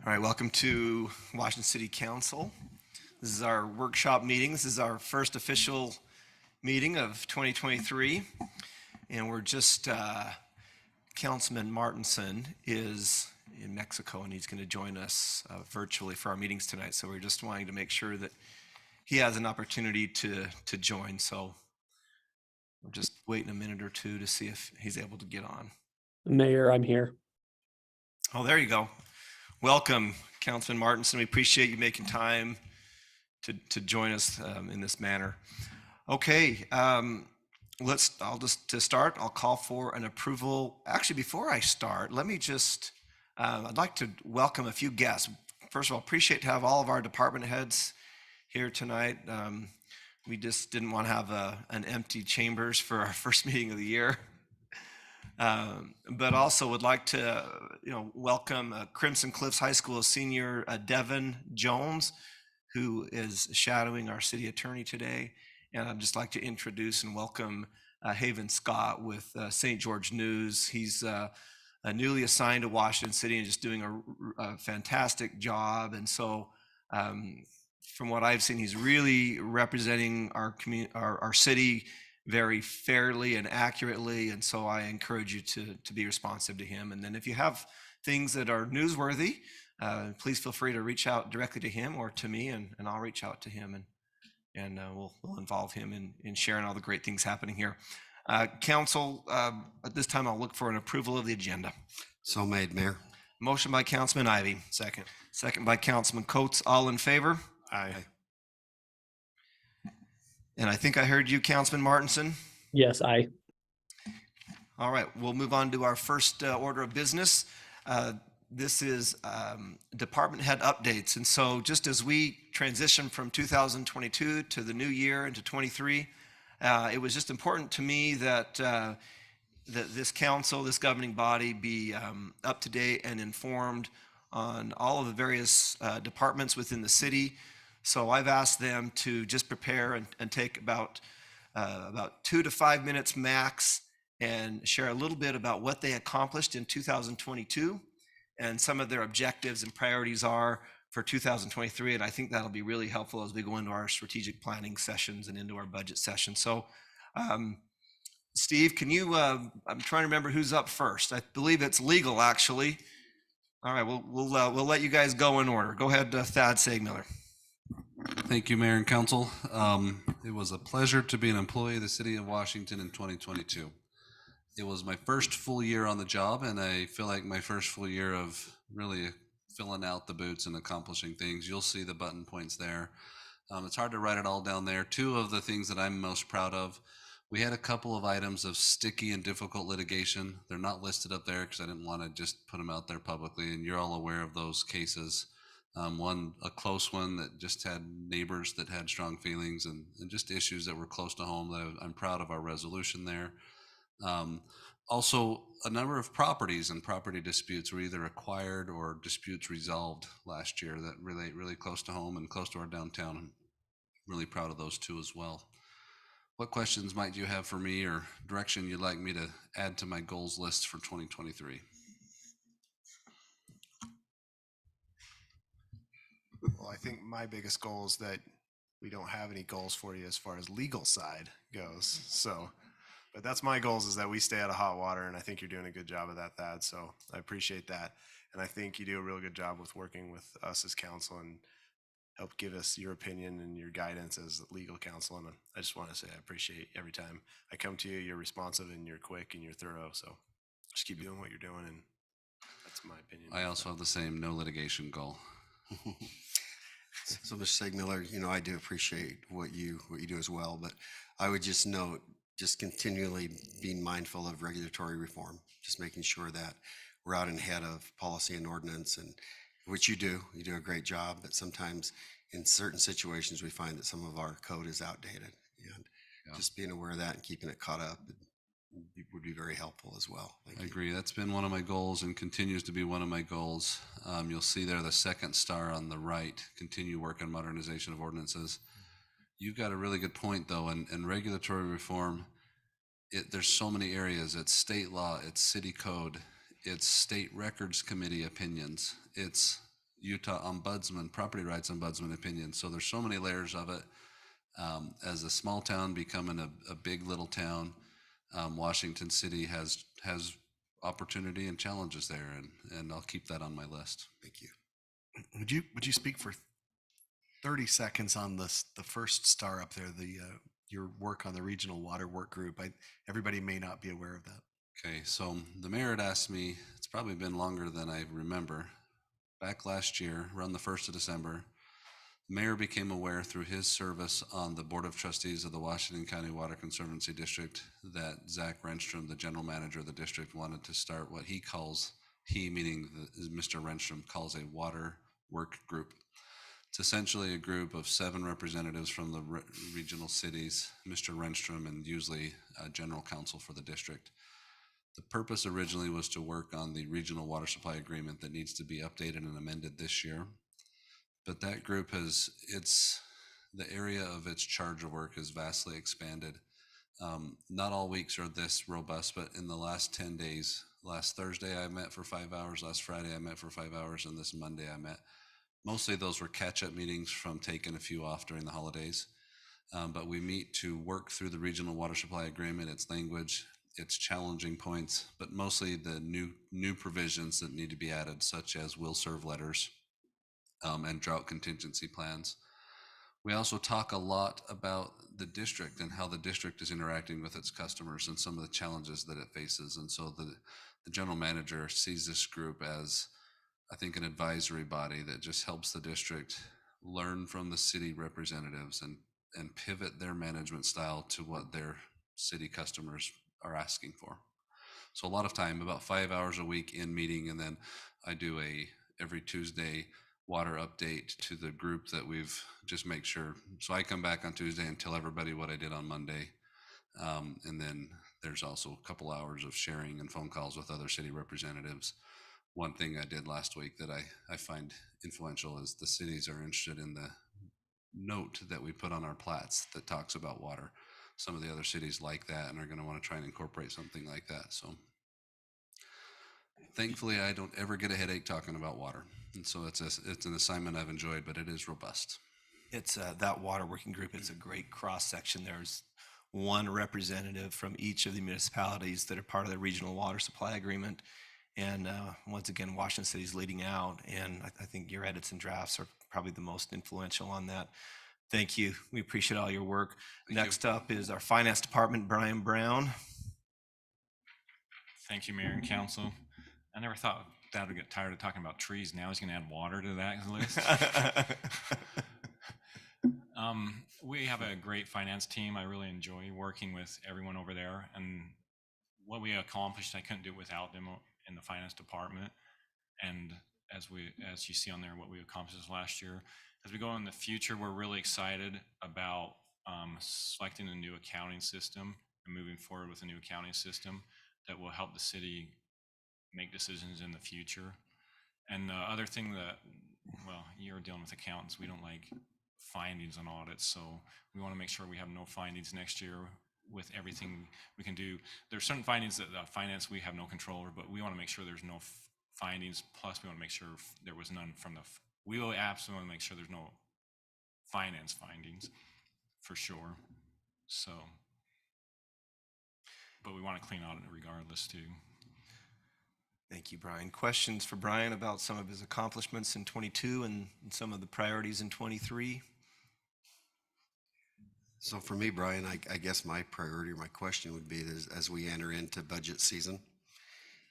All right, welcome to Washington City Council. This is our workshop meeting. This is our first official meeting of 2023. And we're just, Councilman Martinson is in Mexico and he's going to join us virtually for our meetings tonight. So we're just wanting to make sure that he has an opportunity to join. So we're just waiting a minute or two to see if he's able to get on. Mayor, I'm here. Oh, there you go. Welcome, Councilman Martinson. We appreciate you making time to join us in this manner. Okay, I'll call for an approval. Actually, before I start, let me just, I'd like to welcome a few guests. First of all, appreciate to have all of our department heads here tonight. We just didn't want to have an empty chambers for our first meeting of the year. But also would like to, welcome Crimson Cliffs High School senior Devin Jones, who is shadowing our city attorney today. And I'd just like to introduce and welcome Haven Scott with St. George News. He's newly assigned to Washington City and just doing a fantastic job. And so from what I've seen, he's really representing our city very fairly and accurately, and so I encourage you to be responsive to him. And then if you have things that are newsworthy, please feel free to reach out directly to him or to me, and I'll reach out to him, and we'll involve him in sharing all the great things happening here. Council, at this time, I'll look for an approval of the agenda. So made, Mayor. Motion by Councilman Ivey. Second. Second by Councilman Coates. All in favor? Aye. And I think I heard you, Councilman Martinson. Yes, aye. All right, we'll move on to our first order of business. This is department head updates. And so just as we transition from 2022 to the new year into 23, it was just important to me that this council, this governing body, be up to date and informed on all of the various departments within the city. So I've asked them to just prepare and take about 2 to 5 minutes max and share a little bit about what they accomplished in 2022 and some of their objectives and priorities are for 2023. And I think that'll be really helpful as we go into our strategic planning sessions and into our budget session. So Steve, can you, I'm trying to remember who's up first. I believe it's legal, actually. All right, we'll let you guys go in order. Go ahead, Thad Sagmiller. Thank you, Mayor and Council. It was a pleasure to be an employee of the City of Washington in 2022. It was my first full year on the job, and I feel like my first full year of really filling out the boots and accomplishing things. You'll see the button points there. It's hard to write it all down there. Two of the things that I'm most proud of, we had a couple of items of sticky and difficult litigation. They're not listed up there because I didn't want to just put them out there publicly, and you're all aware of those cases. One, a close one that just had neighbors that had strong feelings and just issues that were close to home. That I'm proud of our resolution there. Also, a number of properties and property disputes were either acquired or disputes resolved last year that relate really close to home and close to our downtown. I'm really proud of those two as well. What questions might you have for me or direction you'd like me to add to my goals list for 2023? Well, I think my biggest goal is that we don't have any goals for you as far as legal side goes. So, but that's my goals, is that we stay out of hot water, and I think you're doing a good job of that, Thad. So I appreciate that. And I think you do a real good job with working with us as council and help give us your opinion and your guidance as legal counsel. And I just want to say I appreciate every time I come to you, you're responsive and you're quick and you're thorough. So just keep doing what you're doing, and that's my opinion. I also have the same no litigation goal. So, Mr. Sagmiller, I do appreciate what you do as well, but I would just note, just continually being mindful of regulatory reform, just making sure that we're out and ahead of policy and ordinance, and which you do a great job, but sometimes in certain situations we find that some of our code is outdated, and just being aware of that and keeping it caught up would be very helpful as well. Thank you. I agree. That's been one of my goals and continues to be one of my goals. You'll see there the second star on the right, continue work on modernization of ordinances. You've got a really good point, though, and regulatory reform, there's so many areas. It's state law, it's city code, it's state records committee opinions. Utah ombudsman, property rights ombudsman opinion. So there's so many layers of it. As a small town becoming a big little town, Washington City has opportunity and challenges there, and I'll keep that on my list. Thank you. Would you speak for 30 seconds on the first star up there, your work on the regional water work group? Everybody may not be aware of that. Okay, so the mayor had asked me, it's probably been longer than I remember, back last year, around the 1st of December, the mayor became aware through his service on the Board of Trustees of the Washington County Water Conservancy District that Zach Renstrom, the general manager of the district, wanted to start what he calls, meaning Mr. Renstrom, calls a water work group. It's essentially a group of 7 representatives from the regional cities, Mr. Renstrom, and usually general counsel for the district. The purpose originally was to work on the regional water supply agreement that needs to be updated and amended this year. But that group the area of its charge of work has vastly expanded. Not all weeks are this robust, but in the last 10 days, last Thursday I met for 5 hours, last Friday I met for 5 hours, and this Monday I met. Mostly those were catch-up meetings from taking a few off during the holidays. But we meet to work through the regional water supply agreement, its language, its challenging points, but mostly the new provisions that need to be added, such as will serve letters and drought contingency plans. We also talk a lot about the district and how the district is interacting with its customers and some of the challenges that it faces. And so the general manager sees this group as, I think, an advisory body that just helps the district learn from the city representatives and pivot their management style to what their city customers are asking for. So a lot of time, about 5 hours a week in meeting, and then I do every Tuesday water update to the group that we've just make sure. So I come back on Tuesday and tell everybody what I did on Monday. And then there's also a couple hours of sharing and phone calls with other city representatives. One thing I did last week that I find influential is the cities are interested in the note that we put on our plats that talks about water. Some of the other cities like that and are going to want to try and incorporate something like that. So thankfully, I don't ever get a headache talking about water. And so it's an assignment I've enjoyed, but it is robust. It's that water working group. It's a great cross section. There's one representative from each of the municipalities that are part of the regional water supply agreement. And once again, Washington City's leading out. And I think your edits and drafts are probably the most influential on that. Thank you. We appreciate all your work. Thank you. Next up is our finance department, Brian Brown. Thank you, Mayor and Council. I never thought Dad would get tired of talking about trees. Now he's going to add water to that list. We have a great finance team. I really enjoy working with everyone over there. And what we accomplished, I couldn't do it without them in the finance department. And as you see on there, what we accomplished last year. As we go in the future, we're really excited about selecting a new accounting system and moving forward with a new accounting system that will help the city make decisions in the future. And the other thing that, well, you're dealing with accountants, we don't like findings on audits, so we want to make sure we have no findings next year with everything we can do. There's certain findings that finance we have no control over, but we want to make sure there's no findings, plus we want to make sure there was none from we will absolutely want to make sure there's no finance findings, for sure. So, but we want to clean audit regardless too. Thank you, Brian. Questions for Brian about some of his accomplishments in 22 and some of the priorities in 23? So for me, Brian, I guess my priority or my question would be as we enter into budget season,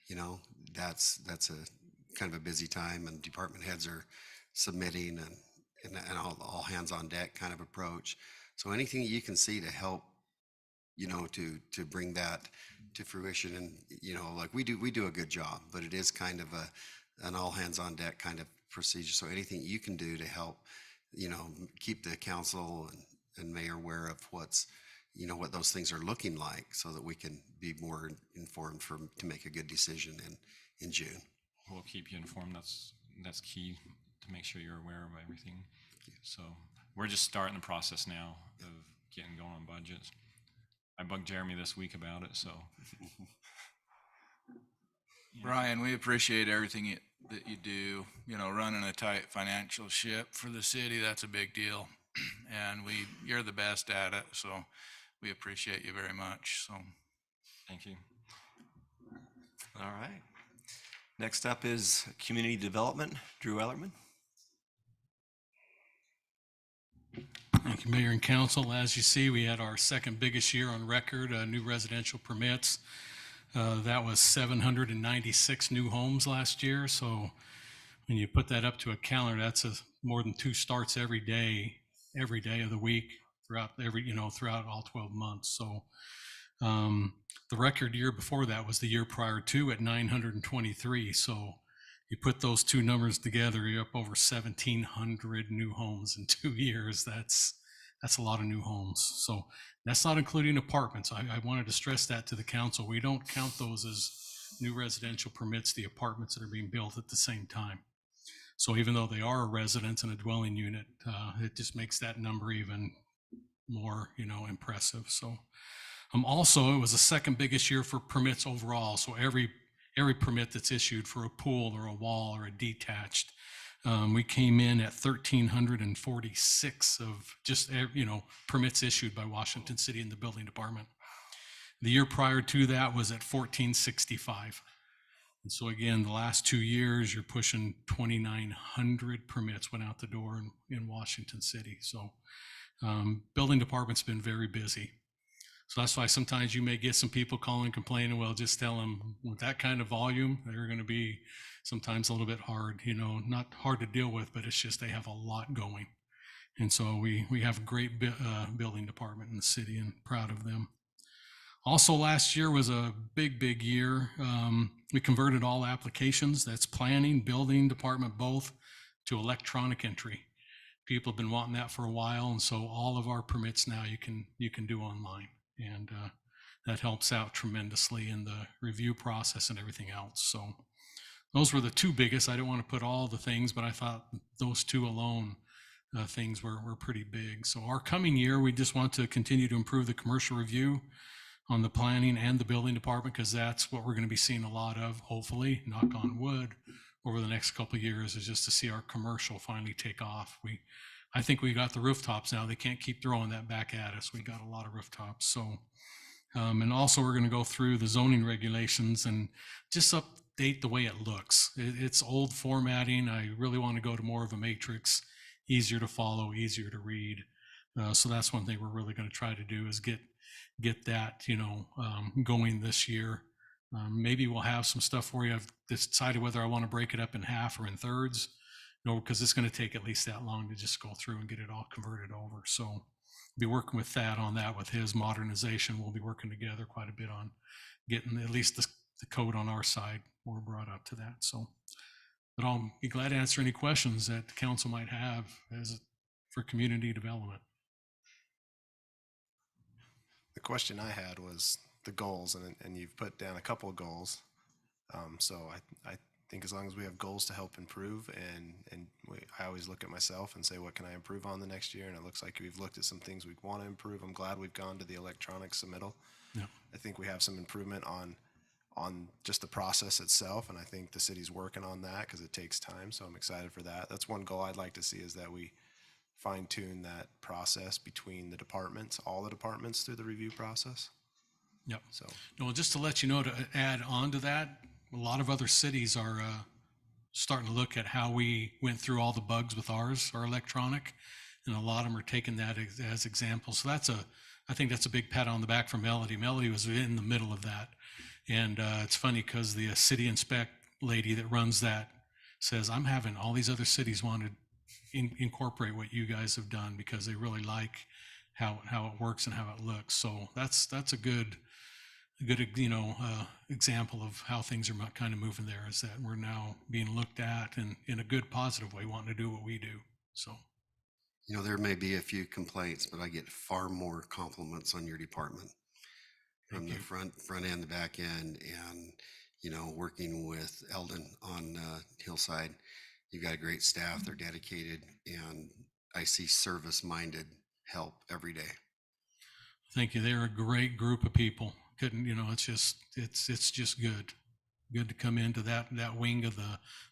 you know, that's a kind of a busy time and department heads are submitting and all hands on deck kind of approach. So anything you can see to help, you know, to bring that to fruition, and you know, like we do a good job, but it is kind of an all hands on deck kind of procedure. So anything you can do to help, you know, keep the council and mayor aware of what's, you know, what those things are looking like, so that we can be more informed to make a good decision in June. We'll keep you informed. That's key to make sure you're aware of everything. So we're just starting the process now of getting going on budgets. I bugged Jeremy this week about it, so. Brian, we appreciate everything that you do. You know, running a tight financial ship for the city, that's a big deal. And you're the best at it, so we appreciate you very much. So Thank you. All right. Next up is Community Development, Drew Ellerman. Thank you, Mayor and Council. As you see, we had our second biggest year on record, new residential permits. That was 796 new homes last year. So when you put that up to a calendar, that's more than 2 starts every day of the week throughout throughout all 12 months. So the record year before that was the year prior to at 923. So you put those two numbers together, you're up over 1,700 new homes in 2 years. That's a lot of new homes. So that's not including apartments. I wanted to stress that to the council. We don't count those as new residential permits, the apartments that are being built at the same time. So even though they are a residence and a dwelling unit, it just makes that number even more, impressive. So also, it was the second biggest year for permits overall. So every permit that's issued for a pool or a wall or a detached, we came in at 1,346 of just, permits issued by Washington City and the building department. The year prior to that was at 1,465. And so again, the last 2 years, you're pushing 2,900 permits went out the door in Washington City. So building department's been very busy. So that's why sometimes you may get some people calling, complaining. Well, just tell them with that kind of volume, they're going to be sometimes a little bit hard, not hard to deal with, but it's just they have a lot going. And so we have a great building department in the city and proud of them. Also, last year was a big year. We converted all applications, that's planning, building department, both, to electronic entry. People have been wanting that for a while, and so all of our permits now you can do online. And that helps out tremendously in the review process and everything else. So those were the two biggest. I didn't want to put all the things, but I thought those two alone things were pretty big. So our coming year, we just want to continue to improve the commercial review on the planning and the building department, because that's what we're going to be seeing a lot of, hopefully, knock on wood, over the next couple of years, is just to see our commercial finally take off. I think we got the rooftops now. They can't keep throwing that back at us. We got a lot of rooftops. So, and also we're going to go through the zoning regulations and just update the way it looks. It's old formatting. I really want to go to more of a matrix, easier to follow, easier to read. So that's one thing we're really going to try to do is get that, going this year. Maybe we'll have some stuff for you. I've decided whether I want to break it up in half or in thirds. Because it's going to take at least that long to just go through and get it all converted over. So I'll be working with Thad on that with his modernization. We'll be working together quite a bit on getting at least the code on our side more brought up to that. So, but I'll be glad to answer any questions that the council might have for community development. The question I had was the goals, and you've put down a couple of goals. So I think as long as we have goals to help improve, I always look at myself and say, what can I improve on the next year? And it looks like we've looked at some things we want to improve. I'm glad we've gone to the electronic submittal. Yeah. I think we have some improvement on just the process itself, and I think the city's working on that because it takes time. So I'm excited for that. That's one goal I'd like to see, is that we fine tune that process between the departments, all the departments, through the review process. Yep. So Well, just to let you know, to add on to that, a lot of other cities are starting to look at how we went through all the bugs with ours, our electronic, and a lot of them are taking that as examples. So I think that's a big pat on the back for Melody. Melody was in the middle of that. And it's funny because the city inspect lady that runs that says, I'm having all these other cities want to incorporate what you guys have done because they really like how it works and how it looks. So that's a good example of how things are kind of moving there, is that we're now being looked at and in a good positive way, wanting to do what we do. So There may be a few complaints, but I get far more compliments on your department from the front end, the back end, and working with Eldon on Hillside. You've got a great staff. They're dedicated, and I see service-minded help every day. thank you. They're a great group of people. It's just good. good to come into that wing of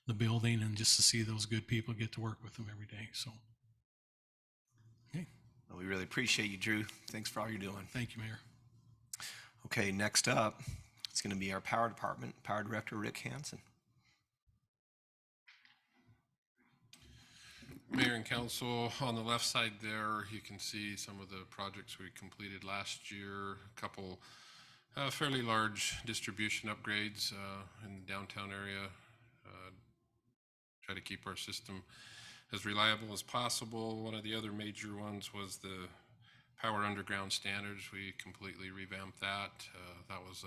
the building and just to see those good people, get to work with them every day. So, okay, Well, we really appreciate you, Drew. Thanks for all you're doing. thank you, Mayor. Okay, next up, it's going to be our Power Department, Power Director Rick Hansen. Mayor and council, on the left side there, you can see some of the projects we completed last year, a couple fairly large distribution upgrades in the downtown area. Try to keep our system as reliable as possible. One of the other major ones was the Power Underground standards. We completely revamped that. That was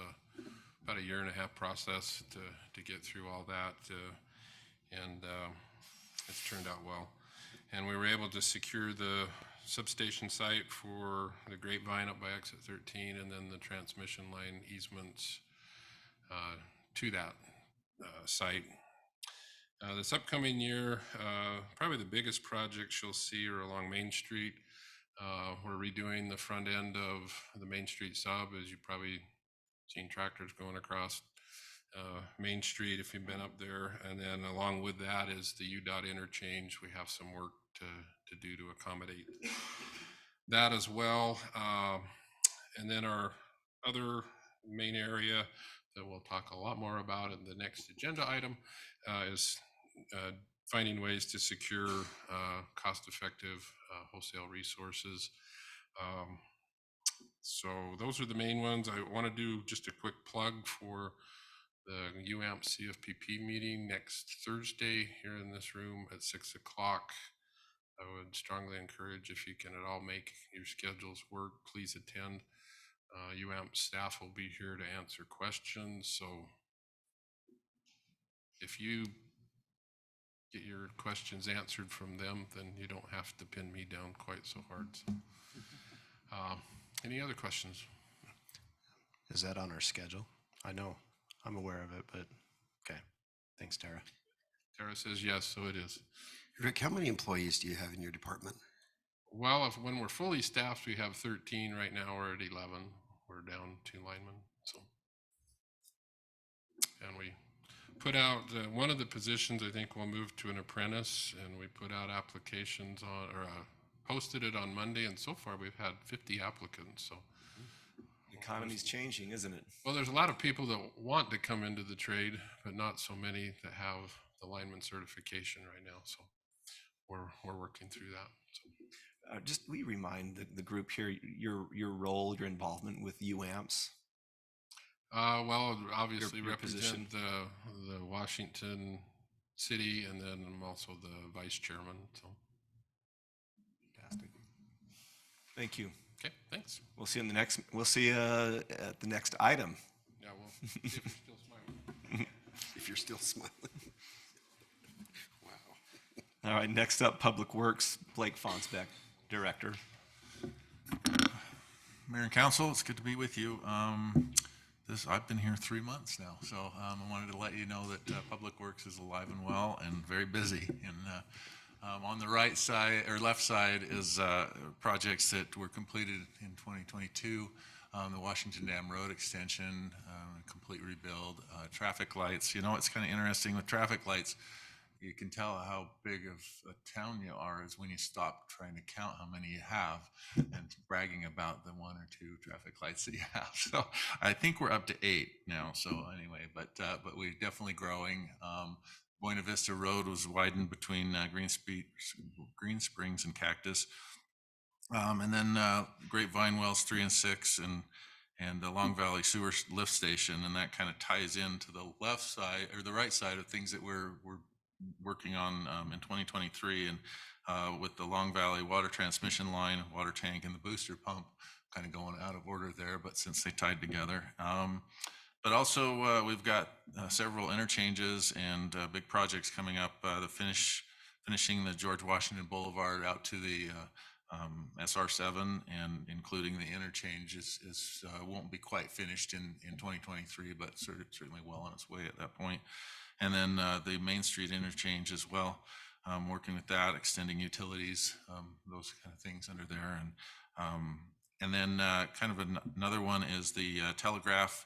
about a 1.5 year process to get through all that, and it's turned out well. And we were able to secure the substation site for the Grapevine up by exit 13, and then the transmission line easements to that site. This upcoming year, probably the biggest projects you'll see are along Main Street. We're redoing the front end of the Main Street sub, as you've probably seen tractors going across Main Street if you've been up there. And then along with that is the UDOT interchange. We have some work to do to accommodate that as well. And then our other main area that we'll talk a lot more about in the next agenda item is finding ways to secure cost-effective wholesale resources. So those are the main ones. I want to do just a quick plug for the UAMP CFPP meeting next Thursday here in this room at 6 o'clock. I would strongly encourage, if you can at all make your schedules work, please attend. UAMP staff will be here to answer questions. So if you get your questions answered from them, then you don't have to pin me down quite so hard. So, any other questions? Is that on our schedule? I know, I'm aware of it, but okay. Thanks, Tara. Tara says yes, so it is. Rick, how many employees do you have in your department? Well, when we're fully staffed, we have 13. Right now we're at 11. We're down 2 linemen. So, and we put out one of the positions, I think we'll move to an apprentice, and we put out applications on, or posted it on Monday, and so far we've had 50 applicants. So The economy's changing, isn't it? well, there's a lot of people that want to come into the trade, but not so many that have the lineman certification right now. So we're working through that. So. Just we remind the group here your role, your involvement with UAMPS. Well, obviously your position. represent the Washington City, and then I'm also the vice chairman. So. Fantastic. Thank you. Okay, thanks. We'll see you in the next. We'll see you at the next item. Yeah, well, if you're still smiling. If you're still smiling. Wow. All right. Next up, Public Works, Blake Fonsbeck, Director. Mayor and Council, it's good to be with you. I've been here 3 months now, so I wanted to let you know that Public Works is alive and well and very busy. And on the right side or left side is projects that were completed in 2022. The Washington Dam Road extension, complete rebuild, traffic lights. You know, it's kind of interesting with traffic lights. You can tell how big of a town you are is when you stop trying to count how many you have and bragging about the 1 or 2 traffic lights that you have. So I think we're up to 8 now. So anyway, but we're definitely growing. Buena Vista Road was widened between Green Springs and Cactus. And then Grapevine Wells 3 and 6 and the Long Valley Sewer Lift Station. And that kind of ties into the left side or the right side of things that we're working on in 2023, and with the Long Valley water transmission line, water tank, and the booster pump kind of going out of order there, but since they tied together. But also we've got several interchanges and big projects coming up. Finishing the George Washington Boulevard out to the SR7, and including the interchange won't be quite finished in 2023, but certainly well on its way at that point. And then the Main Street interchange as well, working with that, extending utilities, those kind of things under there. And then kind of another one is the Telegraph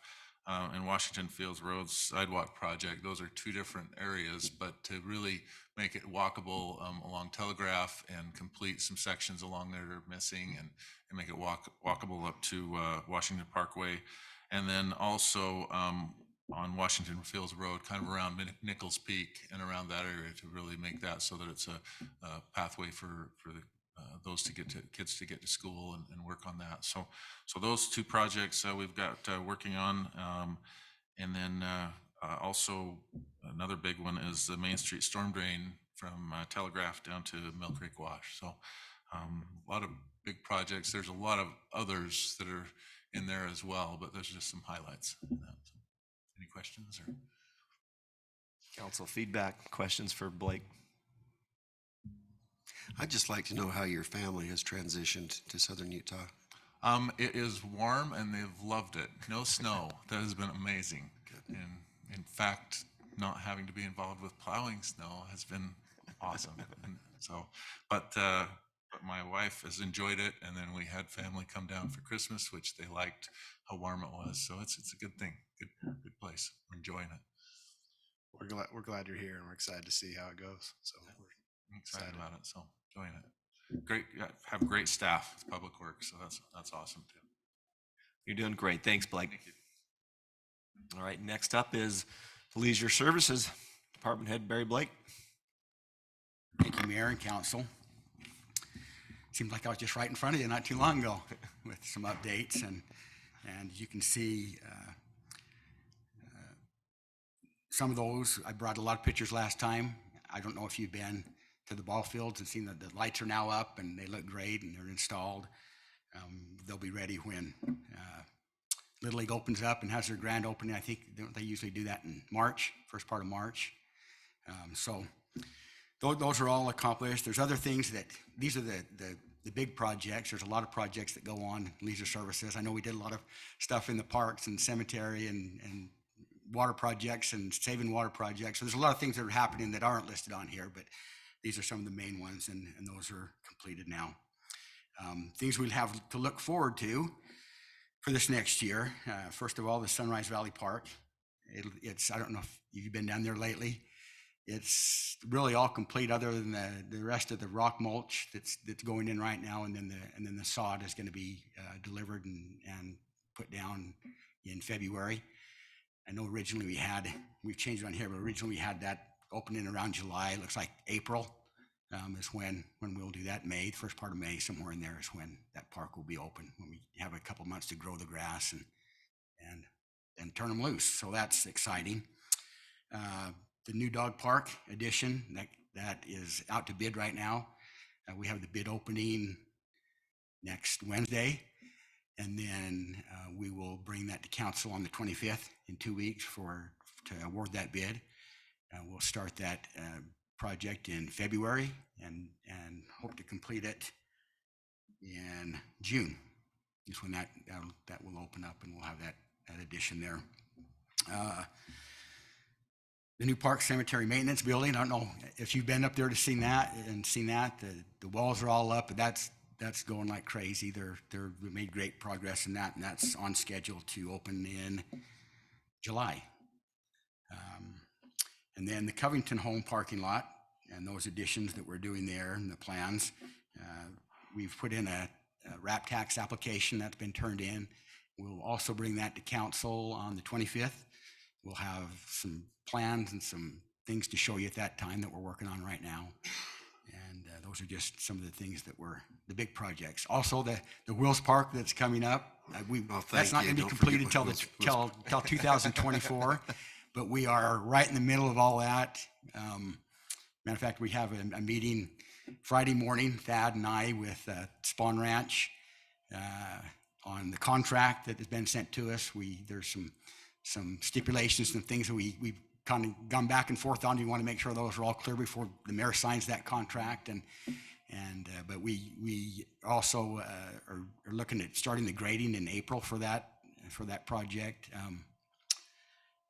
and Washington Fields Road sidewalk project. Those are two different areas, but to really make it walkable along Telegraph and complete some sections along there that are missing, and make it walkable up to Washington Parkway. And then also on Washington Fields Road, kind of around Nichols Peak and around that area, to really make that so that it's a pathway for the those kids to get to school and work on that. So those two projects we've got working on, and then also another big one is the Main Street storm drain from Telegraph down to Mill Creek Wash. So a lot of big projects. There's a lot of others that are in there as well, but there's just some highlights in that. So, any questions or Council feedback, questions for Blake? I'd just like to know how your family has transitioned to Southern Utah. It is warm and they've loved it. No snow. That has been amazing. And in fact, not having to be involved with plowing snow has been awesome. And so, but my wife has enjoyed it. And then we had family come down for Christmas, which they liked how warm it was. So it's a good thing. Good place. We're enjoying it. We're glad you're here, and we're excited to see how it goes. So I'm excited about it. So enjoying it. Great. Have great staff with Public Works. So that's awesome too. You're doing great. Thanks, Blake. Thank you. All right, next up is Leisure Services, Department Head Barry Blake. Thank you, Mayor and Council. Seems like I was just right in front of you not too long ago with some updates, and you can see some of those. I brought a lot of pictures last time. I don't know if you've been to the ball fields and seen that the lights are now up and they look great and they're installed. They'll be ready when Little League opens up and has their grand opening. I think they usually do that in March, first part of March. So those are all accomplished. There's other things that, these are the big projects. There's a lot of projects that go on in Leisure Services. I know we did a lot of stuff in the parks and cemetery and water projects and saving water projects. So there's a lot of things that are happening that aren't listed on here, but these are some of the main ones, and those are completed now. Things we'll have to look forward to for this next year. First of all, the Sunrise Valley Park. It's, I don't know if you've been down there lately. It's really all complete other than the rest of the rock mulch that's going in right now, and then the sod is going to be delivered and put down in February. I know originally we've changed it on here, but originally we had that opening around July. It looks like April is when we'll do that. May, first part of May, somewhere in there is when that park will be open, when we have a couple months to grow the grass and turn them loose. So that's exciting. The new dog park addition, that is out to bid right now. We have the bid opening next Wednesday, and then we will bring that to council on the 25th in 2 weeks to award that bid. We'll start that project in February and hope to complete it in June. Is when that will open up, and we'll have that addition there. The new park cemetery maintenance building. I don't know if you've been up there to see that. The walls are all up, but that's going like crazy. We made great progress in that, and that's on schedule to open in July. And then the Covington Home parking lot and those additions that we're doing there and the plans. We've put in a RAP tax application that's been turned in. We'll also bring that to council on the 25th. We'll have some plans and some things to show you at that time that we're working on right now. And those are just some of the things that were the big projects. Also, the Wills Park that's coming up. That's not going to be completed till 2024, but we are right in the middle of all that. Matter of fact, we have a meeting Friday morning, Thad and I, with Spawn Ranch on the contract that has been sent to us. There's some stipulations and things that we've kind of gone back and forth on. We want to make sure those are all clear before the mayor signs that contract. But we also are looking at starting the grading in April for that project,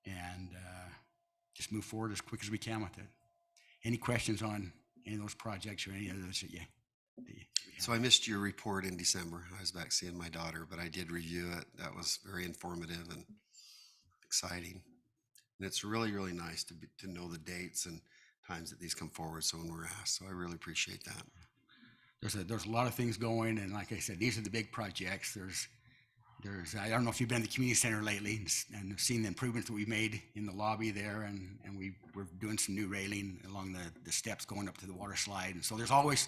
and just move forward as quick as we can with it. Any questions on any of those projects or any others that you So I missed your report in December. I was back seeing my daughter, but I did review it. That was very informative, and exciting. And it's really, really nice to know the dates and times that these come forward. So when we're asked, so I really appreciate that. There's a lot of things going, and like I said, these are the big projects. I don't know if you've been to the community center lately and have seen the improvements that we've made in the lobby there, and we're doing some new railing along the steps going up to the water slide. And so there's always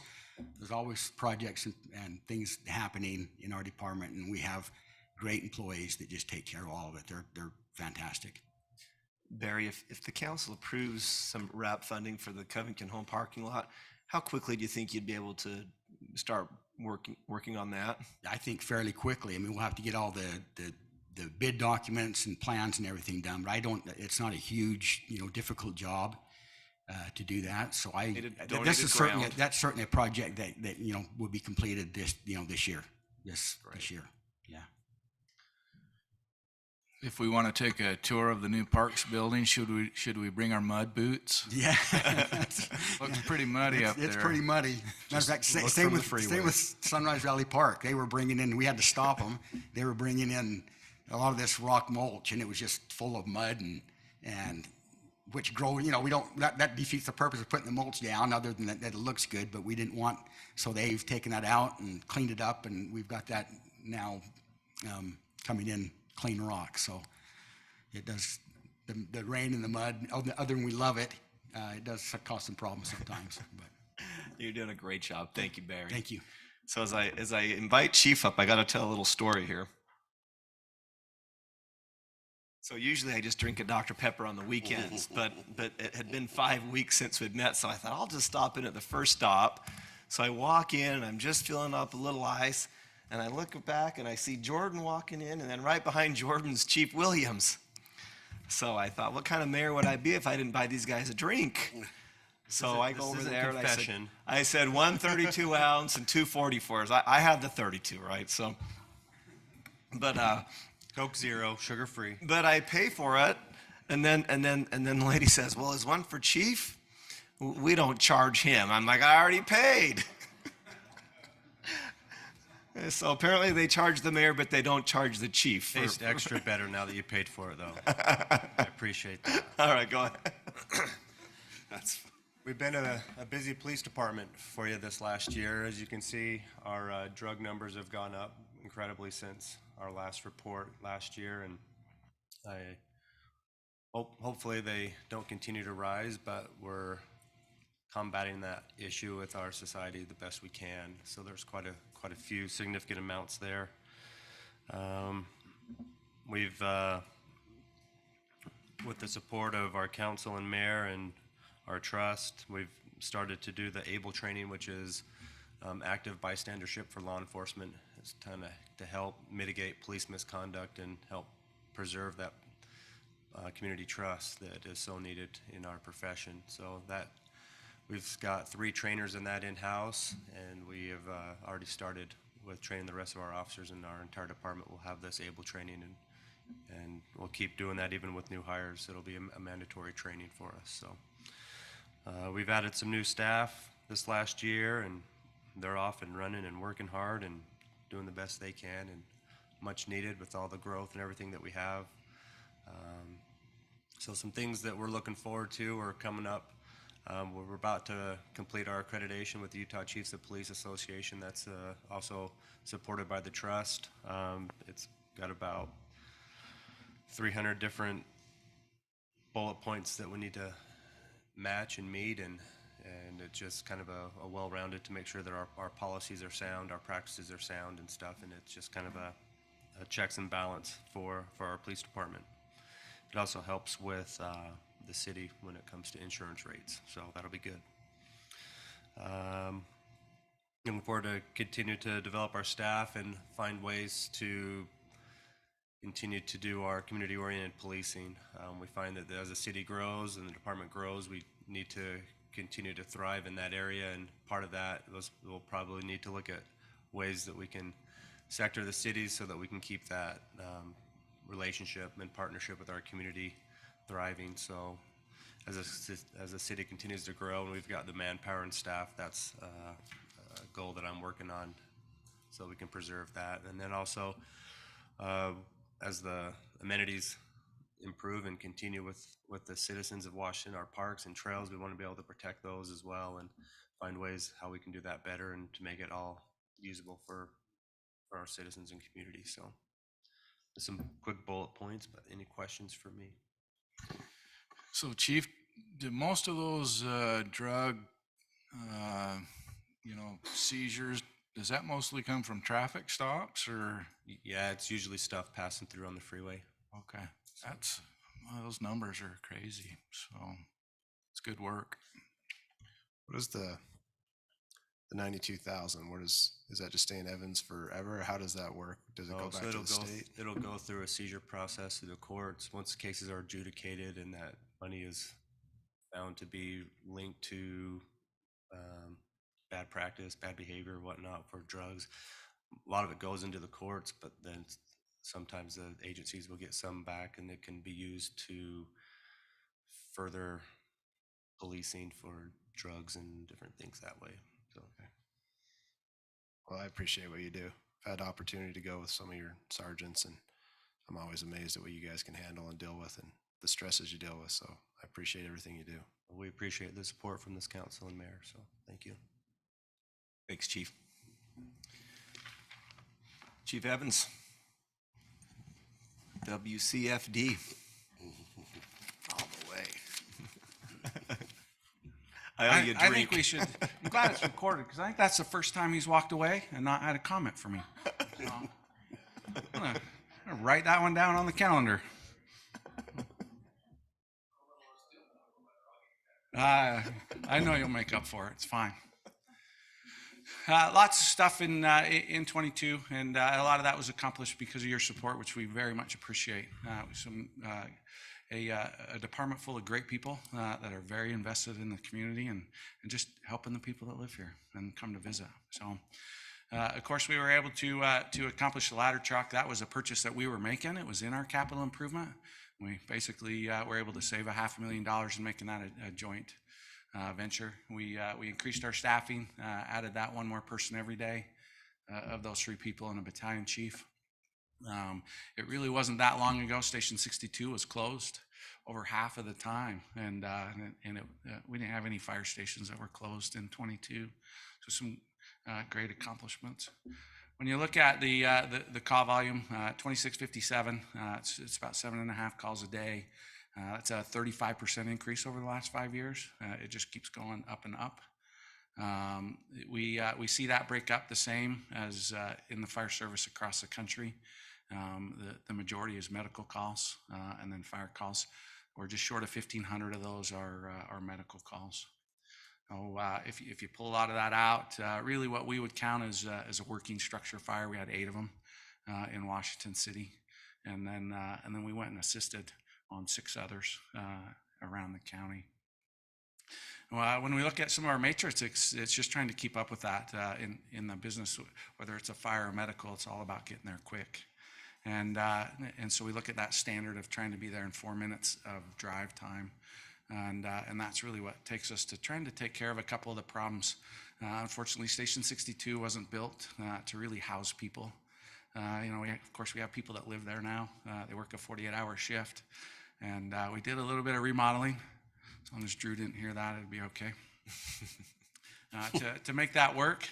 projects and things happening in our department, and we have great employees that just take care of all of it. They're fantastic. Barry, if the council approves some RAP funding for the Covington Home parking lot, how quickly do you think you'd be able to start working on that? I think fairly quickly. I mean, we'll have to get all the bid documents and plans and everything done, but it's not a huge, difficult job to do that. So that's certainly a project that will be completed this year. This year. Yeah. If we want to take a tour of the new Parks building, should we bring our mud boots? Yeah. Looks pretty muddy up there. It's pretty muddy. Matter of fact, same with Sunrise Valley Park. They were bringing in, we had to stop them. They were bringing in a lot of this rock mulch, and it was just full of mud and which grow, that defeats the purpose of putting the mulch down, other than that it looks good, but we didn't want, so they've taken that out and cleaned it up, and we've got that now coming in clean rock. So it does, the rain and the mud, other than we love it, it does cause some problems sometimes. But You're doing a great job. Thank you, Barry. thank you. So as I invite Chief up, I got to tell a little story here. So usually I just drink a Dr. Pepper on the weekends, but it had been 5 weeks since we'd met, so I thought I'll just stop in at the first stop. So I walk in and I'm just filling up a little ice, and I look back and I see Jordan walking in, and then right behind Jordan's Chief Williams. So I thought, what kind of mayor would I be if I didn't buy these guys a drink? So I go over there and I said 132 ounce and 244s. I have the 32, right? So, but Coke Zero, sugar free. but I pay for it, and then the lady says, "Well, is one for Chief? We don't charge him." I'm like, "I already paid." So apparently they charge the mayor, but they don't charge the chief. Tastes extra better now that you paid for it, though. I appreciate that. All right, go ahead. We've been a busy police department for you this last year. As you can see, our drug numbers have gone up incredibly since our last report last year, and hopefully they don't continue to rise, but we're combating that issue with our society the best we can. So there's quite a few significant amounts there. We've with the support of our council and mayor and our trust, we've started to do the ABLE training, which is active bystandership for law enforcement. It's kind of to help mitigate police misconduct and help preserve that community trust that is so needed in our profession. So that we've got 3 trainers in that in-house, and we have already started with training the rest of our officers, and our entire department will have this ABLE training, and we'll keep doing that even with new hires. It'll be a mandatory training for us. So we've added some new staff this last year, and they're off and running and working hard and doing the best they can, and much needed with all the growth and everything that we have. So some things that we're looking forward to are coming up. We're about to complete our accreditation with the Utah Chiefs of Police Association. That's also supported by the trust. It's got about 300 different bullet points that we need to match and meet, and it's just kind of a well-rounded to make sure that our policies are sound, our practices are sound and stuff, and it's just kind of a checks and balance for our police department. It also helps with the city when it comes to insurance rates, so that'll be good. Looking forward to continue to develop our staff and find ways to continue to do our community-oriented policing. We find that as the city grows and the department grows, we need to continue to thrive in that area, and part of that we'll probably need to look at ways that we can sector the cities so that we can keep that relationship and partnership with our community thriving. So as the city continues to grow and we've got the manpower and staff, that's a goal that I'm working on so we can preserve that. And then also as the amenities improve and continue with the citizens of Washington, our parks and trails. We want to be able to protect those as well and find ways how we can do that better and to make it all usable for our citizens and community. So some quick bullet points, but any questions for me? So Chief, do most of those drug, seizures, does that mostly come from traffic stops or? Yeah, it's usually stuff passing through on the freeway. Okay, those numbers are crazy. So it's good work. What is the 92,000? Is that just stay in Evans forever? How does that work? Does it go back to the state? It'll go through a seizure process through the courts. Once cases are adjudicated and that money is found to be linked to bad practice, bad behavior, whatnot for drugs, a lot of it goes into the courts, but then sometimes the agencies will get some back and it can be used to further policing for drugs and different things that way. So. Well, I appreciate what you do. I've had the opportunity to go with some of your sergeants, and I'm always amazed at what you guys can handle and deal with and the stresses you deal with. So I appreciate everything you do. We appreciate the support from this council and mayor. So thank you. Thanks, Chief. Chief Evans. WCFD. All the way. I owe you a drink. I think we should, I'm glad it's recorded because I think that's the first time he's walked away and not had a comment for me. So, I'm gonna write that one down on the calendar. I know you'll make up for it. It's fine. Lots of stuff in 22, and a lot of that was accomplished because of your support, which we very much appreciate. A department full of great people that are very invested in the community and just helping the people that live here and come to visit. So, of course, we were able to accomplish the ladder truck. That was a purchase that we were making. It was in our capital improvement. We basically were able to save $500,000 in making that a joint venture. We increased our staffing, added that one more person every day of those 3 people and a battalion chief. It really wasn't that long ago. Station 62 was closed over half of the time, and we didn't have any fire stations that were closed in 22. So some great accomplishments. When you look at the call volume, 2657, it's about 7.5 calls a day. It's a 35% increase over the last 5 years. It just keeps going up and up. We see that break up the same as in the fire service across the country. The majority is medical calls and then fire calls. We're just short of 1,500 of those are medical calls. So if you pull a lot of that out, really what we would count as a working structure fire, we had 8 of them in Washington City, and then we went and assisted on 6 others around the county. When we look at some of our matrix, it's just trying to keep up with that in the business, whether it's a fire or medical. It's all about getting there quick. And so we look at that standard of trying to be there in 4 minutes of drive time. And that's really what takes us to trying to take care of a couple of the problems. Unfortunately, Station 62 wasn't built to really house people. Of course, we have people that live there now. They work a 48-hour shift. And we did a little bit of remodeling. As long as Drew didn't hear that, it'd be okay. To make that work.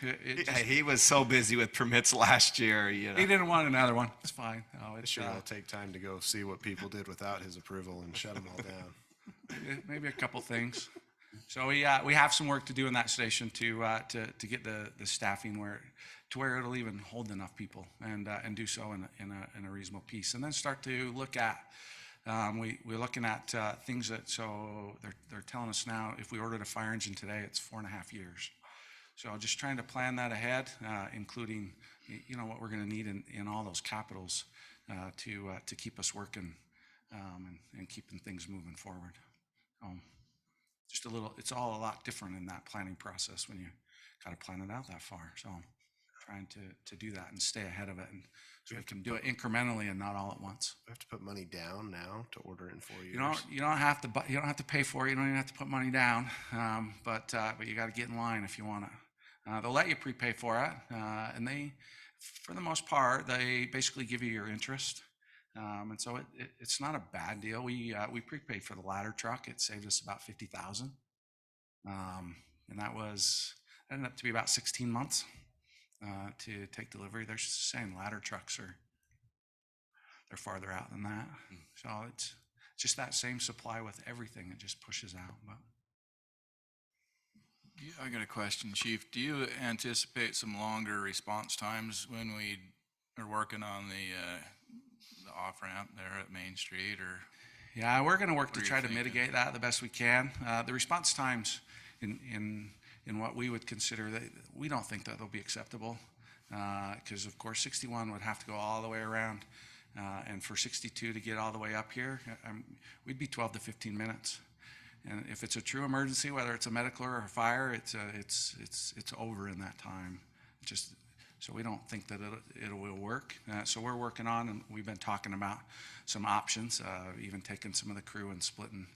He was so busy with permits last year. He didn't want another one. It's fine. Sure, it'll take time to go see what people did without his approval and shut them all down. Maybe a couple things. So we have some work to do in that station to get the staffing where it'll even hold enough people and do so in a reasonable piece, and then start to look at. We're looking at things that, so they're telling us now if we ordered a fire engine today, it's 4.5 years. So just trying to plan that ahead, including what we're going to need in all those capitals to keep us working and keeping things moving forward. It's all a lot different in that planning process when you got to plan it out that far. So trying to do that and stay ahead of it, and so we can do it incrementally and not all at once. We have to put money down now to order it in 4 years. You don't have to pay for it. You don't even have to put money down, but you got to get in line if you want it. They'll let you prepay for it, and they, for the most part, they basically give you your interest. And so it's not a bad deal. We prepaid for the ladder truck. It saved us about 50,000. And that ended up to be about 16 months to take delivery. They're saying ladder trucks they're farther out than that. So it's just that same supply with everything. It just pushes out. But Yeah, I got a question, Chief. Do you anticipate some longer response times when we are working on the off-ramp there at Main Street, or? yeah, we're going to work What to are you try to thinking? mitigate that the best we can. The response times in what we would consider that we don't think that they'll be acceptable because of course 61 would have to go all the way around, and for 62 to get all the way up here, we'd be 12 to 15 minutes. And if it's a true emergency, whether it's a medical or a fire, it's over in that time. Just so we don't think that it will work. So we're working on, and we've been talking about some options, even taking some of the crew and splitting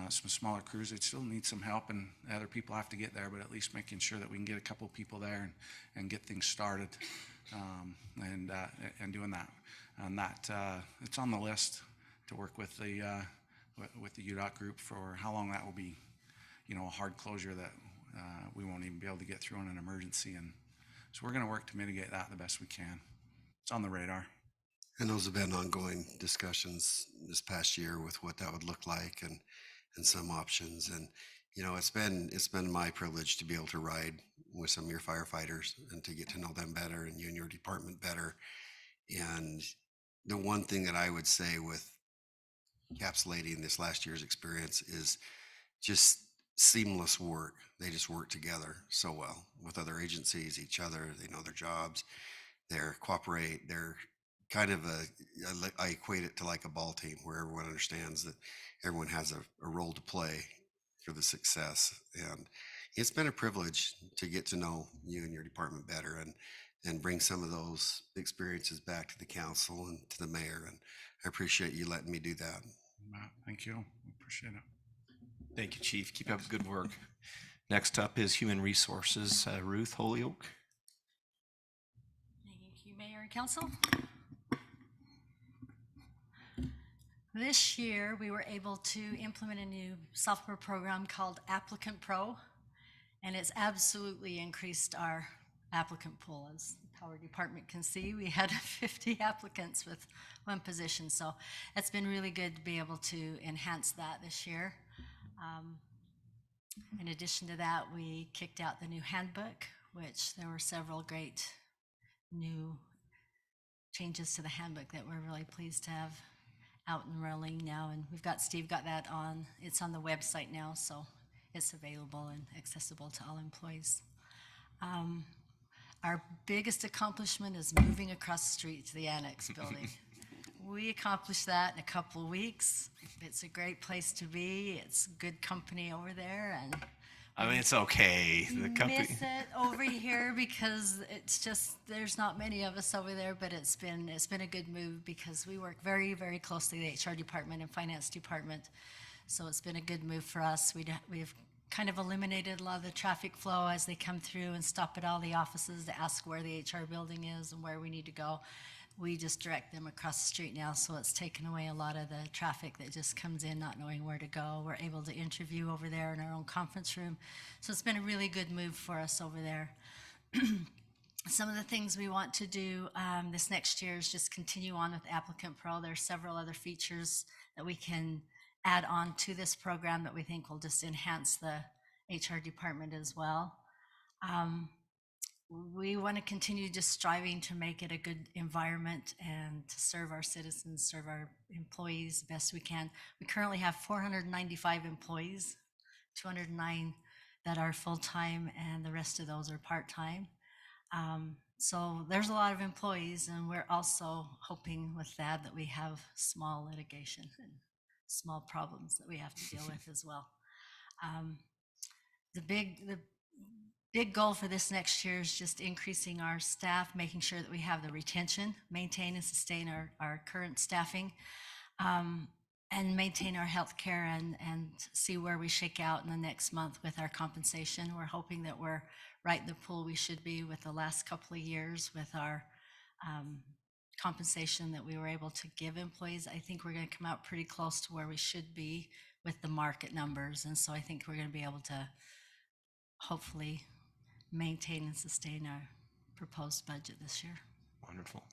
some smaller crews. It still needs some help, and other people have to get there, but at least making sure that we can get a couple of people there and get things started, and doing that. And that it's on the list to work with the UDOT group for how long that will be, a hard closure that we won't even be able to get through in an emergency. And so we're going to work to mitigate that the best we can. It's on the radar. And those have been ongoing discussions this past year with what that would look like and some options. And, it's been my privilege to be able to ride with some of your firefighters and to get to know them better and you and your department better. And the one thing that I would say with encapsulating this last year's experience is just seamless work. They just work together so well with other agencies, each other. They know their jobs. They're cooperate. They're kind of I equate it to like a ball team where everyone understands that everyone has a role to play for the success. And it's been a privilege to get to know you and your department better and bring some of those experiences back to the council and to the mayor. And I appreciate you letting me do that. Thank you. Appreciate it. Thank you, Chief. Keep up the good work. Next up is Human Resources, Ruth Holyoke. Thank you, Mayor and Council. This year, we were able to implement a new software program called Applicant Pro, and it's absolutely increased our applicant pool. As the Power Department can see, we had 50 applicants with one position, so it's been really good to be able to enhance that this year. In addition to that, we kicked out the new handbook, which there were several great new changes to the handbook that we're really pleased to have out and rolling now. And Steve got that it's on the website now, so it's available and accessible to all employees. Our biggest accomplishment is moving across the street to the annex building. We accomplished that in a couple of weeks. It's a great place to be. It's good company over there, and I mean, it's okay. The company. miss it over here because it's just there's not many of us over there. But it's been a good move because we work very, very closely with the HR department and finance department. So it's been a good move for us. We've kind of eliminated a lot of the traffic flow as they come through and stop at all the offices to ask where the HR building is and where we need to go. We just direct them across the street now, so it's taken away a lot of the traffic that just comes in not knowing where to go. We're able to interview over there in our own conference room. So it's been a really good move for us over there. Some of the things we want to do this next year is just continue on with Applicant Pro. There's several other features that we can add on to this program that we think will just enhance the HR department as well. We want to continue just striving to make it a good environment and to serve our citizens, serve our employees the best we can. We currently have 495 employees, 209 that are full-time, and the rest of those are part-time. So there's a lot of employees, and we're also hoping with that we have small litigation and small problems that we have to deal with as well. The big goal for this next year is just increasing our staff, making sure that we have the retention, maintain and sustain our current staffing, and maintain our health care and see where we shake out in the next month with our compensation. We're hoping that we're right in the pool we should be with the last couple of years with our compensation that we were able to give employees, I think we're going to come out pretty close to where we should be with the market numbers. And so I think we're going to be able to hopefully maintain and sustain our proposed budget this year. Wonderful.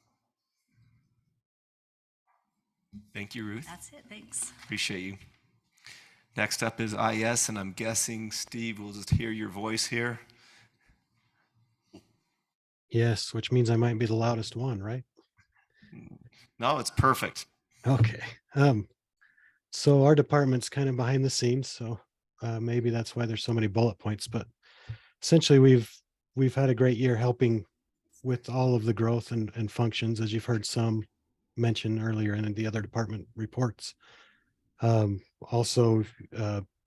Thank you, Ruth. That's it. Thanks. Appreciate you. Next up is IS, and I'm guessing, Steve, we'll just hear your voice here. Yes, which means I might be the loudest one, right? No, it's perfect. Okay. So our department's kind of behind the scenes, so maybe that's why there's so many bullet points. But essentially, we've had a great year helping with all of the growth and functions, as you've heard some mention earlier in the other department reports. Also,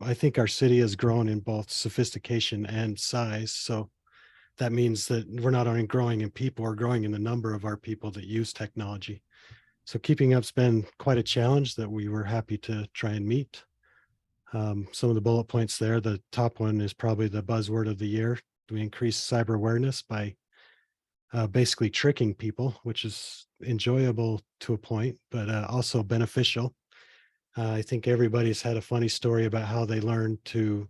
I think our city has grown in both sophistication and size. So that means that we're not only growing in people, we're growing in the number of our people that use technology. So keeping up's been quite a challenge that we were happy to try and meet. Some of the bullet points there, the top one is probably the buzzword of the year. We increased cyber awareness by basically tricking people, which is enjoyable to a point, but also beneficial. I think everybody's had a funny story about how they learned to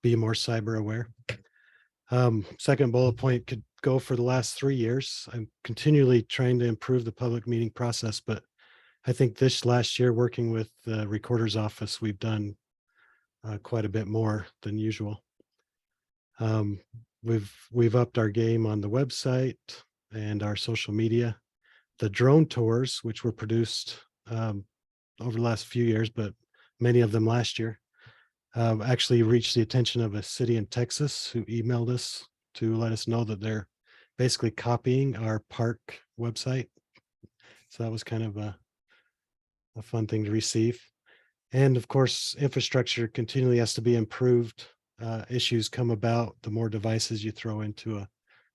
be more cyber aware. Second bullet point could go for the last 3 years. I'm continually trying to improve the public meeting process, but I think this last year, working with the recorder's office, we've done quite a bit more than usual. We've upped our game on the website and our social media. The drone tours, which were produced over the last few years, but many of them last year, actually reached the attention of a city in Texas who emailed us to let us know that they're basically copying our park website. So that was kind of a fun thing to receive. And of course, infrastructure continually has to be improved. Issues come about the more devices you throw into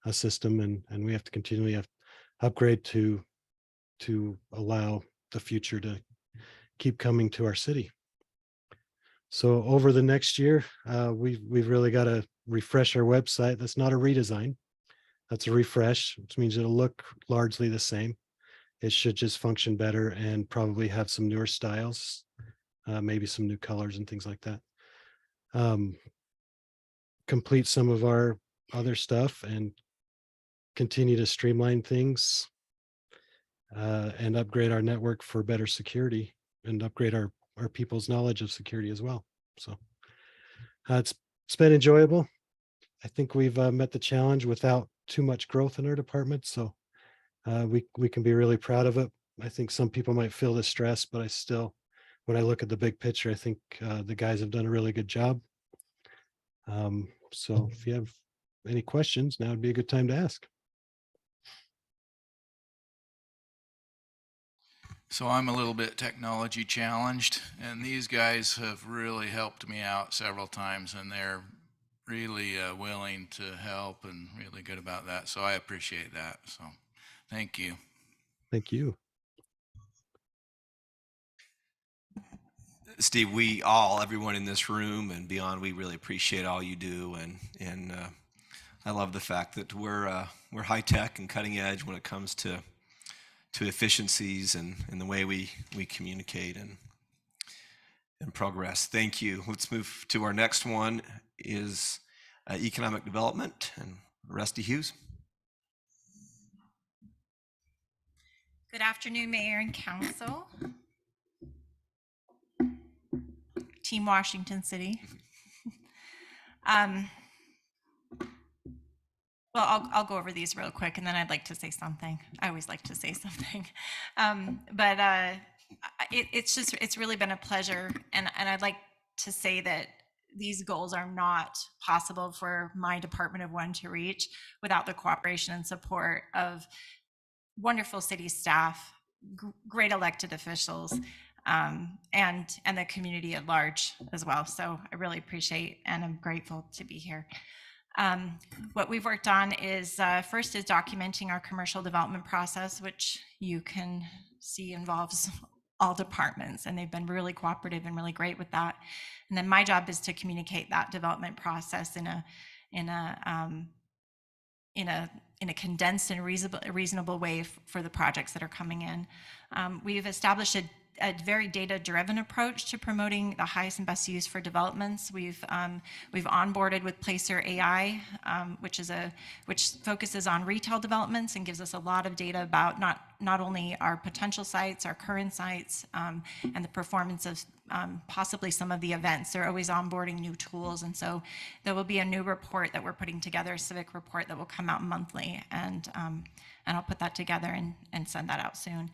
a system, and we have to continually upgrade to allow the future to keep coming to our city. So over the next year, we've really got to refresh our website. That's not a redesign. That's a refresh, which means it'll look largely the same. It should just function better and probably have some newer styles, maybe some new colors and things like that. Complete some of our other stuff and continue to streamline things and upgrade our network for better security and upgrade our people's knowledge of security as well. So it's been enjoyable. I think we've met the challenge without too much growth in our department. So we can be really proud of it. I think some people might feel the stress, but I still, when I look at the big picture, I think the guys have done a really good job. So if you have any questions, now would be a good time to ask. So I'm a little bit technology challenged, and these guys have really helped me out several times, and they're really willing to help and really good about that. So I appreciate that. So thank you. Thank you. Steve, everyone in this room and beyond, we really appreciate all you do, and I love the fact that we're high tech and cutting edge when it comes to efficiencies and the way we communicate and progress. Thank you. Let's move to our next one is economic development, and Rusty Hughes. Good afternoon, Mayor and Council. Team Washington City. Well, I'll go over these real quick, and then I'd like to say something. I always like to say something. It's really been a pleasure, and I'd like to say that these goals are not possible for my Department of One to reach without the cooperation and support of wonderful city staff, great elected officials, and the community at large as well. So I really appreciate and I'm grateful to be here. What we've worked on is first is documenting our commercial development process, which you can see involves all departments, and they've been really cooperative and really great with that. And then my job is to communicate that development process in a a condensed and reasonable way for the projects that are coming in. We've established a very data-driven approach to promoting the highest and best use for developments. We've onboarded with Placer AI, which focuses on retail developments and gives us a lot of data about not only our potential sites, our current sites, and the performance of possibly some of the events. They're always onboarding new tools, and so there will be a new report that we're putting together, a civic report that will come out monthly, and I'll put that together and send that out soon.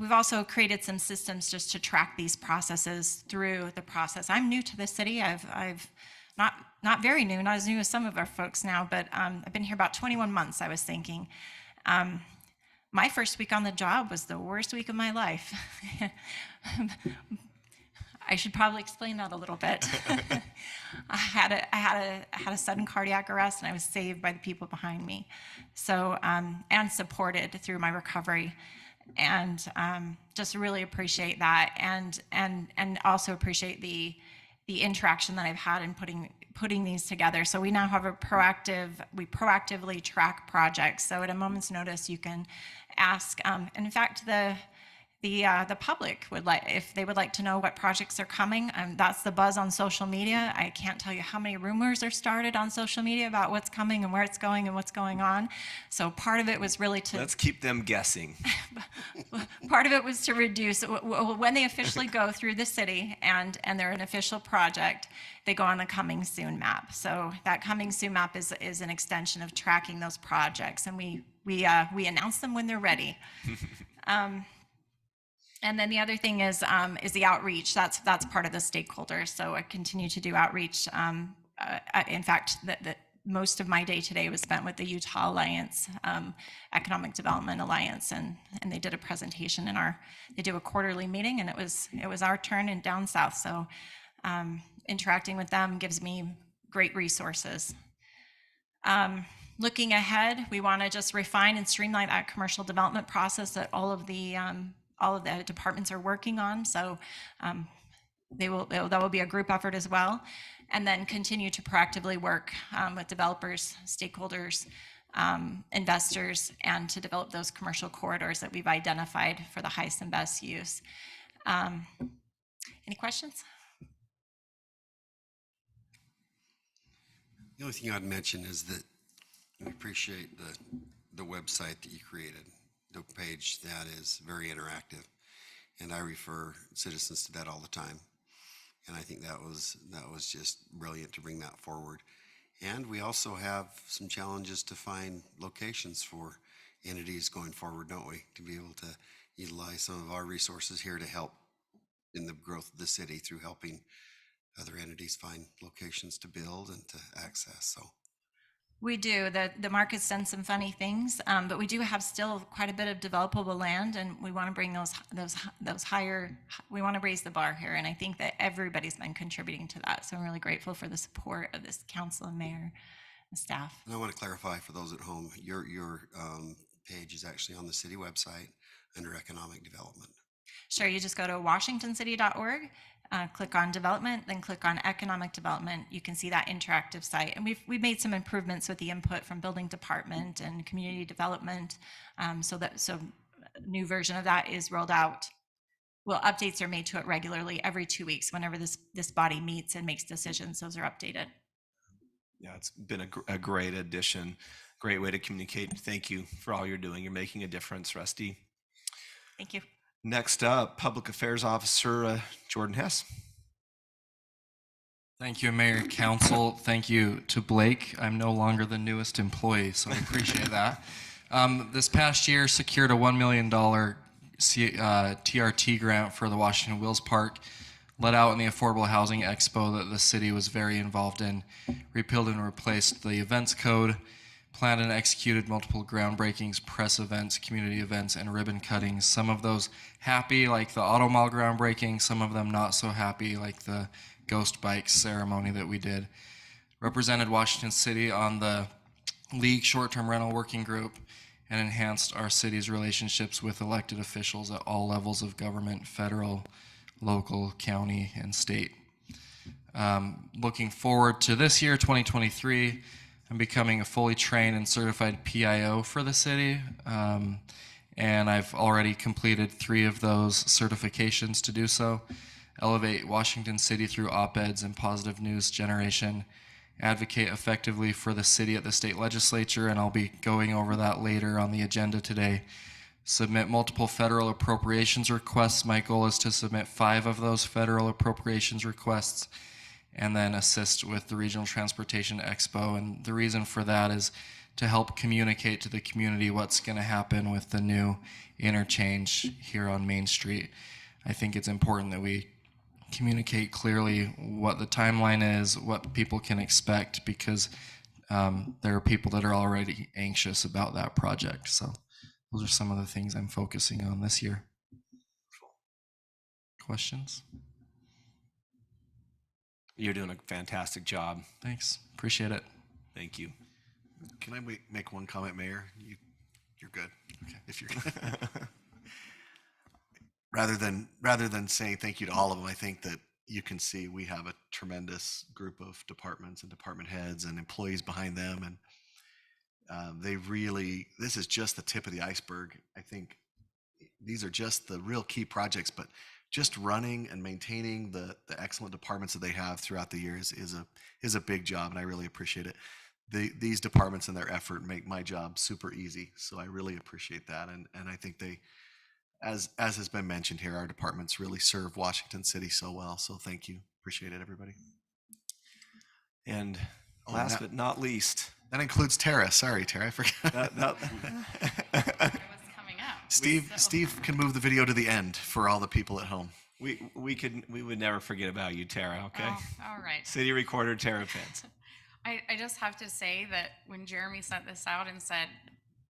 We've also created some systems just to track these processes through the process. I'm new to the city. I've not very new, not as new as some of our folks now, but I've been here about 21 months, I was thinking. My first week on the job was the worst week of my life. I should probably explain that a little bit. I had a sudden cardiac arrest, and I was saved by the people behind me. So, and supported through my recovery. And just really appreciate that, and also appreciate the interaction that I've had in putting these together. So we now have we proactively track projects. So at a moment's notice, you can ask. And in fact, the public if they would like to know what projects are coming. That's the buzz on social media. I can't tell you how many rumors are started on social media about what's coming and where it's going and what's going on. So part of it was really to... Let's keep them guessing. Part of it was to reduce, when they officially go through the city and they're an official project, they go on the Coming Soon map. So that Coming Soon map is an extension of tracking those projects, and we announce them when they're ready. And then the other thing is the outreach. That's part of the stakeholders. So I continue to do outreach. In fact, most of my day today was spent with the Utah Alliance, Economic Development Alliance, and they did a presentation they do a quarterly meeting, and it was our turn in down south. So interacting with them gives me great resources. Looking ahead, we want to just refine and streamline that commercial development process that all of the departments are working on. So that will be a group effort as well. And then continue to proactively work with developers, stakeholders, investors, and to develop those commercial corridors that we've identified for the highest and best use. Any questions? The only thing I'd mention is that we appreciate the website that you created, the page that is very interactive, and I refer citizens to that all the time. And I think that was just brilliant to bring that forward. And we also have some challenges to find locations for entities going forward, don't we? To be able to utilize some of our resources here to help in the growth of the city through helping other entities find locations to build and to access. So we do. The market's done some funny things, but we do have still quite a bit of developable land, and we want to bring those higher. We want to raise the bar here, and I think that everybody's been contributing to that. So I'm really grateful for the support of this council and mayor and staff. And I want to clarify for those at home, your page is actually on the city website under economic development. Sure, you just go to washingtoncity.org. Click on development, then click on economic development. You can see that interactive site. And we've made some improvements with the input from building department and community development. So a new version of that is rolled out. Well, updates are made to it regularly every 2 weeks. Whenever this body meets and makes decisions, those are updated. Yeah, it's been a great addition, great way to communicate. Thank you for all you're doing. You're making a difference, Rusty. Thank you. Next up, Public Affairs Officer Jordan Hess. Thank you, Mayor and Council. Thank you to Blake. I'm no longer the newest employee, so I appreciate that. This past year, secured a $1 million TRT grant for the Washington Wheels Park, let out in the Affordable Housing Expo that the city was very involved in, repealed and replaced the events code, planned and executed multiple groundbreakings, press events, community events, and ribbon cuttings. Some of those happy, like the Auto Mall groundbreaking, some of them not so happy, like the Ghost Bikes ceremony that we did. Represented Washington City on the League Short-Term Rental Working Group and enhanced our city's relationships with elected officials at all levels of government, federal, local, county, and state. Looking forward to this year, 2023, I'm becoming a fully trained and certified PIO for the city. And I've already completed 3 of those certifications to do so. Elevate Washington City through op-eds and positive news generation. Advocate effectively for the city at the state legislature, and I'll be going over that later on the agenda today. Submit multiple federal appropriations requests. My goal is to submit 5 of those federal appropriations requests, and then assist with the Regional Transportation Expo. And the reason for that is to help communicate to the community what's going to happen with the new interchange here on Main Street. I think it's important that we communicate clearly what the timeline is, what people can expect, because there are people that are already anxious about that project. So those are some of the things I'm focusing on this year. Questions? You're doing a fantastic job. Thanks. Appreciate it. Thank you. Can I make one comment, Mayor? You're good. Okay. If you're rather than saying thank you to all of them, I think that you can see we have a tremendous group of departments and department heads and employees behind them, and this is just the tip of the iceberg. I think these are just the real key projects, but just running and maintaining the excellent departments that they have throughout the years is a big job, and I really appreciate it. These departments and their effort make my job super easy, so I really appreciate that. And I think they, as has been mentioned here, our departments really serve Washington City so well. So thank you, appreciate it, everybody. And last but not least, that includes Tara. Sorry, Tara, I forgot. Steve can move the video to the end for all the people at home. We would never forget about you, Tara. Okay. Oh, all right. City Recorder Tara Pence. I just have to say that when Jeremy sent this out and said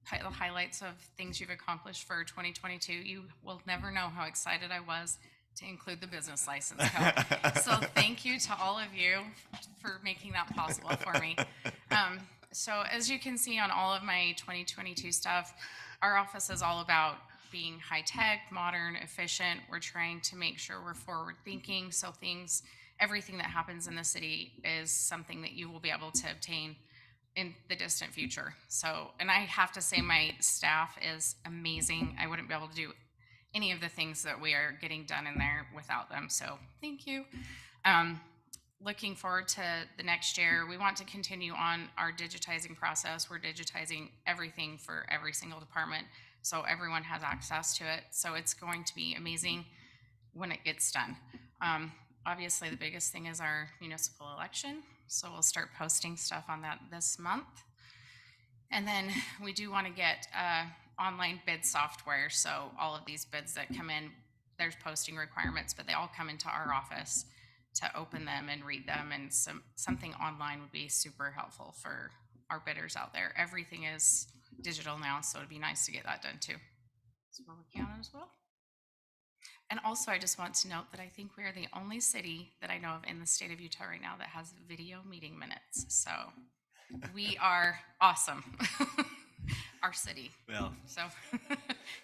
the highlights of things you've accomplished for 2022, you will never know how excited I was to include the business license code. So thank you to all of you for making that possible for me. So as you can see on all of my 2022 stuff, our office is all about being high tech, modern, efficient. We're trying to make sure we're forward thinking. So everything that happens in the city is something that you will be able to obtain in the distant future. So, and I have to say my staff is amazing. I wouldn't be able to do any of the things that we are getting done in there without them. So thank you. Looking forward to the next year, we want to continue on our digitizing process. We're digitizing everything for every single department, so everyone has access to it. So it's going to be amazing when it gets done. Obviously, the biggest thing is our municipal election. So we'll start posting stuff on that this month. And then we do want to get online bid software. So all of these bids that come in, there's posting requirements, but they all come into our office to open them and read them. And something online would be super helpful for our bidders out there. Everything is digital now, so it'd be nice to get that done too. So we're working on it as well. And also, I just want to note that I think we are the only city that I know of in the state of Utah right now that has video meeting minutes. So we are awesome, our city. Well, so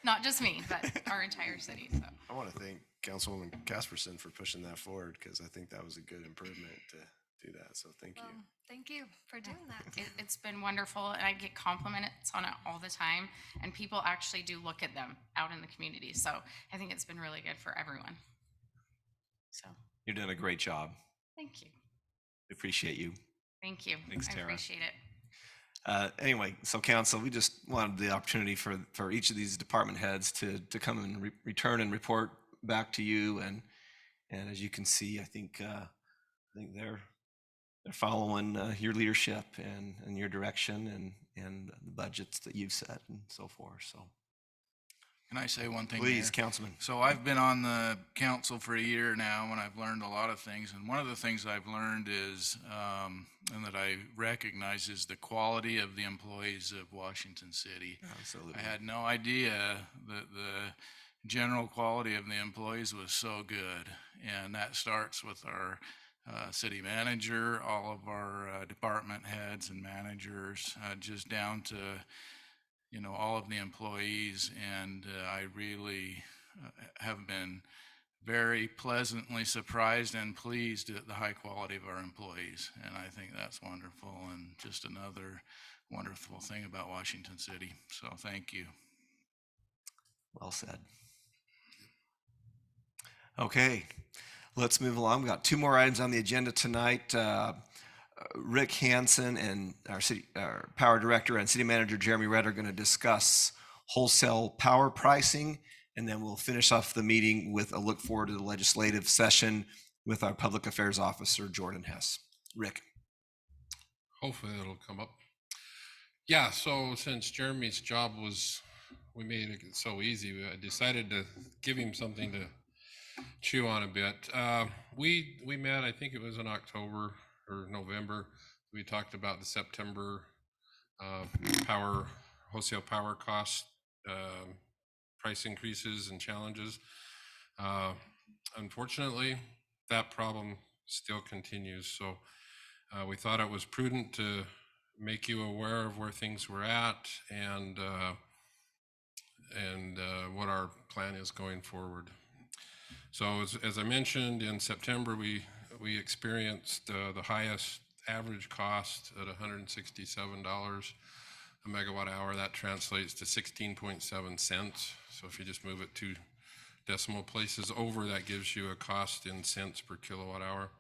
not just me, but our entire city. So I want to thank Councilwoman Casperson for pushing that forward, because I think that was a good improvement to do that. So thank you. Thank you for doing that. It's been wonderful, and I get compliments on it all the time, and people actually do look at them out in the community. So I think it's been really good for everyone. So you're doing a great job. Thank you. We appreciate you. Thank you. Thanks, I Tara. appreciate it. Anyway, so council, we just wanted the opportunity for each of these department heads to come and return and report back to you. And as you can see, I think they're following your leadership and your direction and the budgets that you've set and so forth. So Can I say one thing? please, Mayor? Councilman. So I've been on the council for a year now, and I've learned a lot of things. And one of the things I've learned is, and that I recognize, is the quality of the employees of Washington City. Absolutely. I had no idea that the general quality of the employees was so good. And that starts with our city manager, all of our department heads and managers, just down to all of the employees. And I really have been very pleasantly surprised and pleased at the high quality of our employees. And I think that's wonderful and just another wonderful thing about Washington City. So thank you. Well said. Okay, let's move along. We've got two more items on the agenda tonight. Rick Hansen and our Power Director and City Manager Jeremy Redd are going to discuss wholesale power pricing, and then we'll finish off the meeting with a look forward to the legislative session with our Public Affairs Officer Jordan Hess. Rick. Hopefully it'll come up. Yeah, so since Jeremy's job was, we made it so easy, I decided to give him something to chew on a bit. We met, I think it was in October or November. We talked about the September wholesale power cost price increases and challenges. Unfortunately, that problem still continues. So we thought it was prudent to make you aware of where things were at and what our plan is going forward. So as I mentioned, in September, we experienced the highest average cost at $167 a megawatt hour. That translates to 16.7 cents. So if you just move it 2 decimal places over, that gives you a cost in cents per kilowatt hour.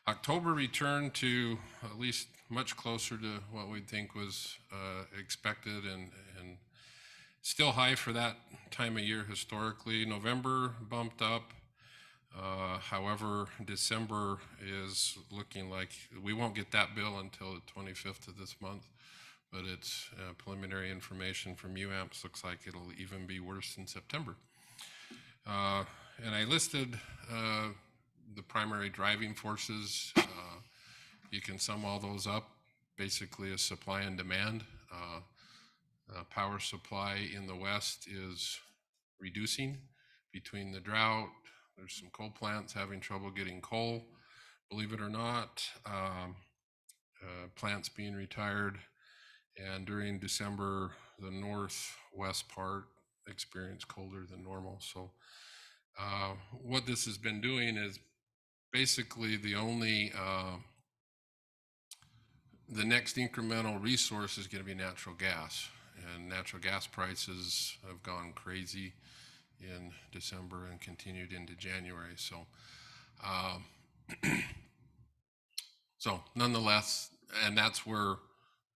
October returned to at least much closer to what we'd think was expected and still high for that time of year historically. November bumped up. However, December is looking like we won't get that bill until the 25th of this month, but it's preliminary information from UAMPS. Looks like it'll even be worse in September. And I listed the primary driving forces. You can sum all those up basically as supply and demand. Power supply in the West is reducing between the drought. There's some coal plants having trouble getting coal, believe it or not. Plants being retired. And during December, the northwest part experienced colder than normal. So what this has been doing is basically the next incremental resource is going to be natural gas. And natural gas prices have gone crazy in December and continued into January. So, so nonetheless, and that's where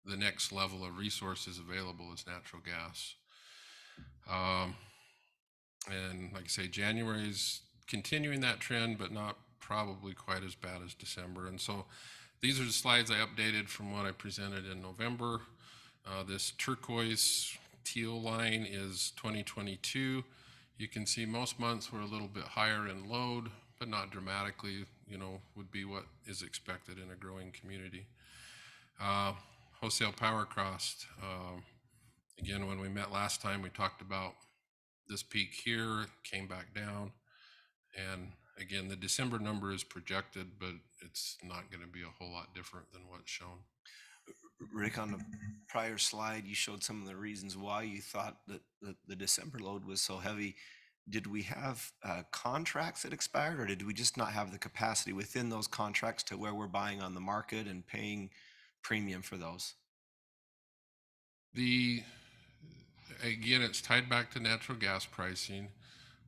the next level of resources available is natural gas. And like I say, January is continuing that trend, but not probably quite as bad as December. And so these are the slides I updated from what I presented in November. This turquoise teal line is 2022. You can see most months were a little bit higher in load, but not dramatically, would be what is expected in a growing community. Wholesale power cost. Again, when we met last time, we talked about this peak here, came back down. And again, the December number is projected, but it's not going to be a whole lot different than what's shown. Rick, on the prior slide, you showed some of the reasons why you thought that the December load was so heavy. Did we have contracts that expired, or did we just not have the capacity within those contracts to where we're buying on the market and paying premium for those? Again, it's tied back to natural gas pricing.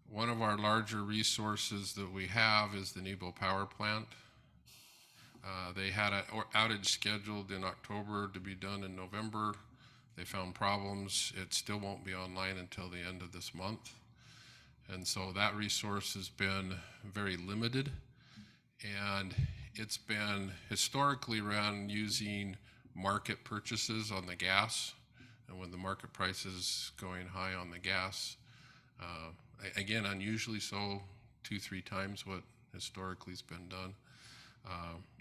One of our larger resources that we have is the Nebo Power Plant. They had an outage scheduled in October to be done in November. They found problems. It still won't be online until the end of this month. And so that resource has been very limited. And it's been historically run using market purchases on the gas. And when the market price is going high on the gas, again, unusually so, 2-3 times what historically has been done.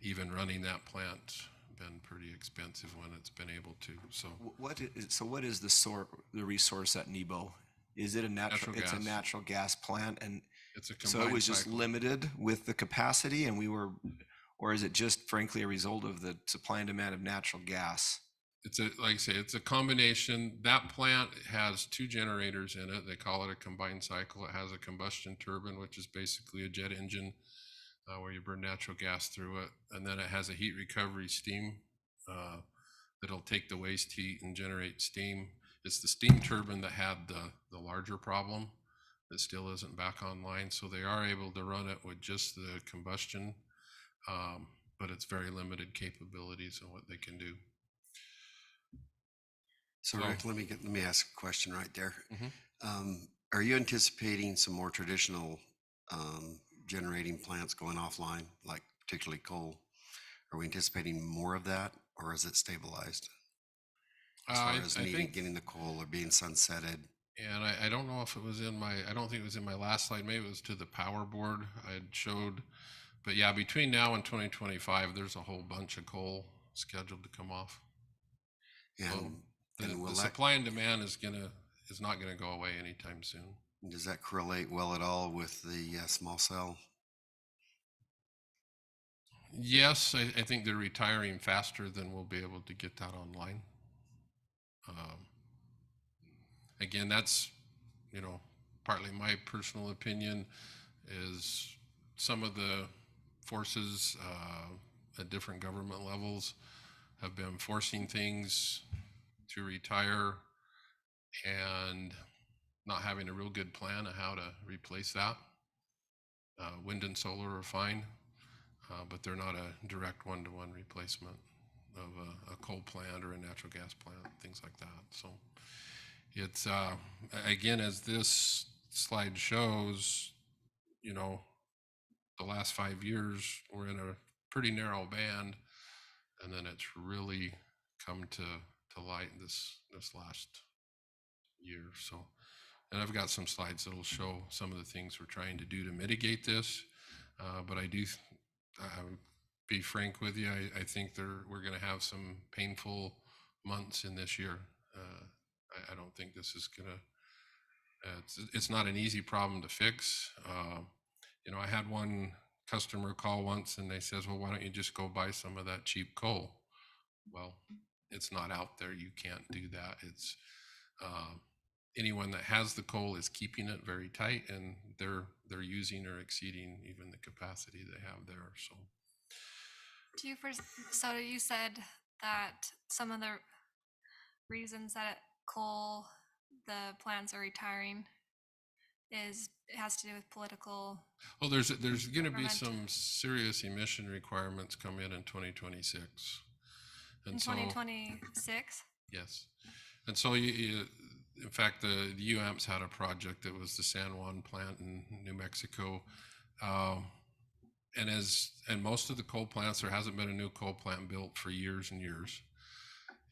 Even running that plant been pretty expensive when it's been able to. So what is the resource at Nebo? Is it a natural gas? It's a natural gas plant, and it's a so it was just limited with the capacity, and or is it just frankly a result of the supply and demand of natural gas? it's a, like I say, it's a combination. That plant has 2 generators in it. They call it a combined cycle. It has a combustion turbine, which is basically a jet engine where you burn natural gas through it. And then it has a heat recovery steam that'll take the waste heat and generate steam. It's the steam turbine that had the larger problem that still isn't back online. So they are able to run it with just the combustion, but it's very limited capabilities and what they can do. So So- Rick, let me ask a question right there. Mhm. Are you anticipating some more traditional generating plants going offline, like particularly coal? Are we anticipating more of that, or is it stabilized? As far as I needing, think, getting the coal or being sunsetted? and I don't know if it was in my, I don't think it was in my last slide. Maybe it was to the power board I had showed. But yeah, between now and 2025, there's a whole bunch of coal scheduled to come off. And, The, and will the that, supply and demand is not gonna go away anytime soon. does that correlate well at all with the small cell? Yes, I think they're retiring faster than we'll be able to get that online. Again, that's, partly my personal opinion is some of the forces at different government levels have been forcing things to retire and not having a real good plan of how to replace that. Wind and solar are fine, but they're not a direct one-to-one replacement of a coal plant or a natural gas plant, things like that. So it's, again, as this slide shows, the last 5 years, we're in a pretty narrow band, and then it's really come to light this last year. So, and I've got some slides that'll show some of the things we're trying to do to mitigate this. But I would be frank with you, I think we're going to have some painful months in this year. I don't think this is going to, it's not an easy problem to fix. I had one customer call once and they says, well, why don't you just go buy some of that cheap coal? Well, it's not out there. You can't do that. It's anyone that has the coal is keeping it very tight, and they're using or exceeding even the capacity they have there. So, So you said that some of the reasons that the plants are retiring it has to do with political. well, there's going to be government. some serious emission requirements come in 2026, and In so 2026? yes, and so in fact, the UAMPS had a project that was the San Juan plant in New Mexico. And most of the coal plants, there hasn't been a new coal plant built for years and years.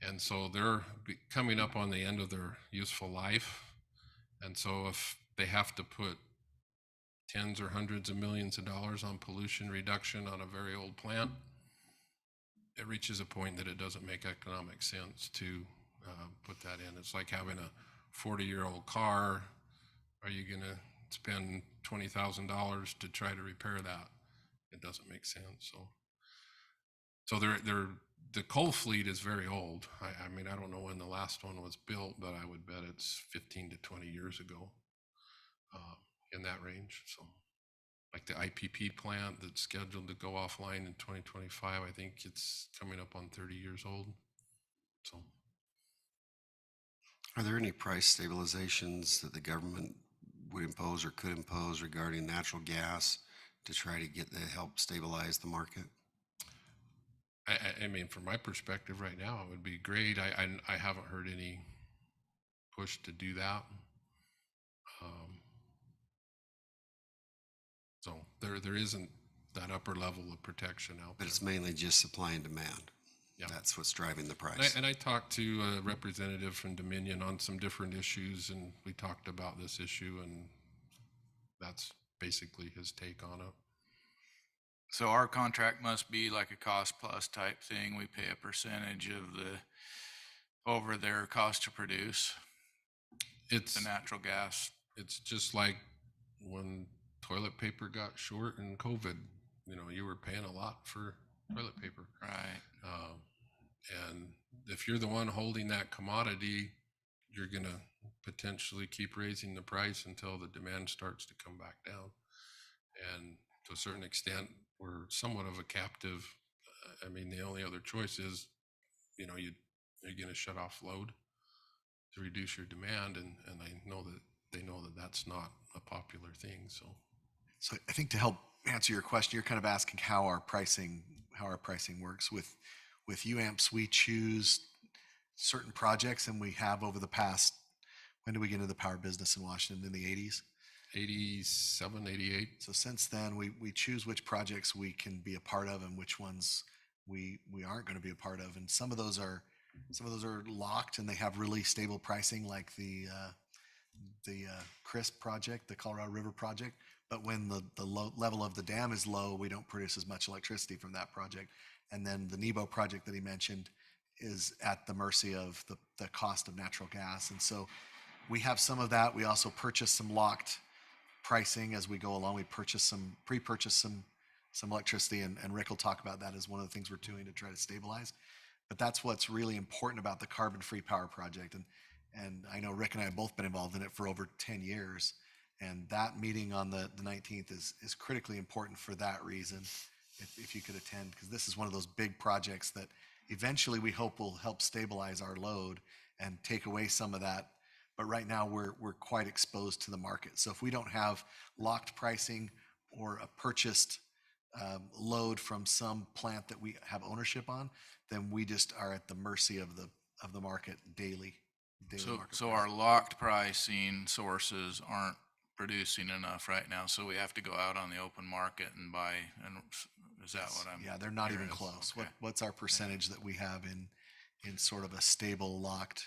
And so they're coming up on the end of their useful life. And so if they have to put tens or hundreds of millions of dollars on pollution reduction on a very old plant, it reaches a point that it doesn't make economic sense to put that in. It's like having a 40-year-old car. Are you going to spend $20,000 to try to repair that? It doesn't make sense. So the coal fleet is very old. I mean, I don't know when the last one was built, but I would bet it's 15 to 20 years ago, in that range. So like the IPP plant that's scheduled to go offline in 2025, I think it's coming up on 30 years old. So. Are there any price stabilizations that the government would impose or could impose regarding natural gas to try to help stabilize the market? I mean, from my perspective right now, it would be great. I haven't heard any push to do that. So there isn't that upper level of protection out But there. it's mainly just supply and demand. Yeah. That's what's driving the price. And I talked to a representative from Dominion on some different issues, and we talked about this issue, and that's basically his take on it. So our contract must be like a cost plus type thing. We pay a percentage of over their cost to produce. It's the natural gas. It's just like when toilet paper got short in COVID, you were paying a lot for toilet paper. Right. And if you're the one holding that commodity, you're going to potentially keep raising the price until the demand starts to come back down. And to a certain extent, we're somewhat of a captive. I mean, the only other choice is, you're going to shut off load to reduce your demand. And I know that they know that that's not a popular thing. So I think to help answer your question, you're kind of asking how our pricing works. With UAMPS, we choose certain projects, and we have over the past, when did we get into the power business in Washington? In the 80s? 87, 88. So since then, we choose which projects we can be a part of and which ones we aren't going to be a part of. And some of those are locked and they have really stable pricing, like the CRISP project, the Colorado River project. But when the level of the dam is low, we don't produce as much electricity from that project. And then the Nebo project that he mentioned is at the mercy of the cost of natural gas. And so we have some of that. We also purchase some locked pricing as we go along. We pre-purchase some electricity, and Rick will talk about that as one of the things we're doing to try to stabilize. But that's what's really important about the carbon-free power project. And I know Rick and I have both been involved in it for over 10 years. And that meeting on the 19th is critically important for that reason, if you could attend, because this is one of those big projects that eventually we hope will help stabilize our load and take away some of that. But right now we're quite exposed to the market. So if we don't have locked pricing or a purchased load from some plant that we have ownership on, then we just are at the mercy of the market daily. So our locked pricing sources aren't producing enough right now, so we have to go out on the open market and buy. And is that what I'm? Yeah, they're not even hearing? close. Okay. What's our percentage that we have in sort of a stable locked?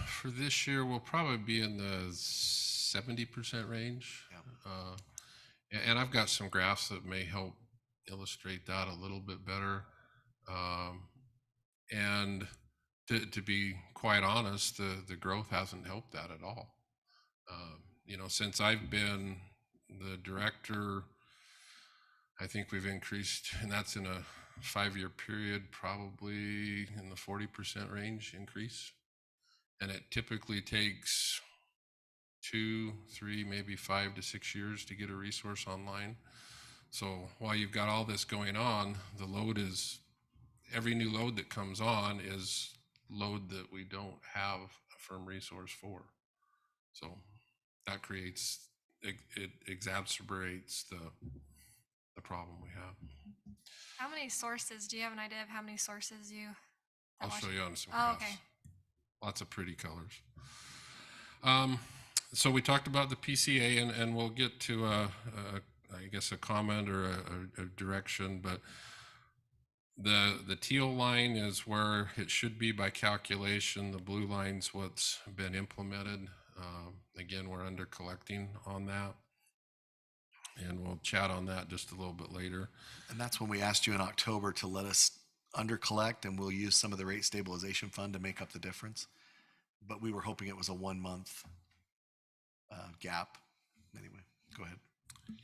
For this year, we'll probably be in the 70% range. And I've got some graphs that may help illustrate that a little bit better. And to be quite honest, the growth hasn't helped that at all. Since I've been the director, I think we've increased, and that's in a 5-year period, probably in the 40% range increase. And it typically takes 2, 3, maybe 5 to 6 years to get a resource online. So while you've got all this going on, the load is, every new load that comes on is load that we don't have a firm resource for. So that creates, it exacerbates the problem we have. How many sources? Do you have an idea of how many sources you? I'll show you on some Oh, graphs. okay. Lots of pretty colors. So we talked about the PCA, and we'll get to I guess a comment or a direction, but the teal line is where it should be by calculation. The blue line's what's been implemented. Again, we're under collecting on that, and we'll chat on that just a little bit later. And that's when we asked you in October to let us under collect, and we'll use some of the rate stabilization fund to make up the difference. But we were hoping it was a 1 month gap. Anyway, go ahead.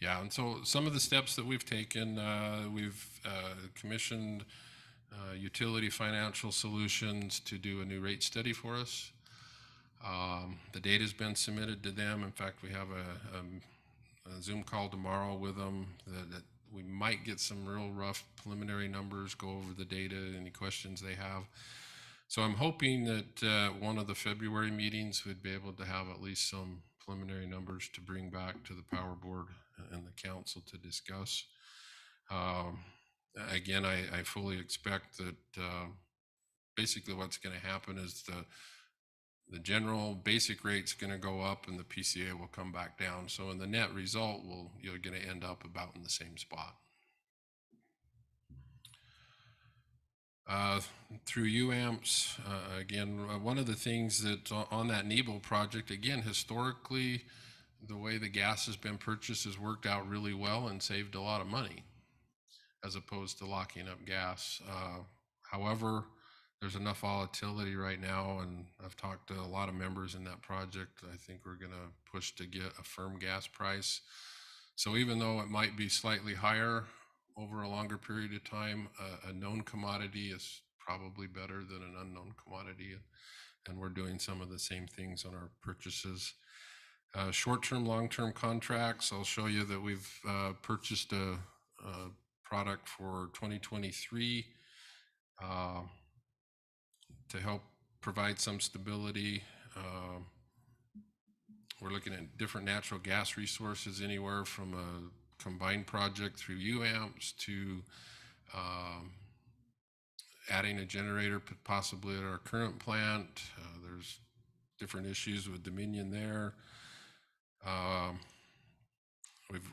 Yeah, and so some of the steps that we've taken, we've commissioned Utility Financial Solutions to do a new rate study for us. The data's been submitted to them. In fact, we have a Zoom call tomorrow with them that we might get some real rough preliminary numbers, go over the data, any questions they have. So I'm hoping that one of the February meetings we'd be able to have at least some preliminary numbers to bring back to the Power Board and the council to discuss. Again, I fully expect that basically what's going to happen is the general basic rate's going to go up and the PCA will come back down. So in the net result, you're going to end up about in the same spot. Through UAMPS, again, one of the things that on that Nebo project, again, historically, the way the gas has been purchased has worked out really well and saved a lot of money as opposed to locking up gas. However, there's enough volatility right now, and I've talked to a lot of members in that project. I think we're going to push to get a firm gas price. So even though it might be slightly higher over a longer period of time, a known commodity is probably better than an unknown commodity. And we're doing some of the same things on our purchases. Short-term, long-term contracts, I'll show you that we've purchased a product for 2023 to help provide some stability. We're looking at different natural gas resources, anywhere from a combined project through UAMPS to adding a generator possibly at our current plant. There's different issues with Dominion there.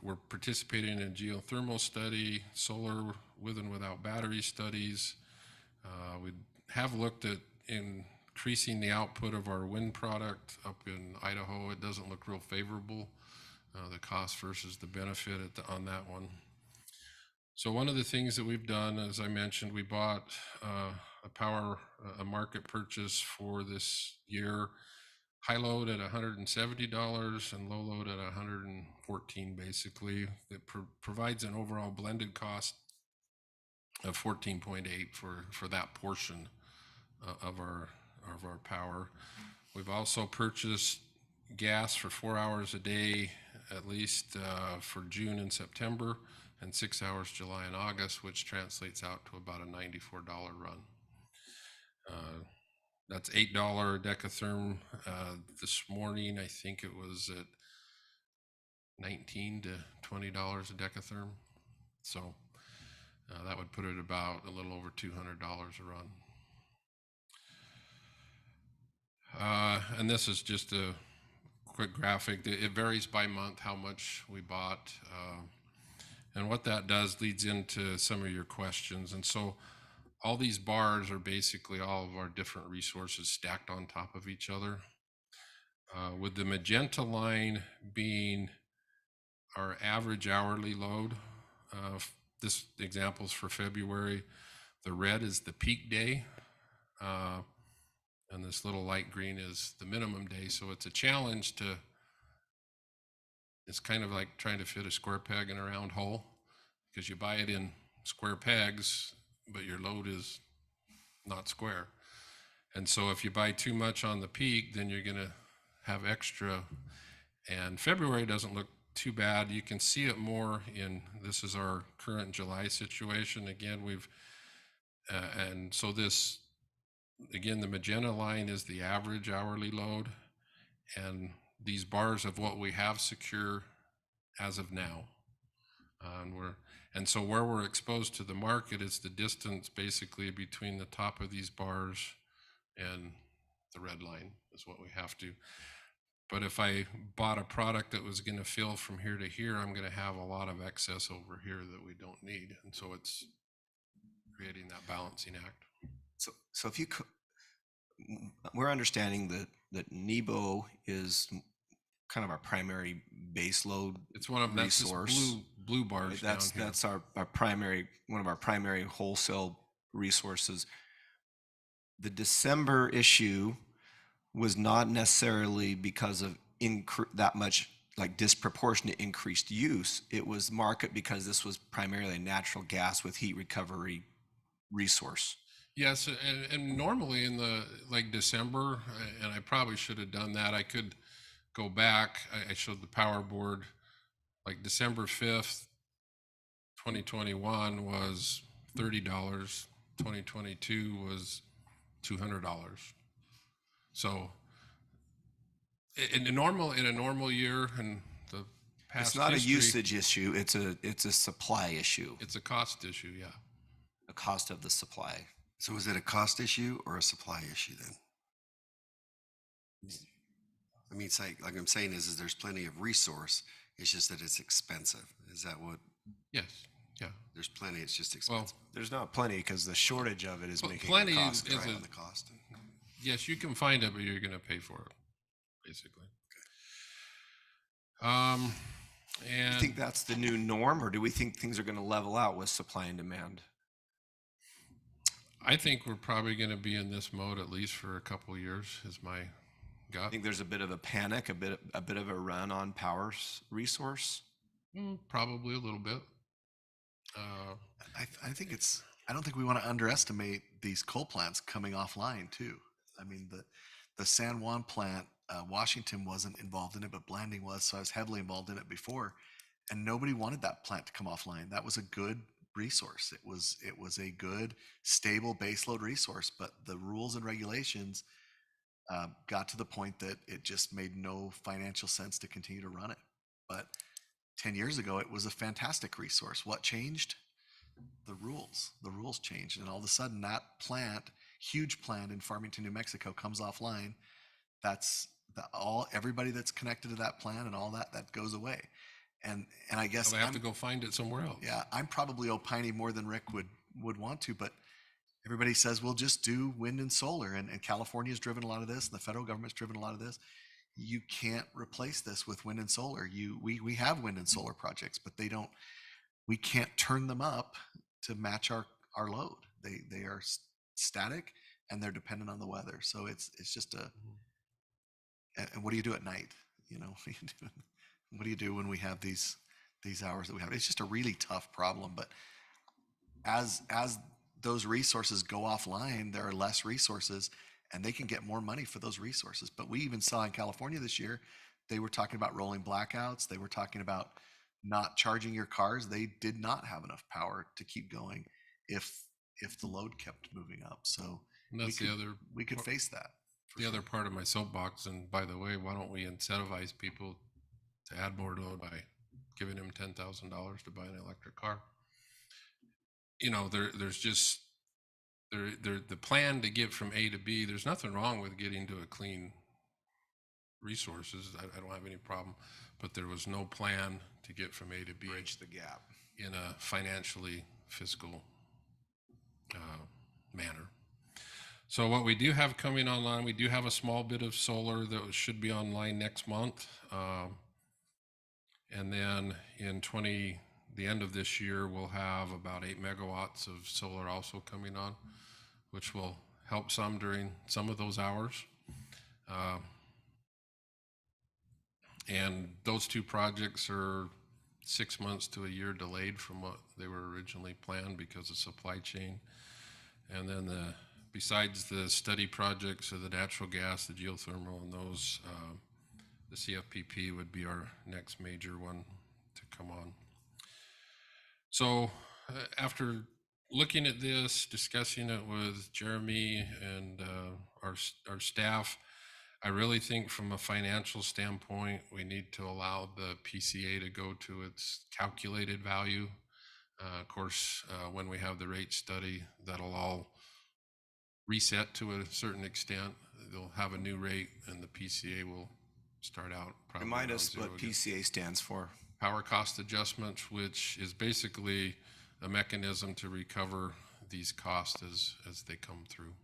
We're participating in a geothermal study, solar with and without battery studies. We have looked at increasing the output of our wind product up in Idaho. It doesn't look real favorable, the cost versus the benefit on that one. So one of the things that we've done, as I mentioned, we bought a market purchase for this year, high load at $170 and low load at $114 basically. It provides an overall blended cost of 14.8 for that portion of our power. We've also purchased gas for 4 hours a day, at least for June and September, and 6 hours July and August, which translates out to about a $94 run. That's $8 decatherm. This morning, I think it was at $19 to $20 a decatherm. So that would put it about a little over $200 a run. And this is just a quick graphic. It varies by month how much we bought. And what that does leads into some of your questions. And so all these bars are basically all of our different resources stacked on top of each other. With the magenta line being our average hourly load. This example is for February. The red is the peak day. And this little light green is the minimum day. So it's a challenge it's kind of like trying to fit a square peg in a round hole, because you buy it in square pegs, but your load is not square. And so if you buy too much on the peak, then you're going to have extra. And February doesn't look too bad. You can see it more this is our current July situation. Again, and so this, again, the magenta line is the average hourly load, and these bars of what we have secure as of now. And so where we're exposed to the market is the distance basically between the top of these bars and the red line is what we have to. But if I bought a product that was going to fill from here to here, I'm going to have a lot of excess over here that we don't need. And so it's creating that balancing act. So if you we're understanding that Nebo is kind of our primary base load. It's one of resource. That's blue bars. Right? That's our primary, one of our primary wholesale resources. The December issue was not necessarily because of that much like disproportionate increased use. It was market because this was primarily a natural gas with heat recovery resource. Yes, and normally in the December, and I probably should have done that. I could go back. I showed the power board, like December 5th, 2021 was $30. 2022 was $200. So in a normal year, and the past it's not history, a usage issue. It's a supply issue. It's a cost issue. Yeah, the cost of the supply. So is it a cost issue or a supply issue then? I mean, it's like I'm saying is there's plenty of resource. It's just that it's expensive. Is that what? Yes. Yeah. There's plenty. It's just expensive. Well, there's not plenty because the shortage of it is making plenty the cost is right. The cost. Yes, you can find it, but you're going to pay for it, basically. And do you think that's the new norm, or do we think things are going to level out with supply and demand? I think we're probably going to be in this mode at least for a couple of years, is my gut. I think there's a bit of a panic, a bit of a run on power resource. Probably a little bit. I think it's I don't think we want to underestimate these coal plants coming offline too. I mean, the San Juan plant, Washington wasn't involved in it, but Blanding was, so I was heavily involved in it before, and nobody wanted that plant to come offline. That was a good resource. It was a good, stable baseload resource, but the rules and regulations got to the point that it just made no financial sense to continue to run it. But 10 years ago, it was a fantastic resource. What changed? The rules changed, and all of a sudden that plant, huge plant in Farmington, New Mexico, comes offline. That's everybody that's connected to that plant and all that goes away. And I guess So they have to go find it somewhere else. yeah, I'm probably opining more than Rick would want to, but everybody says we'll just do wind and solar, and California's driven a lot of this, and the federal government's driven a lot of this. You can't replace this with wind and solar. We have wind and solar projects, but we can't turn them up to match our load. They are static, and they're dependent on the weather. So it's just and what do you do at night? You know, what do you do when we have these hours that we have? It's just a really tough problem. But as those resources go offline, there are less resources, and they can get more money for those resources. But we even saw in California this year, they were talking about rolling blackouts. They were talking about not charging your cars. They did not have enough power to keep going if the load kept moving up. So And that's we could face that. The other part of my soapbox, and by the way, why don't we incentivize people to add more load by giving them $10,000 to buy an electric car? You know, there's just the plan to get from A to B. There's nothing wrong with getting to a clean resources. I don't have any problem, but there was no plan to get from A to B. Bridge the gap in a financially fiscal manner. So what we do have coming online, we do have a small bit of solar that should be online next month. And then in the end of this year, we'll have about 8 megawatts of solar also coming on, which will help some during some of those hours. And those two projects are 6 months to a year delayed from what they were originally planned because of supply chain. And then besides the study projects of the natural gas, the geothermal, and those, the CFPP would be our next major one to come on. So after looking at this, discussing it with Jeremy and our staff, I really think from a financial standpoint, we need to allow the PCA to go to its calculated value. Of course, when we have the rate study, that'll all reset to a certain extent. They'll have a new rate, and the PCA will start out probably. Remind around us zero what again. PCA stands for. Power cost adjustment, which is basically a mechanism to recover these costs as they come through.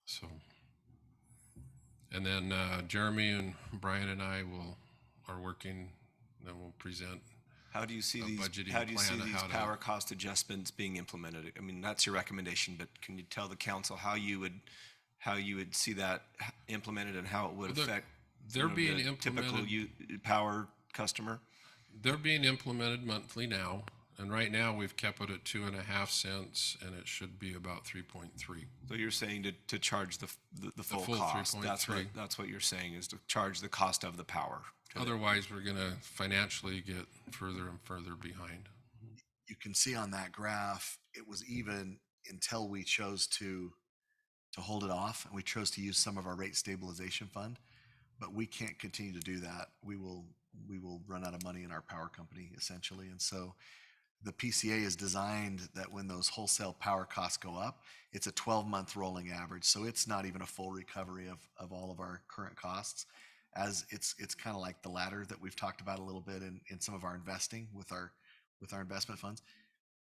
So, and then Jeremy and Brian and I are working, then we'll present. How do you see a these? budgeting How do you see plan of these how to- power cost adjustments being implemented? I mean, that's your recommendation, but can you tell the council how you would see that implemented and how it would Well, affect? they're being the typical implemented- power customer. They're being implemented monthly now, and right now we've kept it at 2.5 cents, and it should be about 3.3. So you're saying to charge the full full cost. That's 3.3. what you're saying is to charge the cost of the power. to the- Otherwise, we're going to financially get further and further behind. You can see on that graph, it was even until we chose to hold it off, and we chose to use some of our rate stabilization fund. But we can't continue to do that. We will run out of money in our power company essentially. And so the PCA is designed that when those wholesale power costs go up, it's a 12-month rolling average. So it's not even a full recovery of all of our current costs. As it's kind of like the ladder that we've talked about a little bit in some of our investing with our investment funds.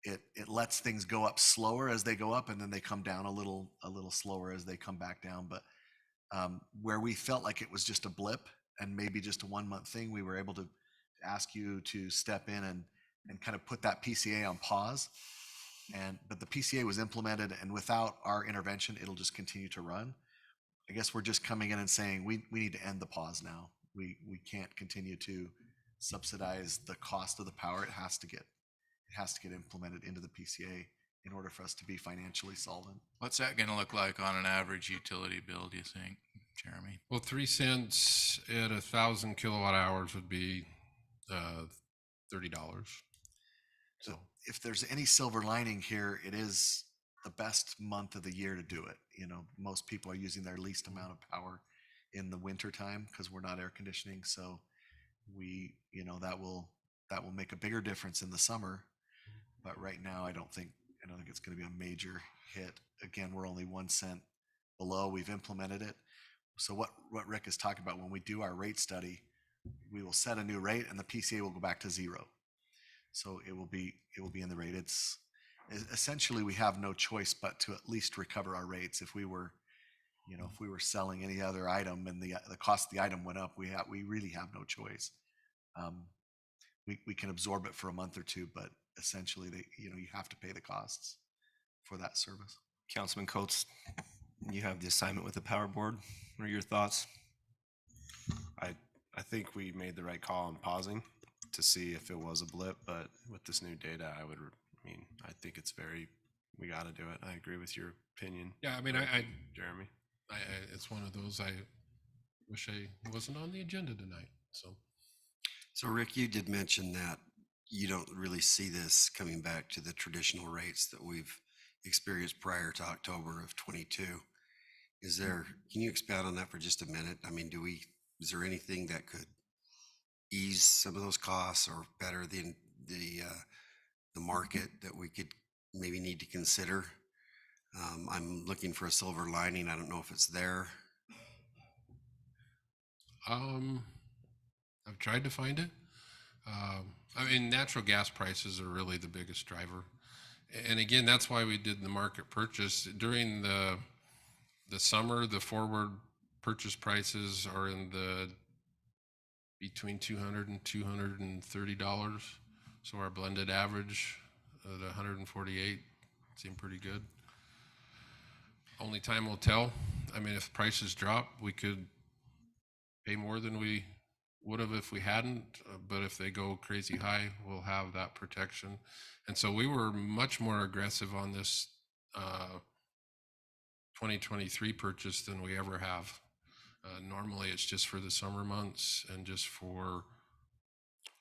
It lets things go up slower as they go up, and then they come down a little slower as they come back down. But where we felt like it was just a blip and maybe just a 1-month thing, we were able to ask you to step in and kind of put that PCA on pause. But the PCA was implemented, and without our intervention, it'll just continue to run. I guess we're just coming in and saying we need to end the pause now. We can't continue to subsidize the cost of the power. It has to get implemented into the PCA in order for us to be financially solvent. What's that going to look like on an average utility bill, do you think, Jeremy? Well, 3 cents at 1,000 kilowatt hours would be $30. So if there's any silver lining here, it is the best month of the year to do it. You know, most people are using their least amount of power in the winter time because we're not air conditioning. So we, you know, that will make a bigger difference in the summer. But right now, I don't think it's going to be a major hit. Again, we're only 1 cent below. We've implemented it. So what Rick is talking about, when we do our rate study, we will set a new rate and the PCA will go back to 0. So it will be in the rate. It's essentially, we have no choice but to at least recover our rates. If we were selling any other item and the cost of the item went up, we really have no choice. We can absorb it for a month or two, but essentially you have to pay the costs for that service. Councilman Coates, you have the assignment with the Power Board. What are your thoughts? I think we made the right call on pausing to see if it was a blip, but with this new data, I think we got to do it. I agree with your opinion. Yeah, I mean, Jeremy. It's one of those, I wish I wasn't on the agenda tonight, so. So Rick, you did mention that you don't really see this coming back to the traditional rates that we've experienced prior to October of 22. Can you expound on that for just a minute? I mean, is there anything that could ease some of those costs or better the market that we could maybe need to consider? I'm looking for a silver lining. I don't know if it's there. I've tried to find it. Natural gas prices are really the biggest driver. And again, that's why we did the market purchase. During the summer, the forward purchase prices are in between $200 and $230. So our blended average at 148 seemed pretty good. Only time will tell. If prices drop, we could pay more than we would have if we hadn't, but if they go crazy high, we'll have that protection. And so we were much more aggressive on this 2023 purchase than we ever have. Normally it's just for the summer months and just for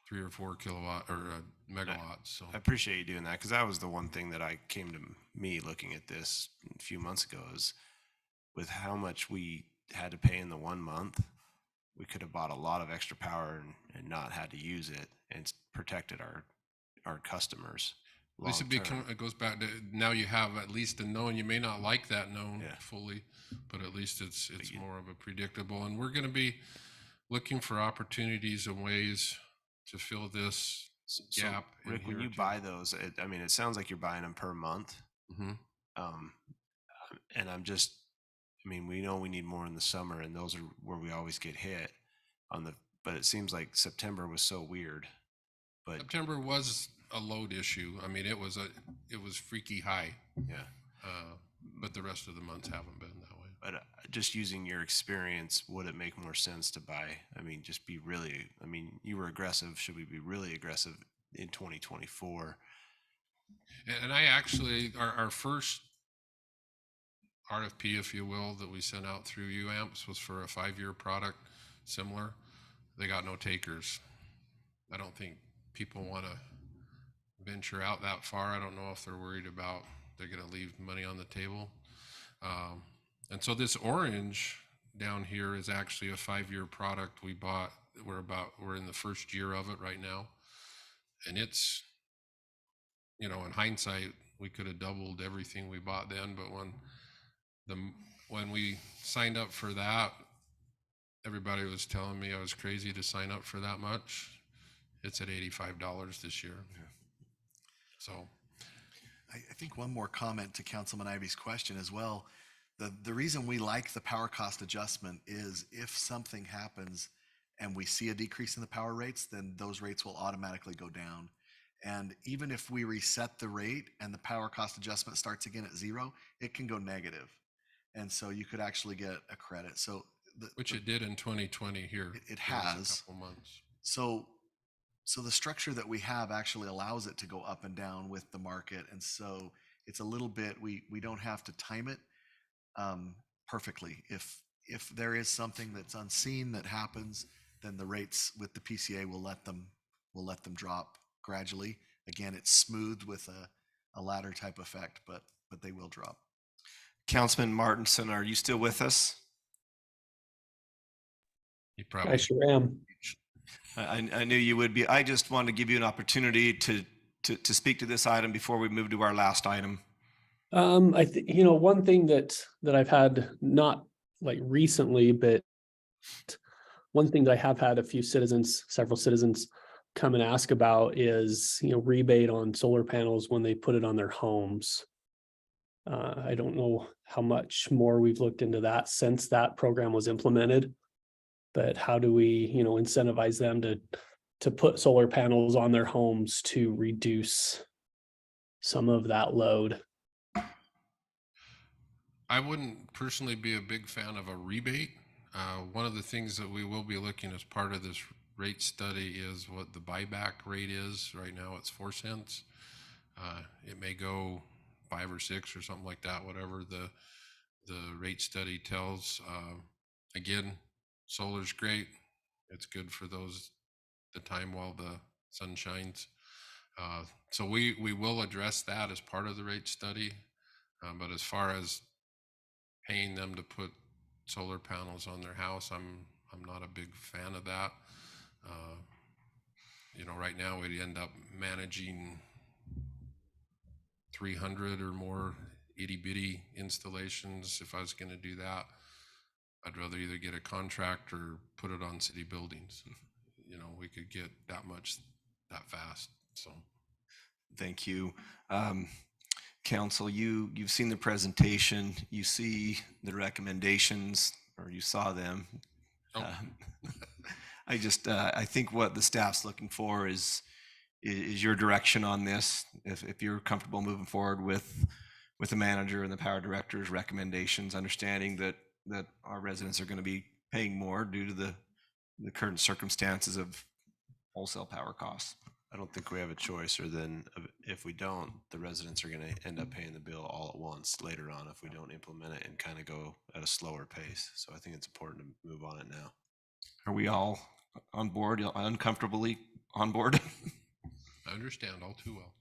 3 or 4 kilowatt or megawatts. So I appreciate you doing that, because that was the one thing that I came to me looking at this a few months ago, is with how much we had to pay in the 1 month, we could have bought a lot of extra power and not had to use it and protected our customers. at least it goes back to, now you have at least a known. You may not like that known fully, but at least it's more of a predictable. And we're going to be looking for opportunities and ways to fill this gap. So, Rick, when you buy those, it sounds like you're buying them per month. Mm-hmm. And we know we need more in the summer, and those are where we always get hit but it seems like September was so weird. But September was a load issue. It was freaky high. Yeah. But the rest of the months haven't been that way. But just using your experience, would it make more sense to buy? You were aggressive. Should we be really aggressive in 2024? And I actually, our first RFP, if you will, that we sent out through UAMPS was for a 5-year product similar. They got no takers. I don't think people want to venture out that far. I don't know if they're worried about they're going to leave money on the table. And so this orange down here is actually a 5-year product we bought. We're in the first year of it right now. And it's, in hindsight, we could have doubled everything we bought then, but when we signed up for that, everybody was telling me I was crazy to sign up for that much. It's at $85 this year. Yeah. So I think one more comment to Councilman Ivy's question as well. The reason we like the power cost adjustment is if something happens and we see a decrease in the power rates, then those rates will automatically go down. And even if we reset the rate and the power cost adjustment starts again at 0, it can go negative. And so you could actually get a credit. Which it did in 2020 here. It has. A couple months. So the structure that we have actually allows it to go up and down with the market. And so it's a little bit, we don't have to time it perfectly. If there is something that's unseen that happens, then the rates with the PCA will let them drop gradually. Again, it's smooth with a ladder type effect, but they will drop. Councilman Martinson, are you still with us? You I probably, sure am. I knew you would be. I just wanted to give you an opportunity to speak to this item before we move to our last item. I think, you know, one thing that I've had, not like recently, but one thing that I have had several citizens come and ask about is, you know, rebate on solar panels when they put it on their homes. I don't know how much more we've looked into that since that program was implemented, but how do we, you know, incentivize them to put solar panels on their homes to reduce some of that load? I wouldn't personally be a big fan of a rebate. One of the things that we will be looking as part of this rate study is what the buyback rate is. Right now it's 4 cents. It may go 5 or 6 or something like that, whatever the rate study tells. Again, solar's great. It's good for the time while the sun shines. So we will address that as part of the rate study. But as far as paying them to put solar panels on their house, I'm not a big fan of that. You know, right now we'd end up managing 300 or more itty bitty installations. If I was going to do that, I'd rather either get a contract or put it on city buildings. You know, we could get that much that fast. So Thank you. Council, you've seen the presentation, you see the recommendations, or you saw them. I think what the staff's looking for is your direction on this. If you're comfortable moving forward with the manager and the power director's recommendations, understanding that our residents are going to be paying more due to the current circumstances of wholesale power costs. I don't think we have a choice, or then if we don't, the residents are going to end up paying the bill all at once later on if we don't implement it and kind of go at a slower pace. So I think it's important to move on it now. Are we all on board, uncomfortably on board? I understand all too well.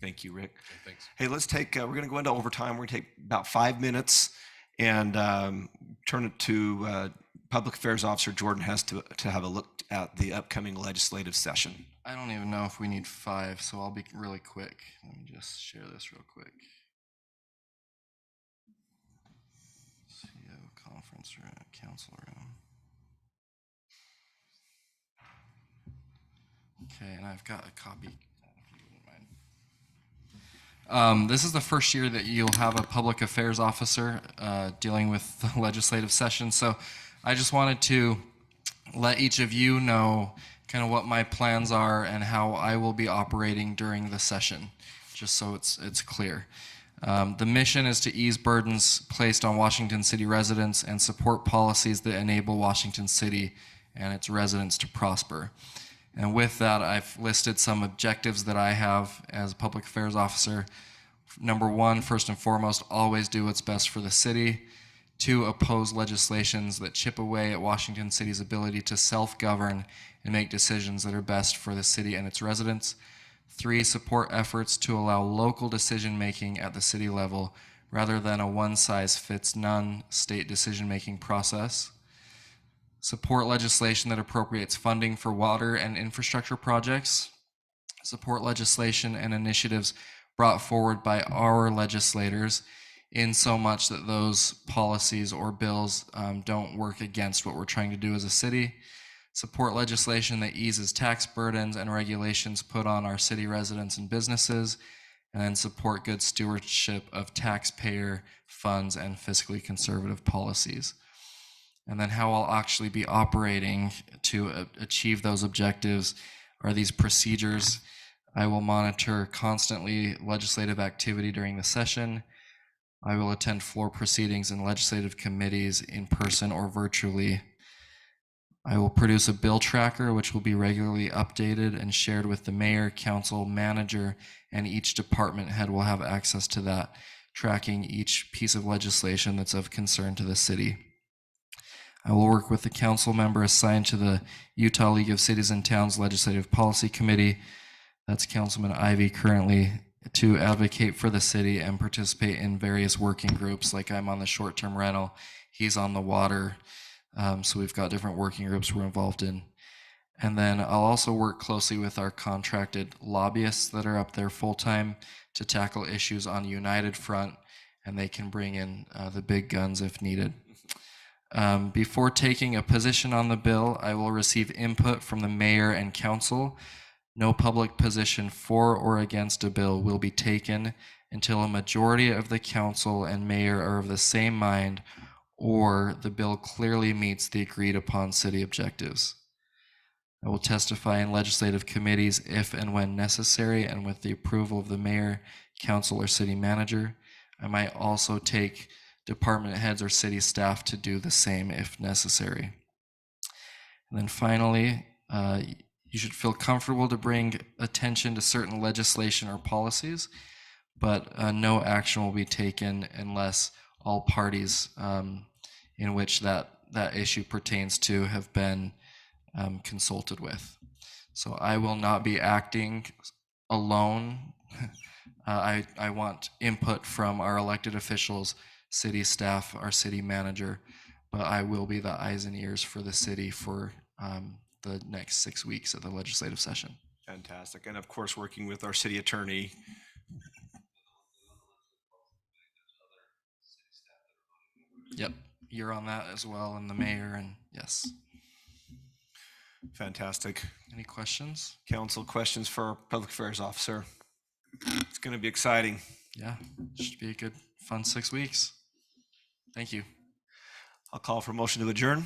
Thank you, Rick. Okay, thanks. Hey, let's take, we're going to go into overtime. We're going to take about 5 minutes and turn it to Public Affairs Officer Jordan Hess to have a look at the upcoming legislative session. I don't even know if we need 5, so I'll be really quick. Let me just share this real quick. CEO conference room, council room. Okay, and I've got a copy. If you wouldn't mind. This is the first year that you'll have a public affairs officer dealing with the legislative session. So I just wanted to let each of you know kind of what my plans are and how I will be operating during the session, just so it's clear. The mission is to ease burdens placed on Washington City residents and support policies that enable Washington City and its residents to prosper. And with that, I've listed some objectives that I have as a public affairs officer. Number 1, first and foremost, always do what's best for the city. 2, oppose legislations that chip away at Washington City's ability to self-govern and make decisions that are best for the city and its residents. 3, support efforts to allow local decision-making at the city level rather than a one-size-fits-none state decision-making process. Support legislation that appropriates funding for water and infrastructure projects. Support legislation and initiatives brought forward by our legislators in so much that those policies or bills don't work against what we're trying to do as a city. Support legislation that eases tax burdens and regulations put on our city residents and businesses, and then support good stewardship of taxpayer funds and fiscally conservative policies. And then how I'll actually be operating to achieve those objectives are these procedures. I will monitor constantly legislative activity during the session. I will attend floor proceedings and legislative committees in person or virtually. I will produce a bill tracker, which will be regularly updated and shared with the mayor, council, manager, and each department head will have access to that, tracking each piece of legislation that's of concern to the city. I will work with the council member assigned to the Utah League of Cities and Towns Legislative Policy Committee, that's Councilman Ivy currently, to advocate for the city and participate in various working groups. Like I'm on the short-term rental, he's on the water. So we've got different working groups we're involved in. And then I'll also work closely with our contracted lobbyists that are up there full-time to tackle issues on United Front, and they can bring in the big guns if needed. Before taking a position on the bill, I will receive input from the mayor and council. No public position for or against a bill will be taken until a majority of the council and mayor are of the same mind or the bill clearly meets the agreed upon city objectives. I will testify in legislative committees if and when necessary and with the approval of the mayor, council, or city manager. I might also take department heads or city staff to do the same if necessary. And then finally, you should feel comfortable to bring attention to certain legislation or policies, but no action will be taken unless all parties in which that issue pertains to have been consulted with. So I will not be acting alone. I want input from our elected officials, city staff, our city manager, but I will be the eyes and ears for the city for the next 6 weeks of the legislative session. Fantastic. And of course, working with our city attorney. Yep, you're on that as well, and the mayor, and yes. Fantastic. Any questions? Council, questions for our public affairs officer? It's going to be exciting. Yeah, should be a good, fun 6 weeks. Thank you. I'll call for a motion to adjourn.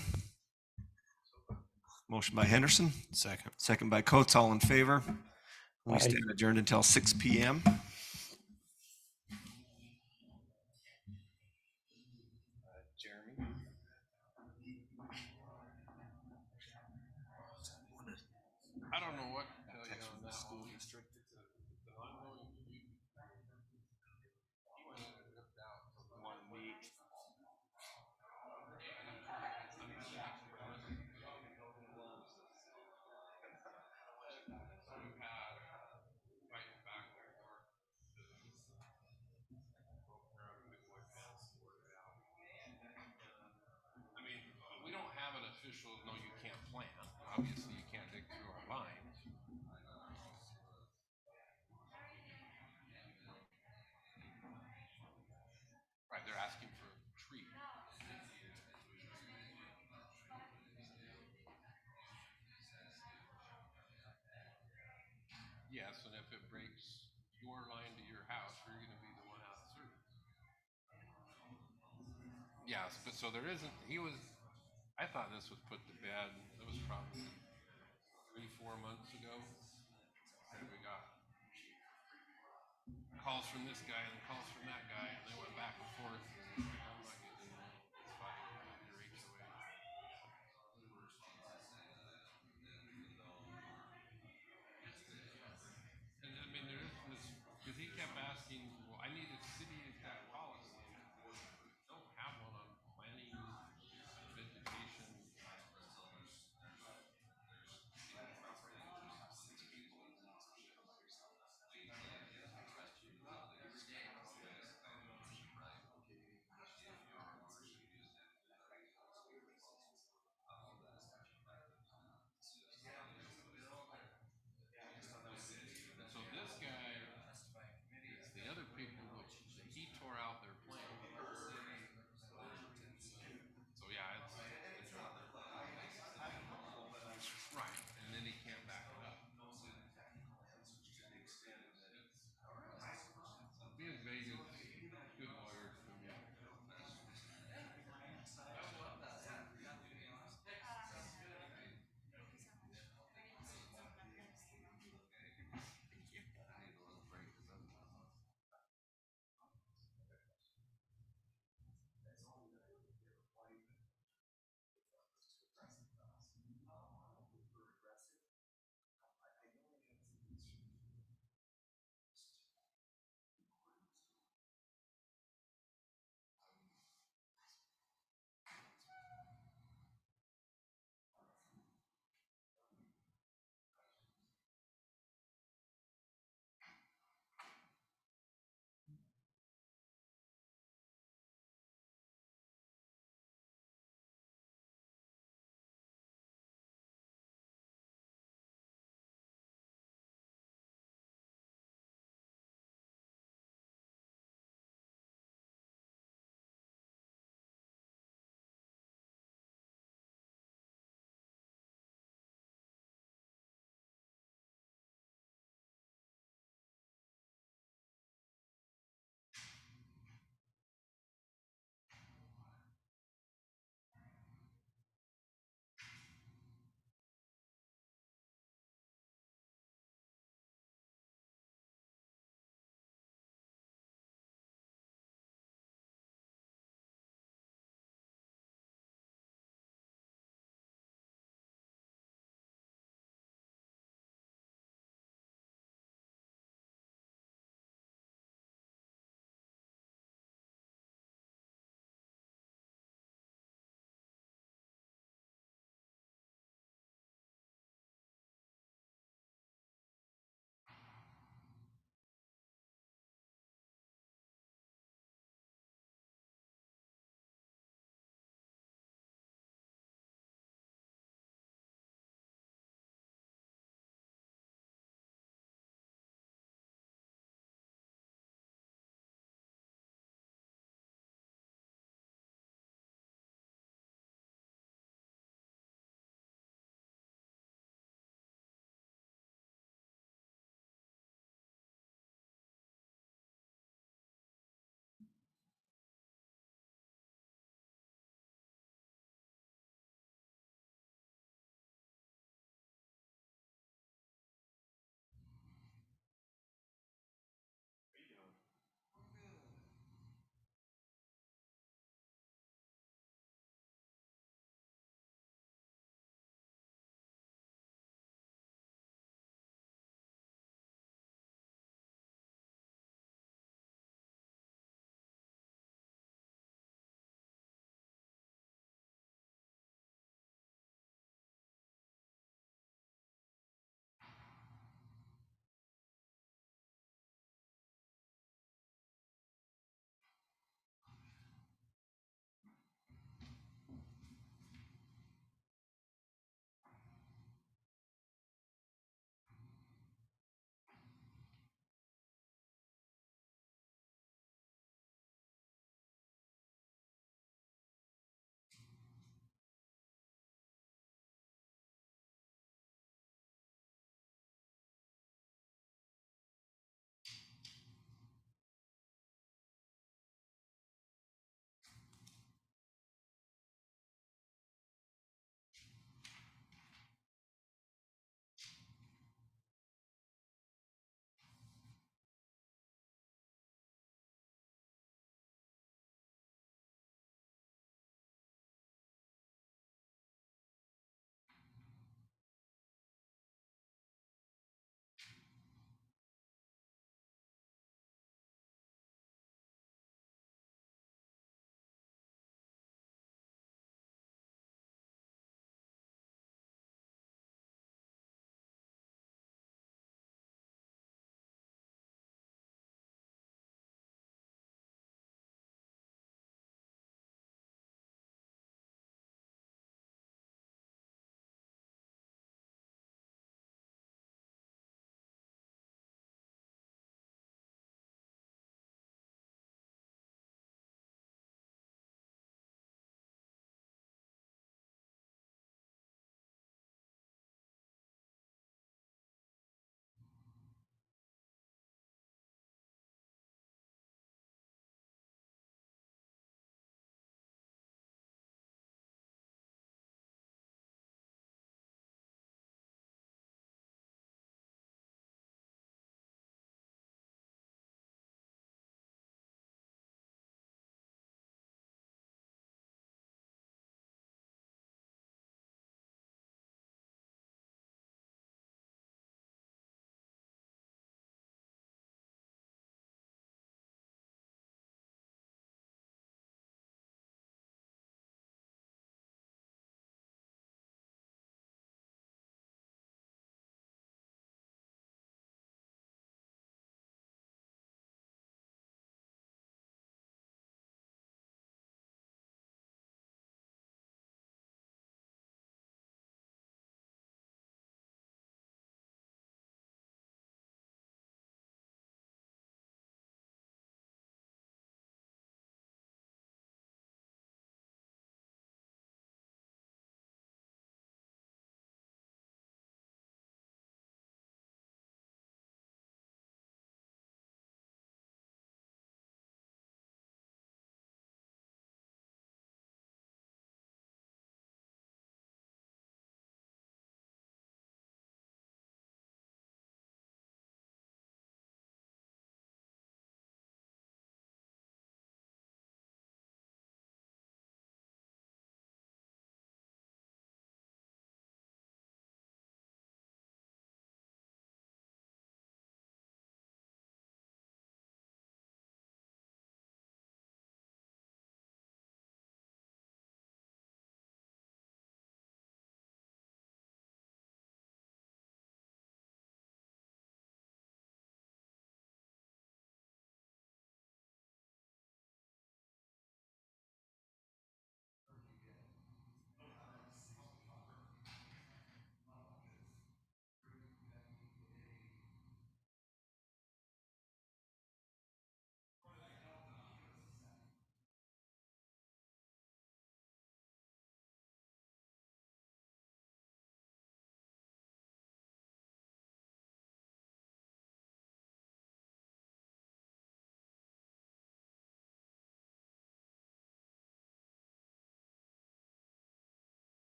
Motion by Henderson. Second. Second by Coates. All in favor? We Aye. stand adjourned until 6 p.m. Jeremy? I don't know what to tell you on that school district. The ongoing. He went in and ripped out one week. I mean, we don't have an official, no, you can't plant. Obviously, you can't dig through our lines. Right, they're asking for a tree. Yes, and if it breaks your line to your house, you're gonna be the one out of service. Yes, but so there isn't, I thought this was put to bed, it was probably 3-4 months ago. And we got calls from this guy and calls from that guy, and they went back and forth, and I'm not getting it. It's fine, your HOA. And I mean, there is this, because he kept asking, well, I need a city exact policy. Don't have one on planning, vegetation.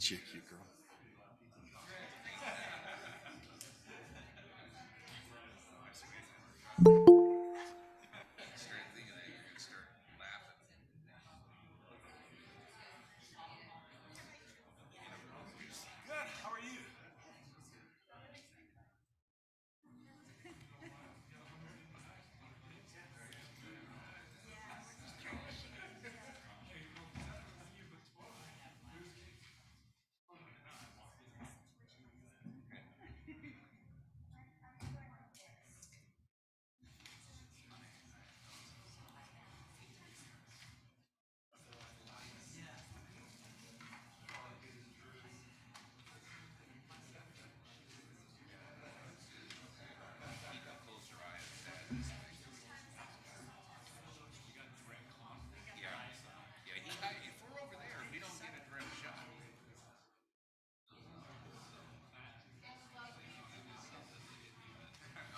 at you, cute girl. Good. How are you?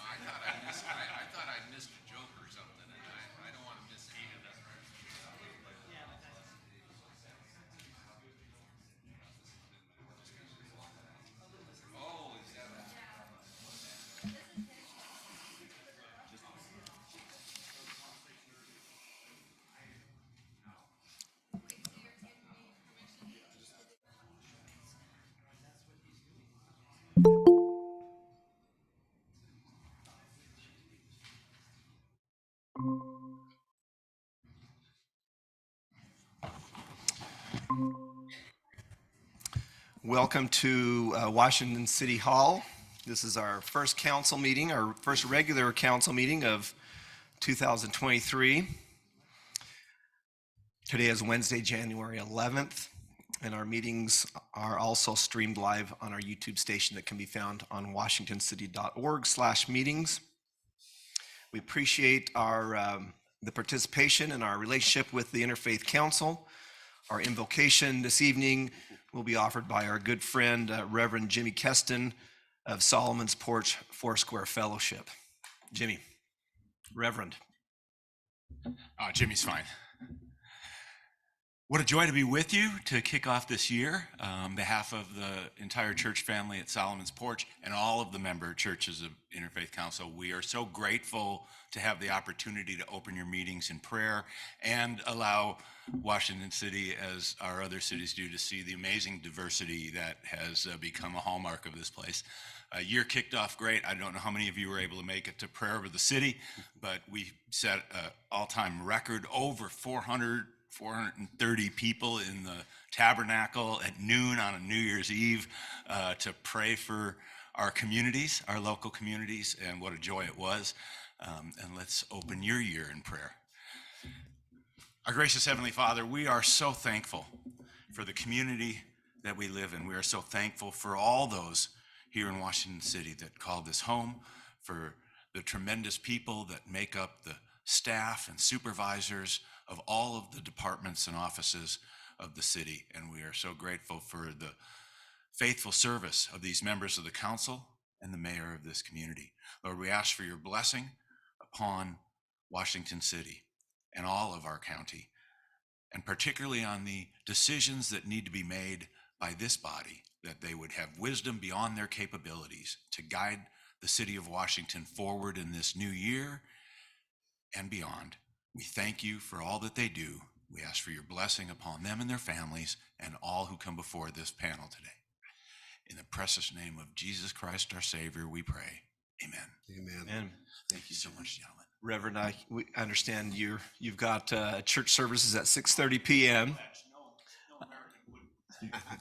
I thought I missed a joke or something, and I don't want to miss any of that. Oh, is that Welcome to Washington City Hall. This is our first council meeting, our first regular council meeting of 2023. Today is Wednesday, January 11th, and our meetings are also streamed live on our YouTube station that can be found on washingtoncity.org/meetings. We appreciate the participation and our relationship with the Interfaith Council. Our invocation this evening will be offered by our good friend, Reverend Jimmy Keston of Solomon's Porch Foursquare Fellowship. Jimmy, Reverend. Jimmy's fine. What a joy to be with you to kick off this year. On behalf of the entire church family at Solomon's Porch and all of the member churches of Interfaith Council, we are so grateful to have the opportunity to open your meetings in prayer and allow Washington City, as our other cities do, to see the amazing diversity that has become a hallmark of this place. Year kicked off great. I don't know how many of you were able to make it to prayer over the city, but we set an all-time record, over 430 people in the tabernacle at noon on a New Year's Eve to pray for our communities, our local communities, and what a joy it was. And let's open your year in prayer. Our gracious Heavenly Father, we are so thankful for the community that we live in. We are so thankful for all those here in Washington City that call this home, for the tremendous people that make up the staff and supervisors of all of the departments and offices of the city. And we are so grateful for the faithful service of these members of the council and the mayor of this community. Lord, we ask for your blessing upon Washington City and all of our county, and particularly on the decisions that need to be made by this body, that they would have wisdom beyond their capabilities to guide the city of Washington forward in this new year and beyond. We thank you for all that they do. We ask for your blessing upon them and their families and all who come before this panel today. In the precious name of Jesus Christ, our Savior, we pray. Amen. Amen. Amen. Thank you so much, gentlemen. Reverend, we understand you've got church services at 6:30 p.m.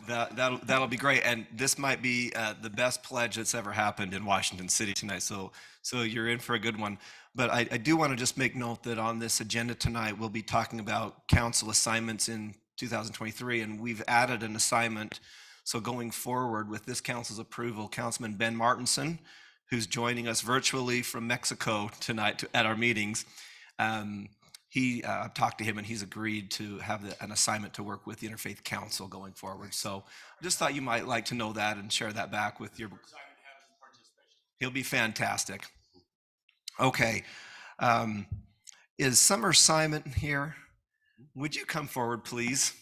That'll be great, and this might be the best pledge that's ever happened in Washington City tonight. So you're in for a good one. But I do want to just make note that on this agenda tonight, we'll be talking about council assignments in 2023, and we've added an assignment. So going forward with this council's approval, Councilman Ben Martinson, who's joining us virtually from Mexico tonight at our meetings, I've talked to him and he's agreed to have an assignment to work with the Interfaith Council going forward. So I just thought you might like to know that and share that back with your. He'll be fantastic. Okay. Is Summer Simon here? Would you come forward, please?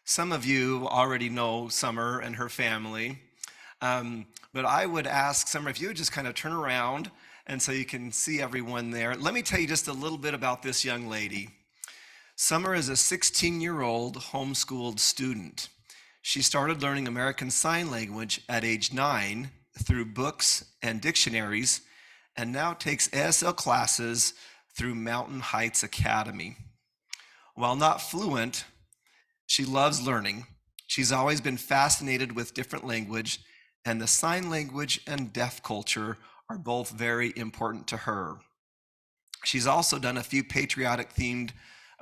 Some of you already know Summer and her family, but I would ask Summer if you would just kind of turn around and so you can see everyone there. Let me tell you just a little bit about this young lady. Summer is a 16-year-old homeschooled student. She started learning American Sign Language at age 9 through books and dictionaries, and now takes ASL classes through Mountain Heights Academy. While not fluent, she loves learning. She's always been fascinated with different language, and the sign language and deaf culture are both very important to her. She's also done a few patriotic themed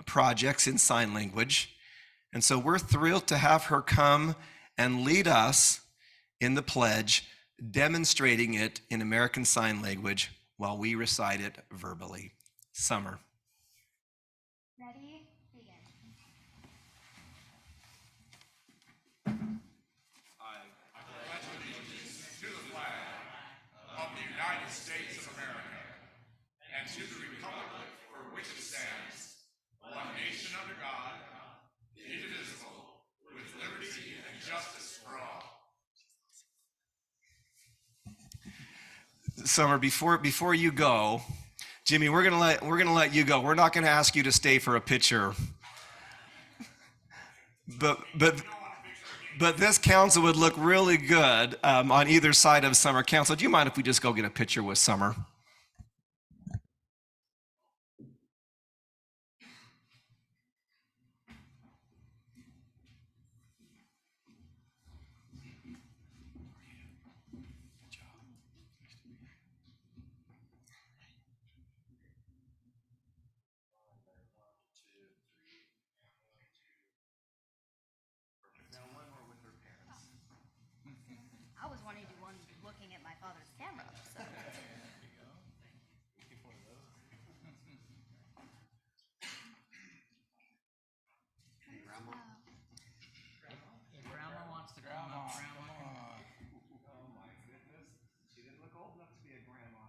projects in sign language. And so we're thrilled to have her come and lead us in the pledge, demonstrating it in American Sign Language while we recite it verbally. Summer. Ready? Begin. To the flag of the United States of America and to the republic for which it stands, one nation under God, indivisible, with liberty and justice for all. Summer, before you go, Jimmy, we're gonna let you go. We're not gonna ask you to stay for a picture. But this council would look really good on either side of Summer. Council, do you mind if we just go get a picture with Summer? I was wanting to do one looking at my father's camera, so. Grandma wants to come up. Grandma. Oh my goodness. She didn't look old enough to be a grandma.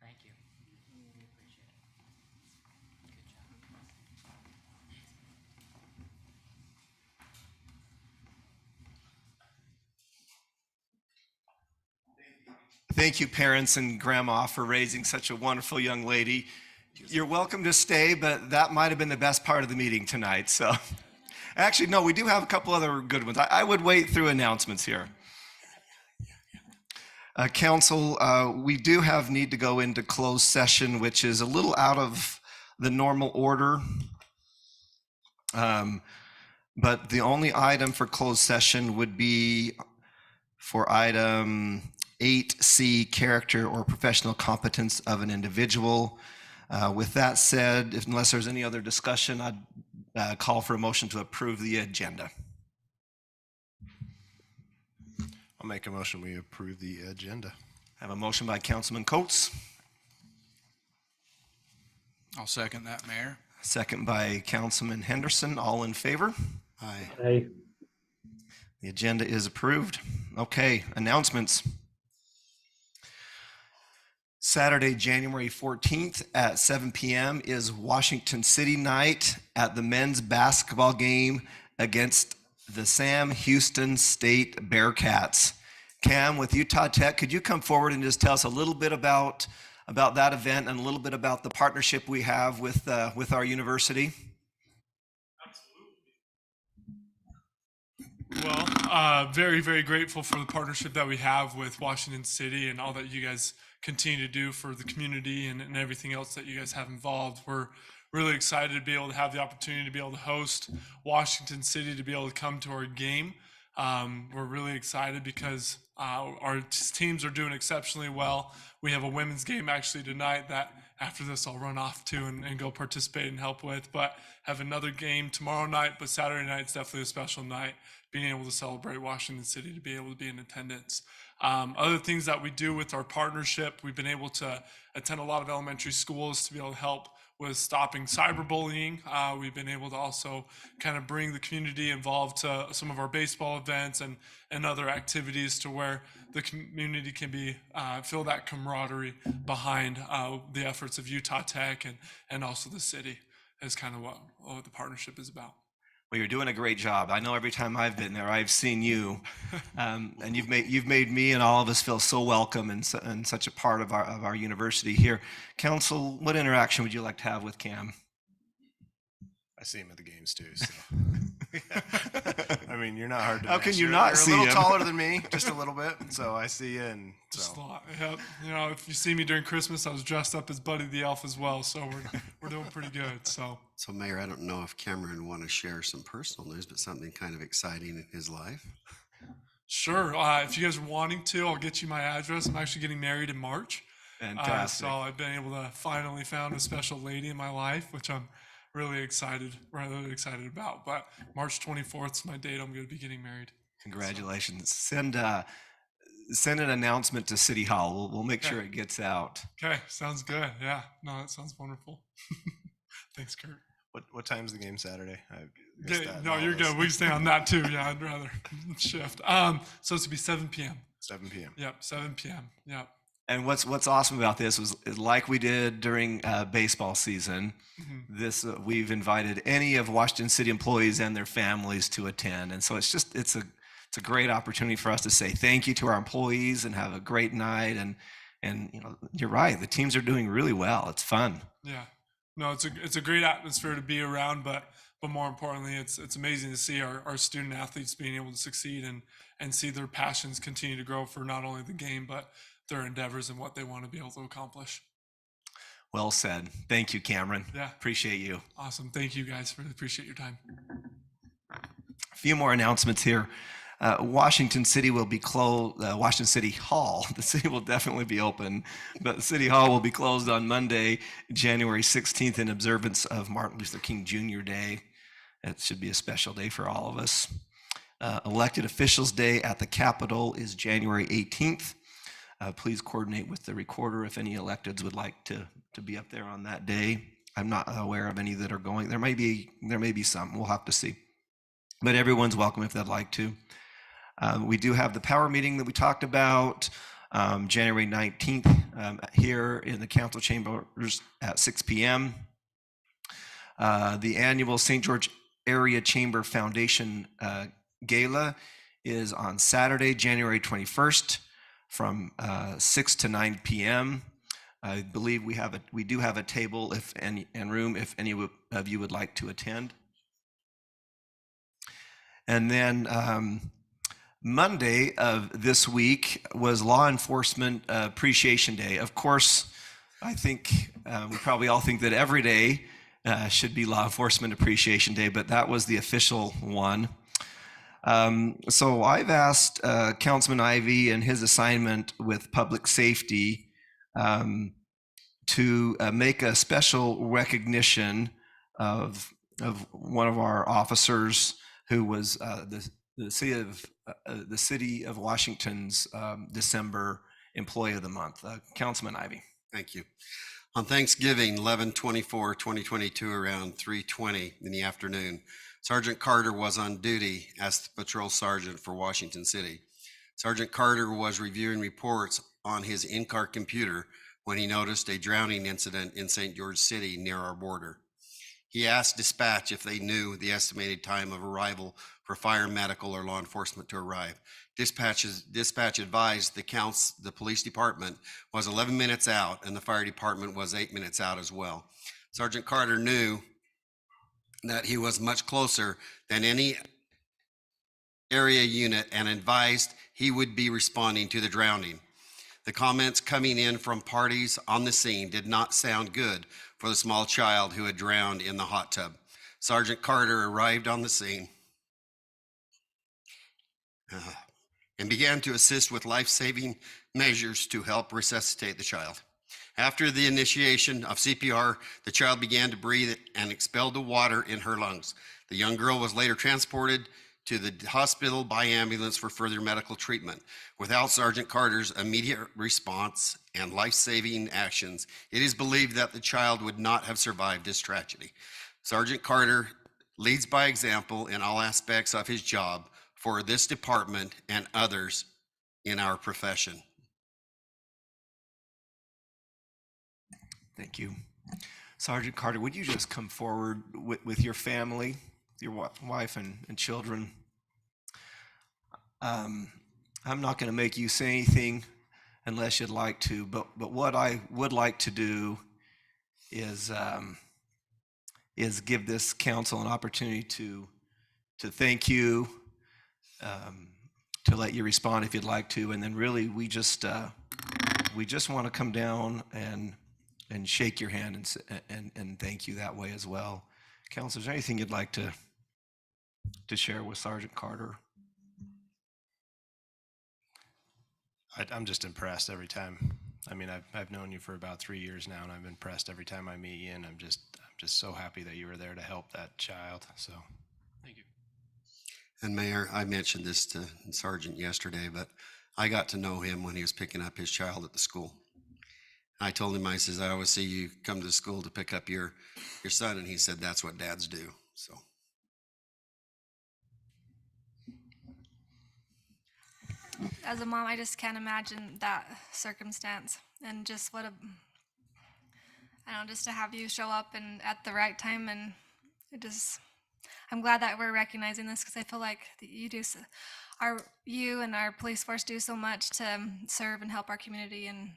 Thank you. Appreciate it. Good job. Thank you, parents and grandma, for raising such a wonderful young lady. You're welcome to stay, but that might have been the best part of the meeting tonight. So, actually, no, we do have a couple other good ones. I would wait through announcements here. Council, we do need to go into closed session, which is a little out of the normal order. But the only item for closed session would be for item 8C, character or professional competence of an individual. With that said, unless there's any other discussion, I'd call for a motion to approve the agenda. I'll make a motion, we approve the agenda. I have a motion by Councilman Coates, I'll second that, Mayor. second by Councilman Henderson. All in favor? Aye. Hey, The agenda is approved. Okay, announcements. Saturday, January 14th at 7 p.m. is Washington City night at the men's basketball game against the Sam Houston State Bearcats. Cam, with Utah Tech, could you come forward and just tell us a little bit about that event and a little bit about the partnership we have with our university? Well, very, very grateful for the partnership that we have with Washington City and all that you guys continue to do for the community and everything else that you guys have involved. We're really excited to be able to have the opportunity to be able to host Washington City, to be able to come to our game. We're really excited because our teams are doing exceptionally well. We have a women's game actually tonight that after this I'll run off to and go participate and help with, but have another game tomorrow night, but Saturday night's definitely a special night, being able to celebrate Washington City, to be able to be in attendance. Other things that we do with our partnership, we've been able to attend a lot of elementary schools to be able to help with stopping cyberbullying. We've been able to also kind of bring the community involved to some of our baseball events and other activities to where the community can be feel that camaraderie behind the efforts of Utah Tech and also the city is kind of what the partnership is about. Well, you're doing a great job. I know every time I've been there, I've seen you, and you've made me and all of us feel so welcome and such a part of our university here. Council, what interaction would you like to have with Cam? I see him at the games too. So. I mean, you're not hard to How miss. can you You're- not you're see a little him? taller than me, just a little bit. So I see you, and Just a so lot. Yep. You know, if you see me during Christmas, I was dressed up as Buddy the Elf as well. So we're doing pretty good. So Mayor, I don't know if Cameron want to share some personal news, but something kind of exciting in his life. sure. If you guys are wanting to, I'll get you my address. I'm actually getting married in March. Fantastic. So I've been able to finally found a special lady in my life, which I'm really excited about. But March 24th is my date. I'm going to be getting married. Congratulations. Send an announcement to City Hall. We'll make sure it gets out. Okay, sounds good. Yeah, no, that sounds wonderful. Thanks, Kurt. what time's the game Saturday? I missed Okay, that in no, all you're this. good. We can stay on that too. Yeah, I'd rather shift. So it's to be 7 p.m. 7 p.m. Yep, 7 p.m. Yep. And what's awesome about this is like we did during baseball season. Mhm. This we've invited any of Washington City employees and their families to attend, and so it's a great opportunity for us to say thank you to our employees and have a great night. And you know, you're right, the teams are doing really well. It's fun. Yeah, no, it's a great atmosphere to be around, but more importantly, it's amazing to see our student athletes being able to succeed and see their passions continue to grow for not only the game but their endeavors and what they want to be able to accomplish. Well said. Thank you, Cameron. Yeah. Appreciate you. Awesome. Thank you guys. Really appreciate your time. A few more announcements here. Washington City will be closed. Washington City Hall, the city will definitely be open, but the City Hall will be closed on Monday, January 16th in observance of Martin Luther King Jr. Day. It should be a special day for all of us. Elected Officials Day at the Capitol is January 18th. Please coordinate with the recorder if any electeds would like to be up there on that day. I'm not aware of any that are going. There may be some. We'll have to see. But everyone's welcome if they'd like to. We do have the power meeting that we talked about January 19th here in the council chambers at 6 p.m. The annual St. George Area Chamber Foundation Gala is on Saturday, January 21st from 6 to 9 p.m. I believe we do have a table and room if any of you would like to attend. And then Monday of this week was Law Enforcement Appreciation Day. Of course, I think we probably all think that every day should be Law Enforcement Appreciation Day, but that was the official one. So I've asked Councilman Ivey and his assignment with public safety to make a special recognition of one of our officers who was the city of Washington's December Employee of the Month. Councilman Ivey. Thank you. On Thanksgiving, 11/24/2022, around 3:20 in the afternoon, Sergeant Carter was on duty as the patrol sergeant for Washington City. Sergeant Carter was reviewing reports on his in-car computer when he noticed a drowning incident in St. George City near our border. He asked dispatch if they knew the estimated time of arrival for fire, medical, or law enforcement to arrive. Dispatch advised the police department was 11 minutes out and the fire department was 8 minutes out as well. Sergeant Carter knew that he was much closer than any area unit and advised he would be responding to the drowning. The comments coming in from parties on the scene did not sound good for the small child who had drowned in the hot tub. Sergeant Carter arrived on the scene and began to assist with life-saving measures to help resuscitate the child. After the initiation of CPR, the child began to breathe and expelled the water in her lungs. The young girl was later transported to the hospital by ambulance for further medical treatment. Without Sergeant Carter's immediate response and life-saving actions, it is believed that the child would not have survived this tragedy. Sergeant Carter leads by example in all aspects of his job for this department and others in our profession. Thank you. Sergeant Carter, would you just come forward with your family, your wife and children? I'm not going to make you say anything unless you'd like to, but what I would like to do is give this council an opportunity to thank you, to let you respond if you'd like to, and then really we just want to come down and shake your hand and thank you that way as well. Council, is there anything you'd like to share with Sergeant Carter? I'm just impressed every time. I mean, I've known you for about 3 years now, and I'm impressed every time I meet you, and I'm just so happy that you were there to help that child. So, thank you. And Mayor, I mentioned this to Sergeant yesterday, but I got to know him when he was picking up his child at the school. I told him, I says, I always see you come to the school to pick up your son, and he said, that's what dads do. So. As a mom, I just can't imagine that circumstance, and just what a, I don't know, just to have you show up and at the right time, and it just, I'm glad that we're recognizing this, because I feel like you and our police force do so much to serve and help our community, and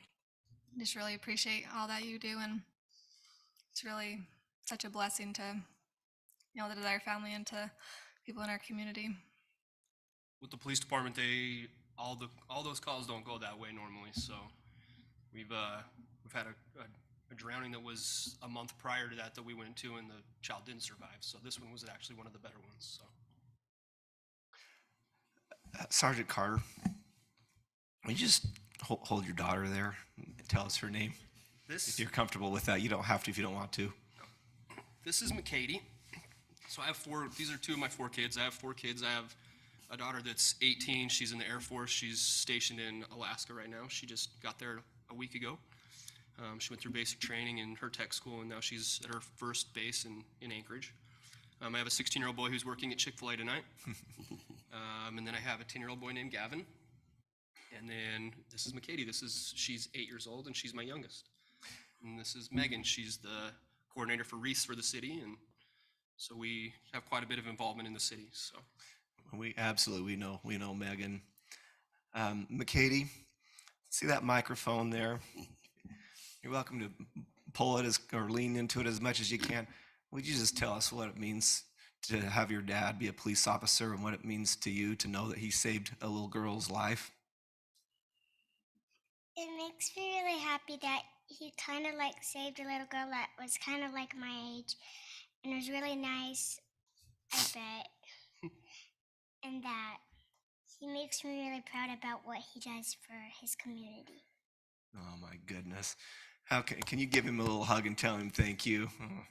just really appreciate all that you do, and it's really such a blessing to, you know, the Desire family and to people in our community. With the police department, all those calls don't go that way normally. So we've had a drowning that was a month prior to that we went to, and the child didn't survive. So this one was actually one of the better ones. So Sergeant Carter, will you just hold your daughter there and tell us her name? If you're comfortable with that. You don't have to if you don't want to. This is McKady. So I have these are two of my 4 kids. I have 4 kids. I have a daughter that's 18. She's in the Air Force. She's stationed in Alaska right now. She just got there a week ago. She went through basic training in her tech school, and now she's at her first base in Anchorage. I have a 16-year-old boy who's working at Chick-fil-A tonight. And then I have a 10-year-old boy named Gavin. And then this is McKady. She's 8 years old, and she's my youngest. And this is Megan. She's the coordinator for Reese for the city, and so we have quite a bit of involvement in the city. So We know Megan. McKady, see that microphone there? You're welcome to pull it or lean into it as much as you can. Would you just tell us what it means to have your dad be a police officer, and what it means to you to know that he saved a little girl's life? It makes me really happy that he kind of like saved a little girl that was kind of like my age, and it was really nice, I bet. And that he makes me really proud about what he does for his community. Oh my goodness. Can you give him a little hug and tell him thank you? Oh.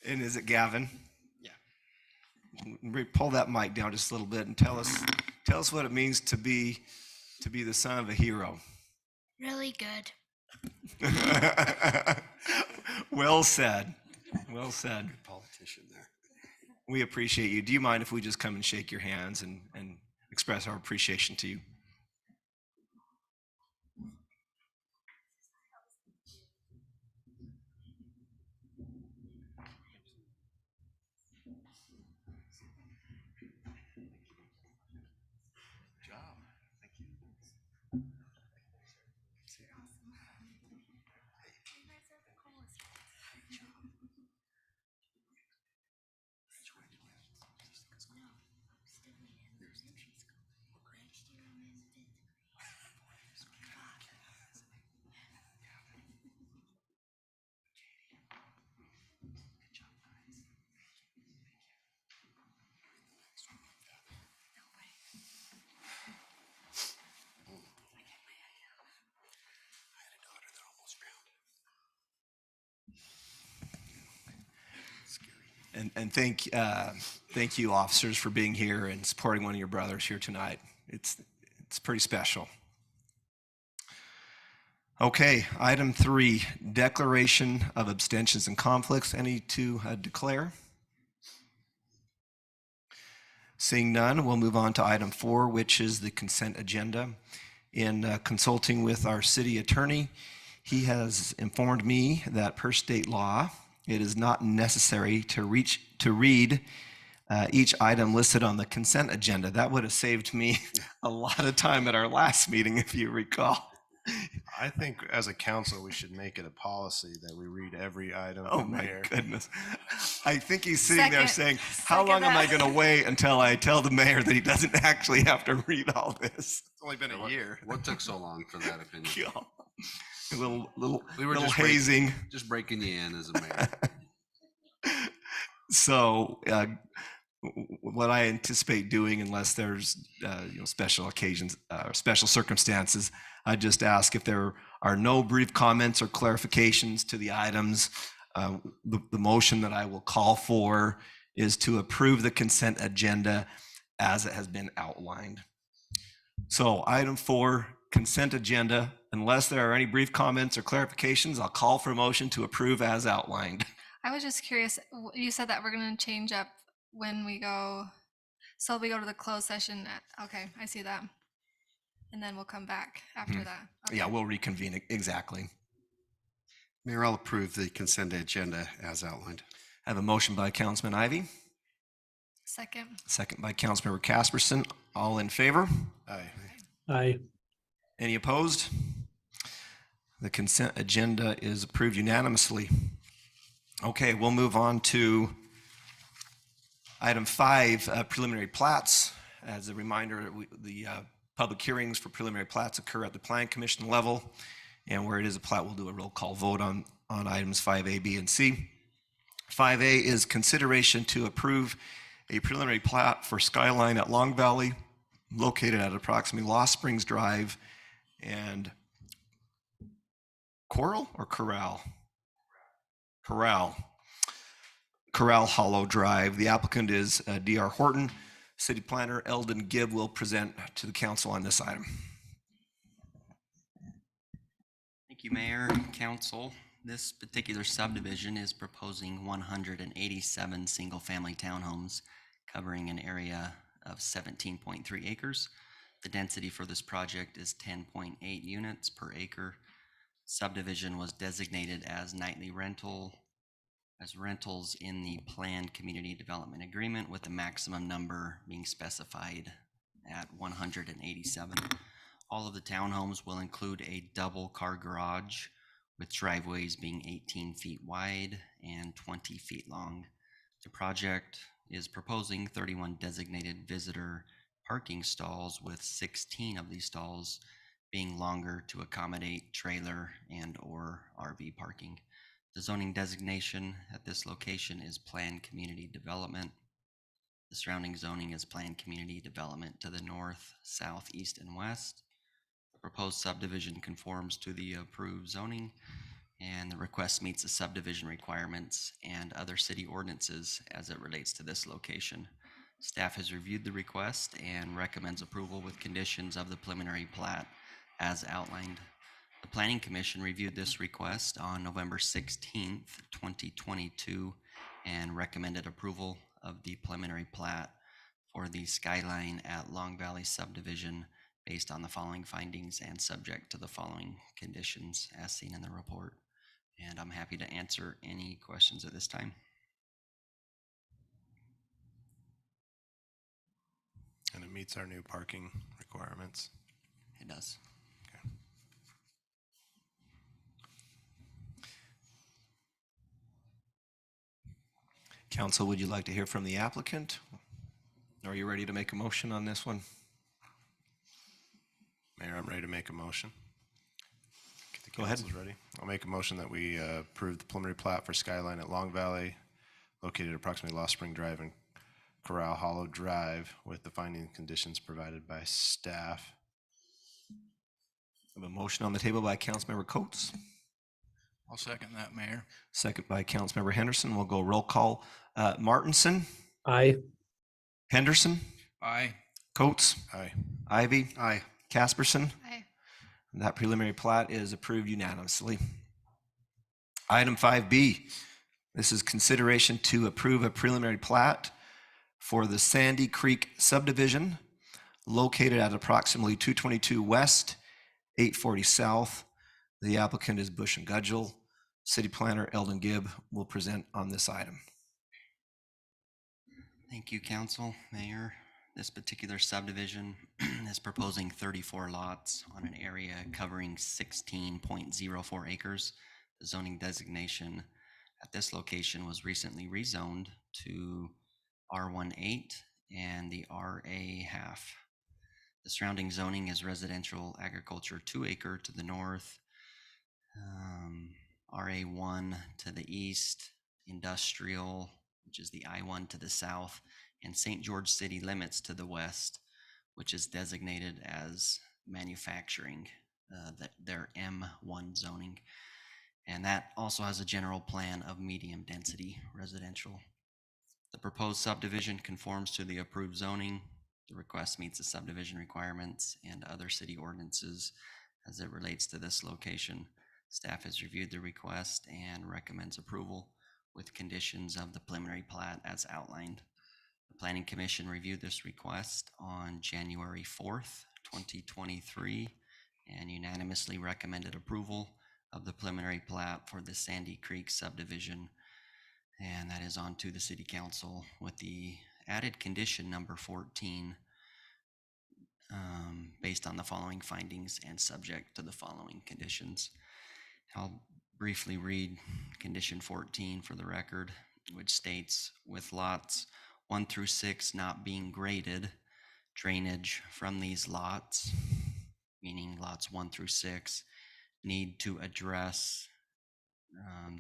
And is it Gavin? Yeah. Pull that mic down just a little bit and tell us what it means to be the son of a hero. Really good. Well said. Well said. Good politician there. We appreciate you. Do you mind if we just come and shake your hands and express our appreciation to you? And thank you, officers, for being here and supporting one of your brothers here tonight. It's pretty special. Okay, item 3, declaration of abstentions and conflicts. Any to declare? Seeing none, we'll move on to item 4, which is the consent agenda. In consulting with our city attorney, he has informed me that per state law, it is not necessary to read each item listed on the consent agenda. That would have saved me a lot of time at our last meeting, if you recall. I think as a council, we should make it a policy that we read every item. Oh from my there. goodness. I think he's sitting there Second. saying, how long am I going to wait until I tell the mayor that he doesn't actually have to read all this? It's only been a year. What took so long for that opinion? A little We were little just hazing. Just breaking you in as a mayor. So what I anticipate doing, unless there's special occasions, special circumstances, I just ask if there are no brief comments or clarifications to the items. The motion that I will call for is to approve the consent agenda as it has been outlined. So item 4, consent agenda. Unless there are any brief comments or clarifications, I'll call for a motion to approve as outlined. I was just curious. You said that we're going to change up when we go. So we go to the closed session. Okay, I see that. And then we'll come back after that. Okay. Yeah, we'll reconvene. Exactly. Mayor, I'll approve the consent agenda as outlined. I have a motion by Councilman Ivy, Second. second by Councilmember Casperson. All in favor? Aye. Aye. Any opposed? The consent agenda is approved unanimously. Okay, we'll move on to item 5, preliminary plats. As a reminder, the public hearings for preliminary plats occur at the Plan Commission level, and where it is a plat, we'll do a roll call vote on items 5A, B, and C. 5A is consideration to approve a preliminary plat for Skyline at Long Valley, located at approximately Lost Springs Drive and Corral Hollow Drive. The applicant is D.R. Horton. City Planner Eldon Gibb will present to the council on this item. Thank you, Mayor, Council. This particular subdivision is proposing 187 single-family townhomes covering an area of 17.3 acres. The density for this project is 10.8 units per acre. Subdivision was designated as nightly rentals in the planned community development agreement, with the maximum number being specified at 187. All of the townhomes will include a double car garage with driveways being 18 feet wide and 20 feet long. The project is proposing 31 designated visitor parking stalls, with 16 of these stalls being longer to accommodate trailer and or RV parking. The zoning designation at this location is planned community development. The surrounding zoning is planned community development to the north, south, east, and west. The proposed subdivision conforms to the approved zoning, and the request meets the subdivision requirements and other city ordinances as it relates to this location. Staff has reviewed the request and recommends approval with conditions of the preliminary plat as outlined. The Planning Commission reviewed this request on November 16th, 2022, and recommended approval of the preliminary plat for the Skyline at Long Valley subdivision based on the following findings and subject to the following conditions as seen in the report. And I'm happy to answer any questions at this time. And it meets our new parking requirements. It does. Council, would you like to hear from the applicant? Are you ready to make a motion on this one? Mayor, I'm ready to make a motion. Go ahead. Ready? I'll make a motion that we approve the preliminary plat for Skyline at Long Valley, located approximately Lost Spring Drive and Corral Hollow Drive, with the finding conditions provided by staff. I have a motion on the table by Councilmember Coates, I'll second that, Mayor. Second by Councilmember Henderson. We'll go roll call. Martinson, Aye. Henderson, Aye. Coates, Aye. Ivy, Aye. Casperson. Aye. That preliminary plat is approved unanimously. Item 5B, this is consideration to approve a preliminary plat for the Sandy Creek subdivision located at approximately 222 West, 840 South. The applicant is Bush and Gudgel. City Planner Eldon Gibb will present on this item. Thank you, Council, Mayor. This particular subdivision is proposing 34 lots on an area covering 16.04 acres. The zoning designation at this location was recently rezoned to R18 and the RA half. The surrounding zoning is residential agriculture 2 acre to the north, RA1 to the east, industrial, which is the I1 to the south, and St. George City limits to the west, which is designated as manufacturing, their M1 zoning. And that also has a general plan of medium density residential. The proposed subdivision conforms to the approved zoning. The request meets the subdivision requirements and other city ordinances as it relates to this location. Staff has reviewed the request and recommends approval with conditions of the preliminary plat as outlined. The Planning Commission reviewed this request on January 4th, 2023, and unanimously recommended approval of the preliminary plat for the Sandy Creek subdivision. And that is on to the City Council with the added condition number 14, based on the following findings and subject to the following conditions. I'll briefly read condition 14 for the record, which states, with lots 1 through 6 not being graded, drainage from these lots, meaning lots 1 through 6, need to address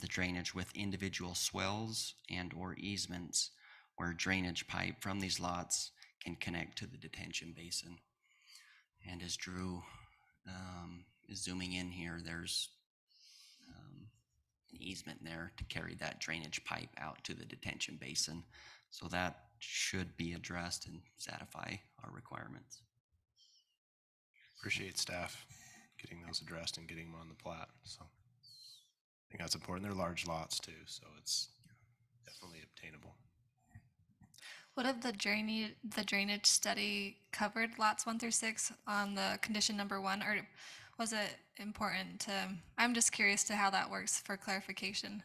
the drainage with individual swells and or easements where drainage pipe from these lots can connect to the detention basin. And as Drew is zooming in here, there's an easement there to carry that drainage pipe out to the detention basin. So that should be addressed and satisfy our requirements. Appreciate staff getting those addressed and getting them on the plat. So I think that's important. They're large lots too, so it's definitely obtainable. What if the drainage study covered lots 1 through 6 on the condition number 1, or was it important to, I'm just curious to how that works for clarification.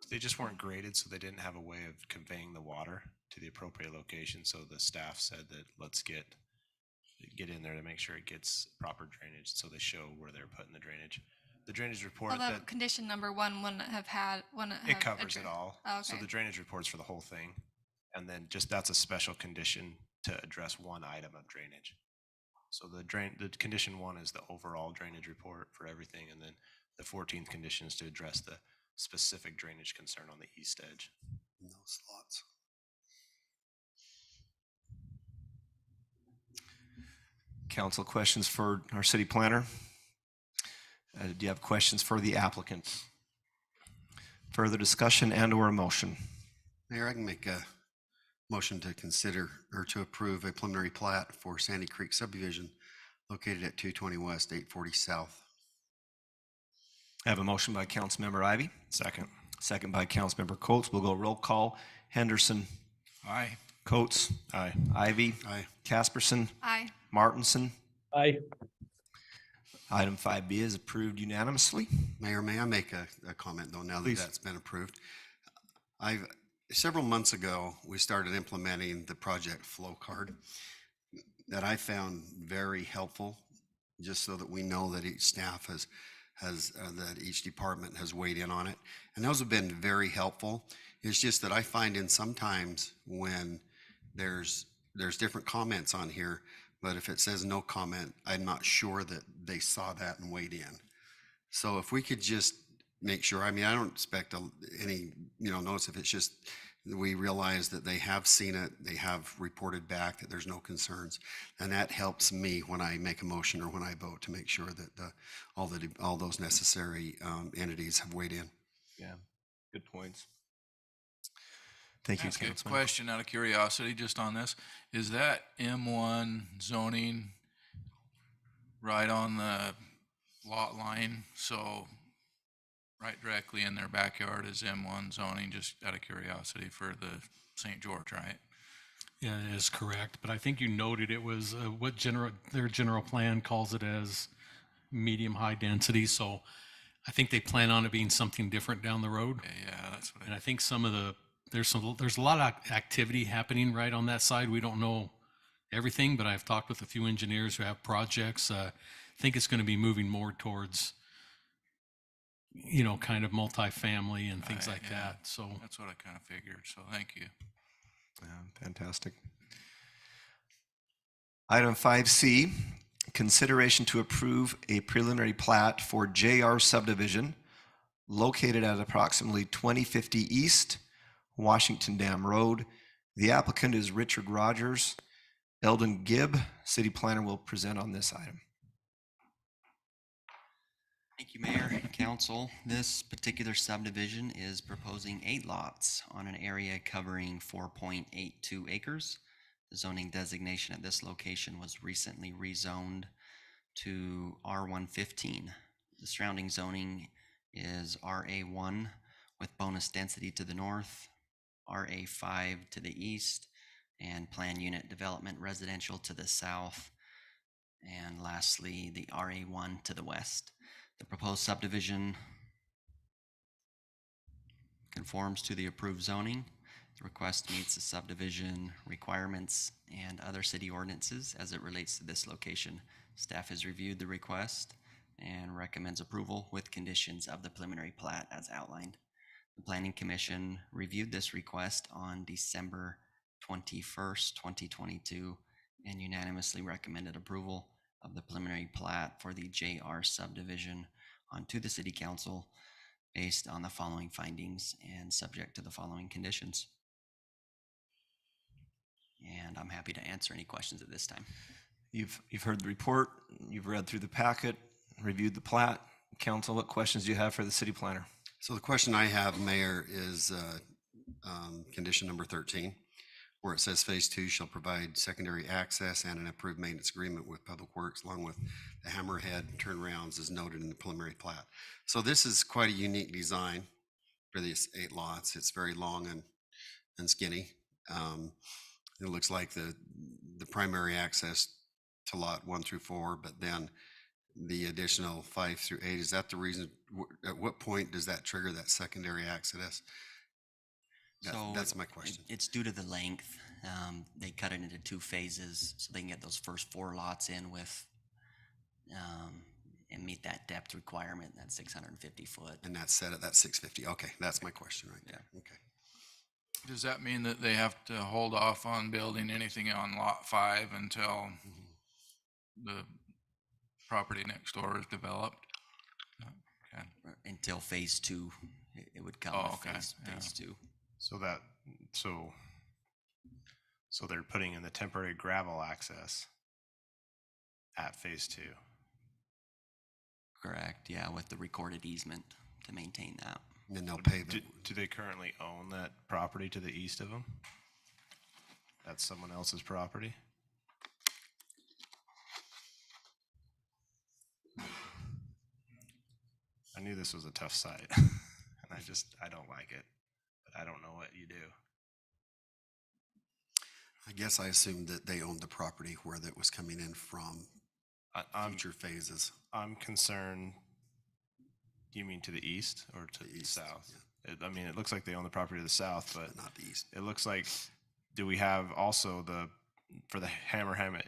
They just weren't graded, so they didn't have a way of conveying the water to the appropriate location. So the staff said that let's get in there to make sure it gets proper drainage. So they show where they're putting the drainage. The drainage report Although that condition number 1 wouldn't have it covers it all. Oh, So okay. the drainage report's for the whole thing. And then just that's a special condition to address one item of drainage. So the condition 1 is the overall drainage report for everything. And then the 14th condition is to address the specific drainage concern on the east edge. Those lots. Council, questions for our city planner? Do you have questions for the applicant? Further discussion and or a motion? Mayor, I can make a motion to consider or to approve a preliminary plat for Sandy Creek subdivision located at 220 West, 840 South. I have a motion by Councilmember Ivy. Second. Second by Councilmember Coates. We'll go roll call. Henderson. Aye. Coates. Aye. Ivy. Aye. Casperson. Aye. Martinson. Aye. Item 5B is approved unanimously. Mayor, may I make a comment though, now that Please. that's been approved? Several months ago, we started implementing the project flow card that I found very helpful, just so that we know that each staff that each department has weighed in on it. And those have been very helpful. It's just that I find in sometimes when there's different comments on here, but if it says no comment, I'm not sure that they saw that and weighed in. So if we could just make sure, I mean, I don't expect any, notice if it's just we realize that they have seen it, they have reported back that there's no concerns. And that helps me when I make a motion or when I vote to make sure that all those necessary entities have weighed in. Yeah, good points. Thank you, Ask a Councilman. question out of curiosity, just on this. Is that M1 zoning right on the lot line? So right directly in their backyard is M1 zoning, just out of curiosity for the St. George, right? Yeah, it is correct, but I think you noted it was their general plan calls it as medium high density, so I think they plan on it being something different down the road. Yeah, that's what And I think there's a lot of activity happening right on that side. We don't know everything, but I've talked with a few engineers who have projects. I think it's going to be moving more towards, kind of multifamily and things like yeah. that. So That's what I kind of figured, so thank you. Yeah, fantastic. Item 5C, consideration to approve a preliminary plat for JR subdivision located at approximately 2050 East Washington Dam Road. The applicant is Richard Rogers. Eldon Gibb, city planner, will present on this item. Thank you, Mayor and Council. This particular subdivision is proposing 8 lots on an area covering 4.82 acres. The zoning designation at this location was recently rezoned to R115. The surrounding zoning is RA1 with bonus density to the north, RA5 to the east, and plan unit development residential to the south, and lastly, the RA1 to the west. The proposed subdivision conforms to the approved zoning. The request meets the subdivision requirements and other city ordinances as it relates to this location. Staff has reviewed the request and recommends approval with conditions of the preliminary plat as outlined. The Planning Commission reviewed this request on December 21st, 2022, and unanimously recommended approval of the preliminary plat for the JR subdivision onto the City Council based on the following findings and subject to the following conditions. And I'm happy to answer any questions at this time. You've heard the report, you've read through the packet, reviewed the plat. Council, what questions do you have for the city planner? So the question I have, Mayor, is condition number 13, where it says Phase 2 shall provide secondary access and an approved maintenance agreement with Public Works along with the hammerhead turnarounds as noted in the preliminary plat. So this is quite a unique design for these 8 lots. It's very long and skinny. It looks like the primary access to lot 1 through 4, but then the additional 5 through 8, is that the reason? At what point does that trigger that secondary access? That's my question. It's due to the length. They cut it into 2 phases so they can get those first 4 lots in with and meet that depth requirement, that 650 foot. And that's set at that 650. Okay, that's my question right there. Okay. Does that mean that they have to hold off on building anything on lot 5 until the property next door is developed? Okay. Until Phase 2, it would come with phase 2. So they're putting in the temporary gravel access at Phase 2. Correct, yeah, with the recorded easement to maintain that. And then they'll pave it. Do they currently own that property to the east of them? That's someone else's property? I knew this was a tough site, and I don't like it, but I don't know what you do. I guess I assumed that they owned the property where that was coming in from future phases. I'm concerned, you mean to the east or to the south? Yeah. I mean, it looks like they own the property to the south, but not the east. It looks like, do we have also for the hammerhead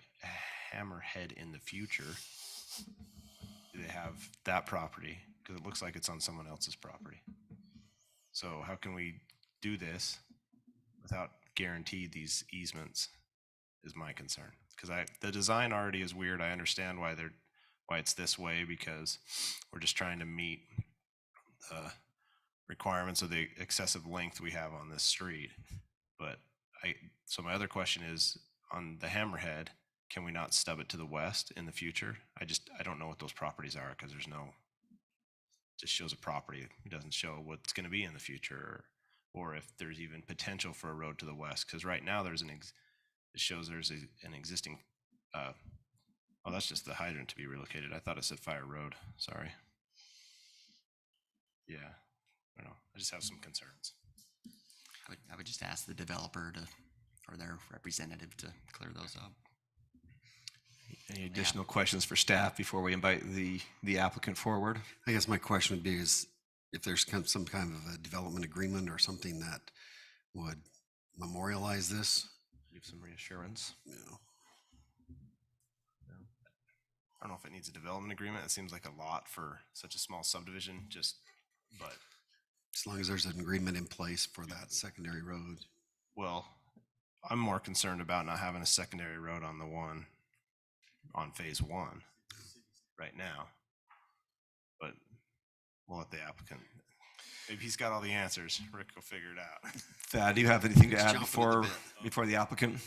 in the future, do they have that property? Because it looks like it's on someone else's property. So how can we do this without guarantee these easements is my concern. Because the design already is weird. I understand why it's this way, because we're just trying to meet requirements of the excessive length we have on this street. But so my other question is, on the Hammerhead, can we not stub it to the west in the future? I don't know what those properties are, because there's no, just shows a property. It doesn't show what's going to be in the future, or if there's even potential for a road to the west. Because right now it shows there's an existing, oh, that's just the hydrant to be relocated. I thought it said Fire Road. Sorry. Yeah, I don't know. I just have some concerns. I would just ask the developer or their representative to clear those up. Any additional questions for staff before we invite the applicant forward? I guess my question would be is if there's some kind of a development agreement or something that would memorialize this. Give some reassurance. You know. I don't know if it needs a development agreement. It seems like a lot for such a small subdivision, but as long as there's an agreement in place for that secondary road. Well, I'm more concerned about not having a secondary road on the one on phase one right now. But we'll let the applicant, maybe he's got all the answers. Rick will figure it out. Thad, do you have anything to add Jump before the applicant?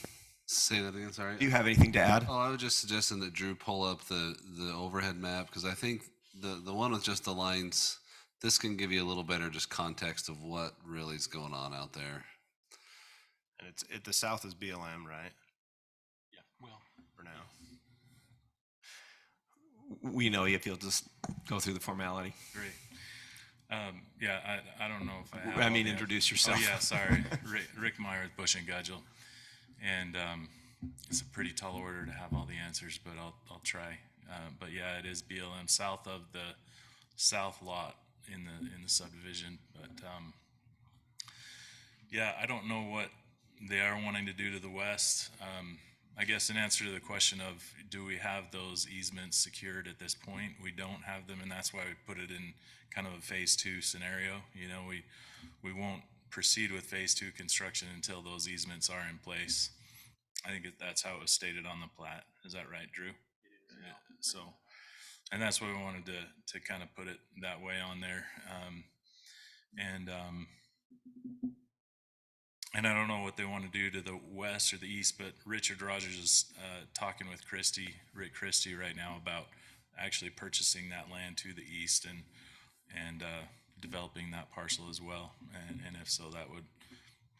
Say that again, sorry. Do you have anything to add? Oh, I was just suggesting that Drew pull up the overhead map, because I think the one with just the lines, this can give you a little better just context of what really is going on out there. And the south is BLM, right? Yeah, well, For now. We know if you'll just go through the formality. Great. Yeah, I don't know if I have. I mean, introduce yourself. Oh, yeah, sorry. Rick Meyer with Bush and Gudgel. And it's a pretty tall order to have all the answers, but I'll try. But yeah, it is BLM south of the south lot in the subdivision. But yeah, I don't know what they are wanting to do to the west. I guess in answer to the question of do we have those easements secured at this point, we don't have them, and that's why we put it in kind of a phase 2 scenario. You know, we won't proceed with phase 2 construction until those easements are in place. I think that's how it was stated on the plat. Is that right, Drew? Yeah. So, and that's why we wanted to kind of put it that way on there. And I don't know what they want to do to the west or the east, but Richard Rogers is talking with Rick Christie right now about actually purchasing that land to the east and developing that parcel as well. And if so, that would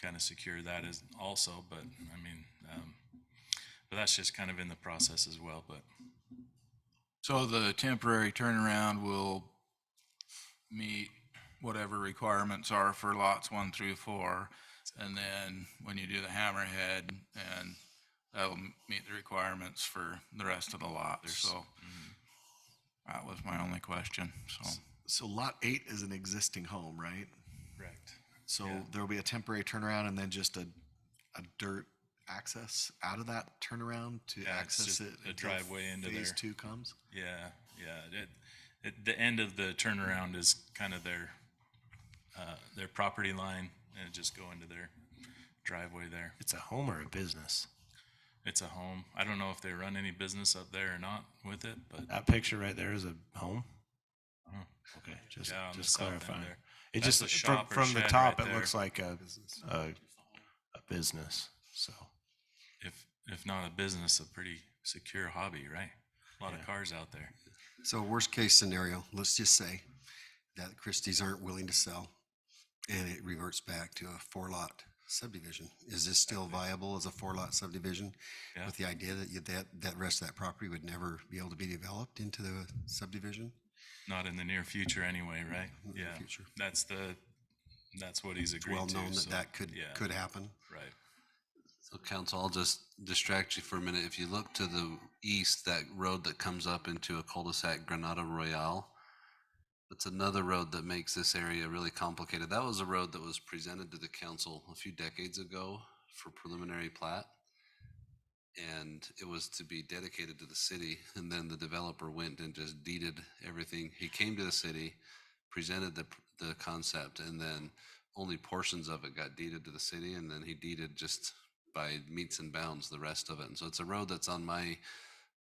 kind of secure that as also. But I mean, but that's just kind of in the process as well. But So the temporary turnaround will meet whatever requirements are for lots 1 through 4. And then when you do the hammerhead, and that'll meet the requirements for the rest of the lots. So that was my only question. So lot 8 is an existing home, right? Correct. So Yeah. there'll be a temporary turnaround and then just a dirt access out of that turnaround to Yeah, it's access just it. a until driveway into phase there. 2 comes. Yeah. The end of the turnaround is kind of their property line, and just go into their driveway there. It's a home or a business? It's a home. I don't know if they run any business up there or not with it, but That picture right there is a home? Uh-huh. Okay, just Yeah, on the just south end clarifying. there. It That's just, a shop or from the shed top, right it looks there. like a business, so. if not a business, a pretty secure hobby, right? A lot of cars out there. So worst case scenario, let's just say that Christie's aren't willing to sell and it reverts back to a 4-lot subdivision. Is this still viable as a 4-lot subdivision? Yeah. With the idea that rest of that property would never be able to be developed into the subdivision? Not in the near future anyway, right? In the Yeah. future. That's what he's It's agreed well to. known so, that yeah. could happen. Right. So council, I'll just distract you for a minute. If you look to the east, that road that comes up into a cul-de-sac, Granada Royale, that's another road that makes this area really complicated. That was a road that was presented to the council a few decades ago for preliminary plat. And it was to be dedicated to the city. And then the developer went and just deeded everything. He came to the city, presented the concept, and then only portions of it got deeded to the city. And then he deeded just by meets and bounds the rest of it. And so it's a road that's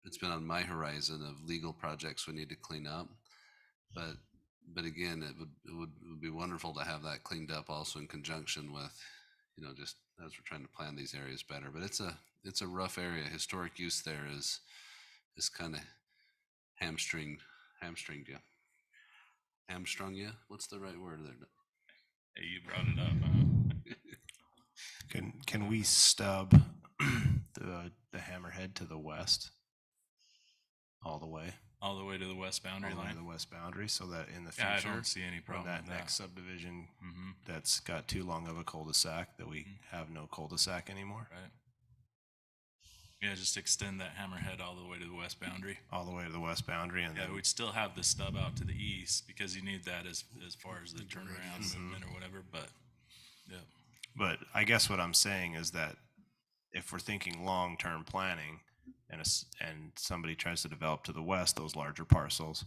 it's been on my horizon of legal projects we need to clean up. But again, it would be wonderful to have that cleaned up also in conjunction with, you know, just as we're trying to plan these areas better. But it's a rough area. Historic use there is kind of hamstringed you. Hamstrung you? What's the right word there? Hey, you brought it up. Can we stub the hammerhead to the west? All the way? All the way to the west boundary All the way line. to the west boundary, so that in the Yeah, I future, don't see any problem when that with that. next subdivision Mhm. that's got too long of a cul-de-sac, that we have no cul-de-sac anymore? Right. Yeah, just extend that hammerhead all the way to the west boundary. All the way to the west boundary, and Yeah, then we'd still have the stub out to the east because you need that as far as the turnaround movement or whatever, but yeah. But I guess what I'm saying is that if we're thinking long-term planning and somebody tries to develop to the west, those larger parcels,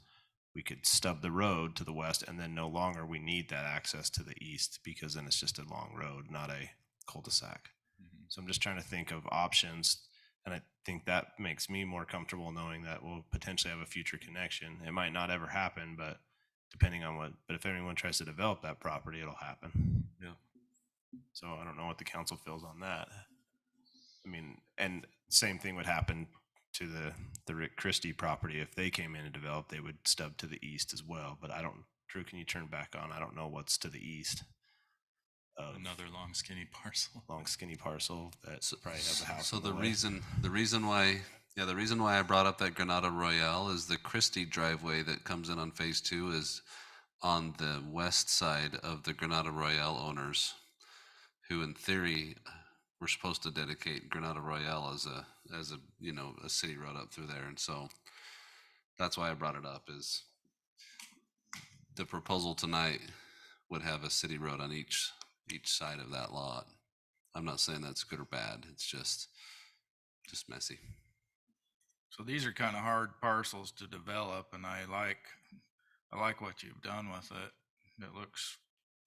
we could stub the road to the west, and then no longer we need that access to the east, because then it's just a long road, not a cul-de-sac. So I'm just trying to think of options, and I think that makes me more comfortable knowing that we'll potentially have a future connection. It might not ever happen, but depending on but if anyone tries to develop that property, it'll happen. Yeah. So I don't know what the council feels on that. I mean, and same thing would happen to the Rick Christie property. If they came in and developed, they would stub to the east as well. But Drew, can you turn back on? I don't know what's to the east of Another long skinny parcel. long skinny parcel that probably has a house. So in the way. reason why I brought up that Granada Royale is the Christie driveway that comes in on phase 2 is on the west side of the Granada Royale owners, who in theory were supposed to dedicate Granada Royale as a you know, a city road up through there. And so that's why I brought it up, is the proposal tonight would have a city road on each side of that lot. I'm not saying that's good or bad. It's just messy. So these are kind of hard parcels to develop, and I like what you've done with it. It looks,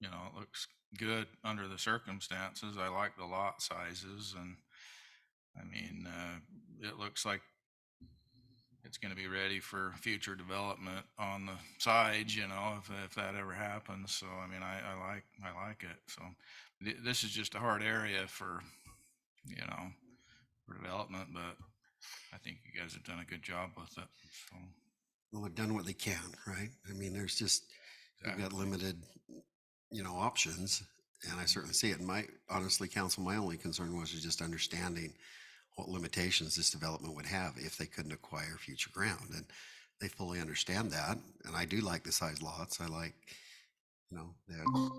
you know, it looks good under the circumstances. I like the lot sizes, and I mean, it looks like it's going to be ready for future development on the sides, you know, if that ever happens. So I mean, I like it. So this is just a hard area for, you know, for development, but I think you guys have done a good job with it. So Well, they've done what they can, right? I mean, there's just, you've got limited, you know, options. And I certainly see it. And honestly, council, my only concern was just understanding what limitations this development would have if they couldn't acquire future ground. And they fully understand that. And I do like the size lots. I like, you know,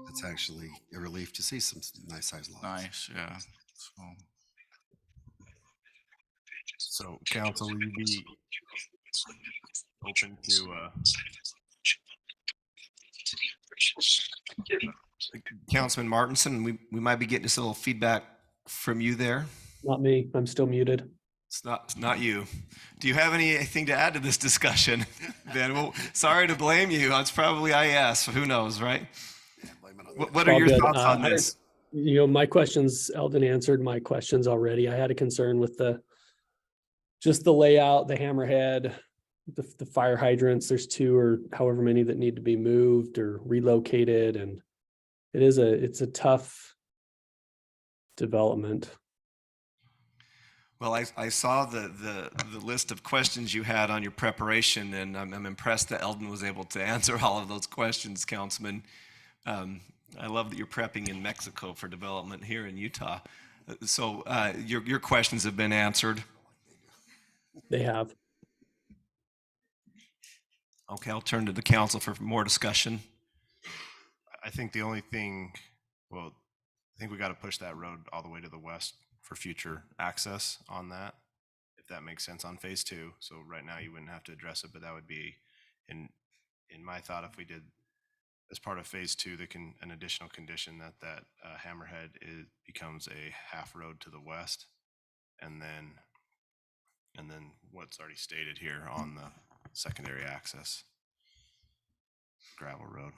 it's actually a relief to see some nice size lots. nice, yeah. So council, will you be open to Councilman Martinson? We might be getting just a little feedback from you there. Not me. I'm still muted. It's not you. Do you have anything to add to this discussion, Ben? Well, sorry to blame you. It's probably IS. Who knows, right? What are All your good. thoughts on this? You know, my questions, Eldon answered my questions already. I had a concern with just the layout, the hammerhead, the fire hydrants. There's 2 or however many that need to be moved or relocated. And it's a tough development. Well, I saw the list of questions you had on your preparation, and I'm impressed that Eldon was able to answer all of those questions, Councilman. I love that you're prepping in Mexico for development here in Utah. So your questions have been answered. They have. Okay, I'll turn to the council for more discussion. I think the only thing, well, I think we got to push that road all the way to the west for future access on that, if that makes sense, on phase 2. So right now you wouldn't have to address it, but that would be in my thought, if we did as part of phase 2, an additional condition that hammerhead becomes a half road to the west, and then what's already stated here on the secondary access gravel road.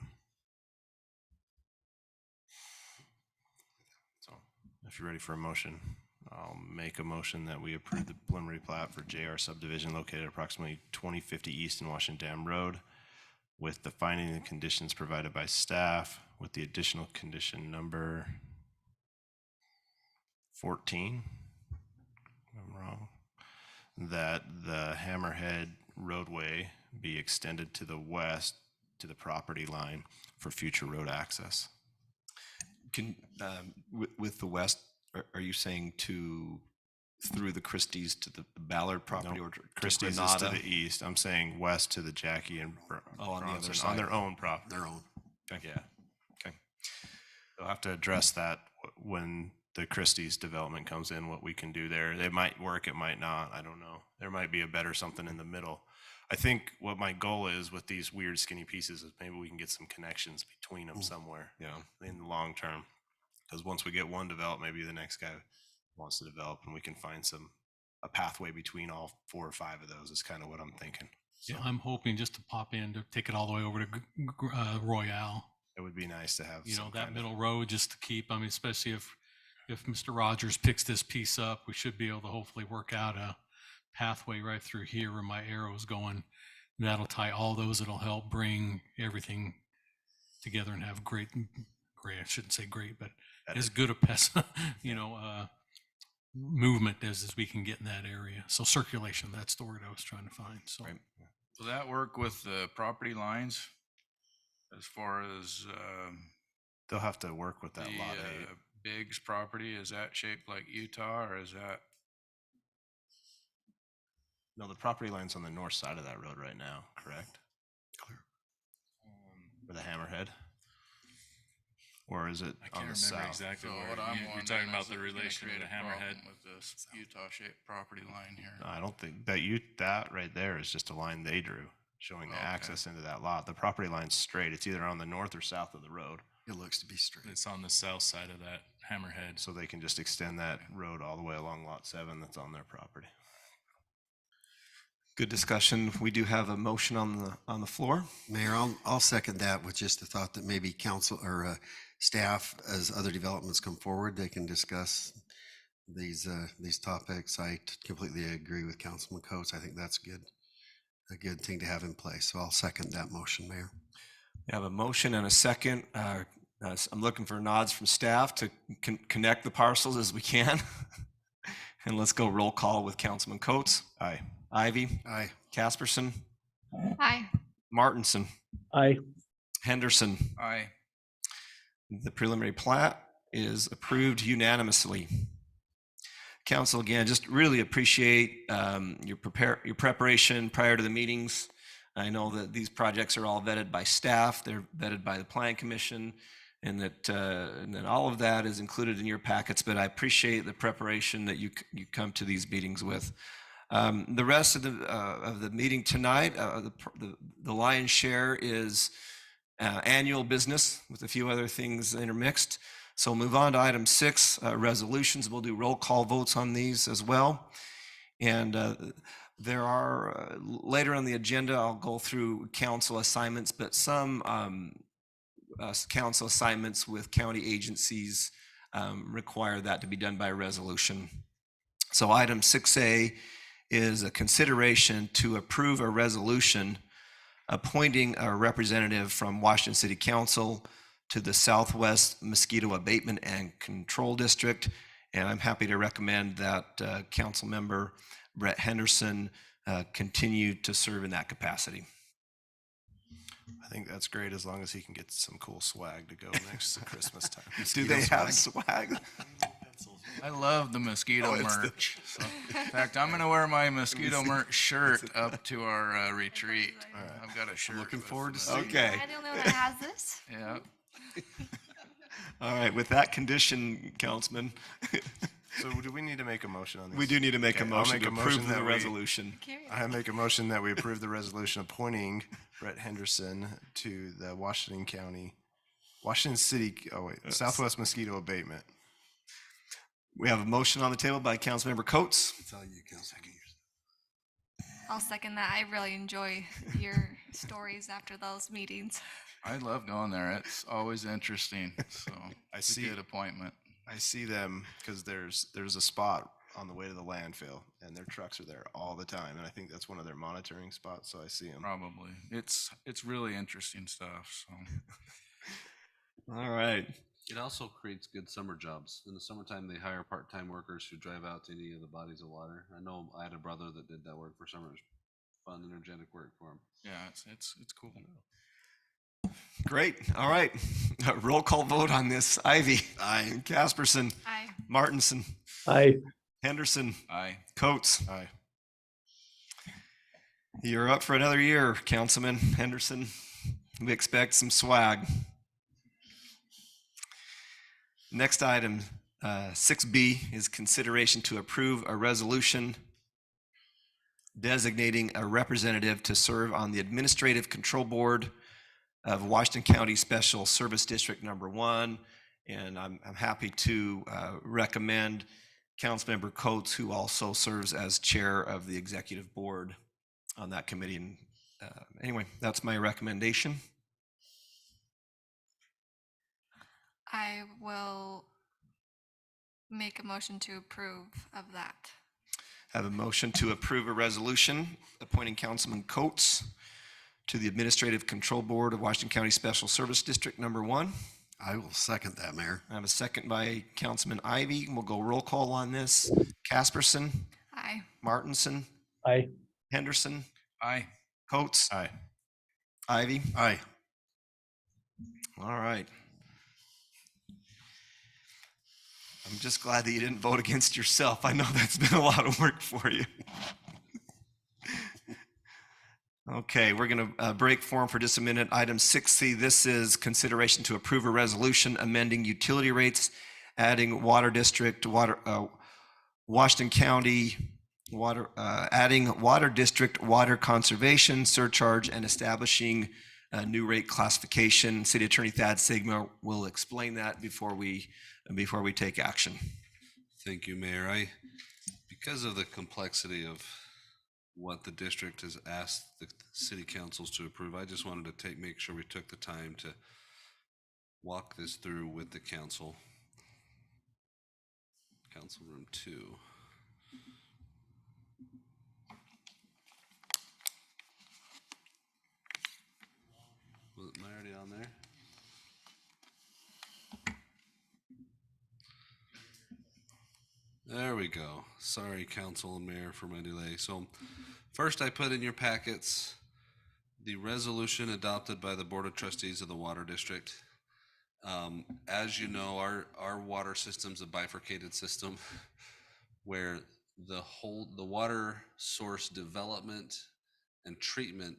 So if you're ready for a motion, I'll make a motion that we approve the preliminary plat for JR subdivision located approximately 2050 East and Washington Dam Road with the finding and conditions provided by staff, with the additional condition number 14, if I'm wrong, that the Hammerhead roadway be extended to the west to the property line for future road access. Can, with the west, are you saying through the Christie's to the Ballard property, No, or to Christie's is to Granada? the east. I'm saying west to the Jackie and Oh, on the other Bronson, side. on their own property. Their own. Okay. Yeah. Okay. They'll have to address that when the Christie's development comes in, what we can do there. It might work, it might not. I don't know. There might be a better something in the middle. I think what my goal is with these weird skinny pieces is maybe we can get some connections between them somewhere. Yeah. In the long term. Because once we get one developed, maybe the next guy wants to develop and we can find a pathway between all 4 or 5 of those is kind of what I'm thinking. Yeah, I'm hoping just to pop in to take it all the way over to Royale. It would be nice to have You know, some that kind of- middle road just to keep, I mean, especially if Mr. Rogers picks this piece up, we should be able to hopefully work out a pathway right through here where my arrow is going. That'll tie all those. It'll help bring everything together and have great, I shouldn't say great, but as good a movement as we can get in that area. So circulation, that's the word I was trying to find. So Will that work with the property lines as far as they'll have to work with that the lot 8. Biggs property? Is that shaped like Utah, or is that? No, the property line's on the north side of that road right now, correct? Clear. For the Hammerhead? Or is it I on can't the remember south? exactly So where what I'm you're wondering talking about is the it gonna relation to create the a problem Hammerhead. with this Utah-shaped property line here. No, I don't think that right there is just a line they drew showing the Okay. access into that lot. The property line's straight. It's either on the north or south of the road. It looks to be straight. It's on the south side of that Hammerhead. So they can just extend that road all the way along lot 7 that's on their property. Good discussion. We do have a motion on the floor. Mayor, I'll second that with just the thought that maybe council or staff, as other developments come forward, they can discuss these topics. I completely agree with Councilman Coates. I think that's a good thing to have in place. So I'll second that motion, Mayor. We have a motion and a second. I'm looking for nods from staff to connect the parcels as we can. And let's go roll call with Councilman Coates. Aye. Ivy. Aye. Casperson. Aye. Martinson. Aye. Henderson. Aye. The preliminary plat is approved unanimously. Council, again, just really appreciate your preparation prior to the meetings. I know that these projects are all vetted by staff, they're vetted by the Plan Commission, and then all of that is included in your packets, but I appreciate the preparation that you come to these meetings with. The rest of the meeting tonight, the lion's share is annual business with a few other things intermixed. So we'll move on to item 6, resolutions. We'll do roll call votes on these as well. And there are, later on the agenda, I'll go through council assignments, but some council assignments with county agencies require that to be done by resolution. So item 6A is a consideration to approve a resolution appointing a representative from Washington City Council to the Southwest Mosquito Abatement and Control District. And I'm happy to recommend that council member Brett Henderson continue to serve in that capacity. I think that's great as long as he can get some cool swag to go next to Christmas time. Do they have swag? I love the mosquito it's the- merch. So, in fact, I'm going to wear my mosquito merch shirt up to our retreat. I've got a shirt. Looking with forward to the seeing mosquito- Okay. I don't know that has this. Yeah. All right, with that condition, Councilman, So do we need to make a motion on this? we do need to make a Okay, I'll motion make to a motion approve the that we- resolution. I make a motion that we approve the resolution appointing Brett Henderson to the Washington City, Southwest Mosquito Abatement. We have a motion on the table by Councilmember Coates. It's all you, Council. I'll second that. I really enjoy your stories after those meetings. I love going there. It's always interesting. So it's a good appointment. I see them because there's a spot on the way to the landfill and their trucks are there all the time. And I think that's one of their monitoring spots. So I see them. Probably. It's really interesting stuff. So All right. It also creates good summer jobs. In the summertime, they hire part-time workers who drive out to any of the bodies of water. I know I had a brother that did that work for summer. It was fun, energetic work for him. Yeah, it's cool. Great. All right. Roll call vote on this. Ivy. Aye. Casperson. Aye. Martinson. Aye. Henderson. Aye. Coates. Aye. You're up for another year, Councilman Henderson. We expect some swag. Next item, 6B, is consideration to approve a resolution designating a representative to serve on the Administrative Control Board of Washington County Special Service District Number 1. And I'm happy to recommend Councilmember Coates, who also serves as chair of the executive board on that committee. And anyway, that's my recommendation. I will make a motion to approve of that. Have a motion to approve a resolution appointing Councilman Coates to the Administrative Control Board of Washington County Special Service District Number 1. I will second that, Mayor. I have a second by Councilman Ivy. We'll go roll call on this. Casperson. Aye. Martinson. Aye. Henderson. Aye. Coates. Aye. Ivy. Aye. All right. I'm just glad that you didn't vote against yourself. I know that's been a lot of work for you. Okay, we're going to break form for just a minute. Item 6C, this is consideration to approve a resolution amending utility rates, adding water district, Washington County, adding water district water conservation surcharge and establishing a new rate classification. City Attorney Thad Sigma will explain that before we take action. Thank you, Mayor. Because of the complexity of what the district has asked the city councils to approve, I just wanted to make sure we took the time to walk this through with the council. Council Room 2. Am I already on there? There we go. Sorry, council and mayor, for my delay. So first I put in your packets the resolution adopted by the Board of Trustees of the Water District. As you know, our water system's a bifurcated system where the water source development and treatment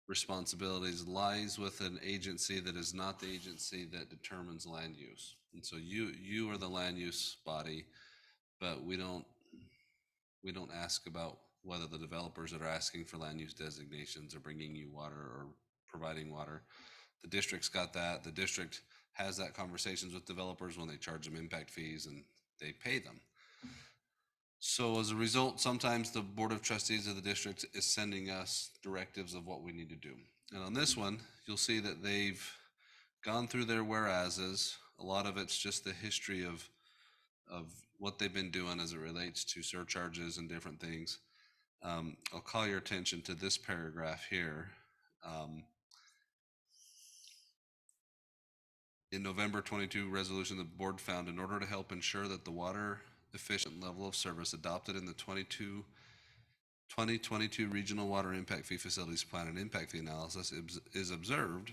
responsibilities lies with an agency that is not the agency that determines land use. And so you are the land use body, but we don't ask about whether the developers that are asking for land use designations are bringing you water or providing water. The district's got that. The district has that conversations with developers when they charge them impact fees and they pay them. So as a result, sometimes the Board of Trustees of the district is sending us directives of what we need to do. And on this one, you'll see that they've gone through their whereases. A lot of it's just the history of what they've been doing as it relates to surcharges and different things. I'll call your attention to this paragraph here. In November 22 resolution, the board found in order to help ensure that the water efficient level of service adopted in the 2022 Regional Water Impact Fee Facilities Plan and Impact Fee Analysis is observed,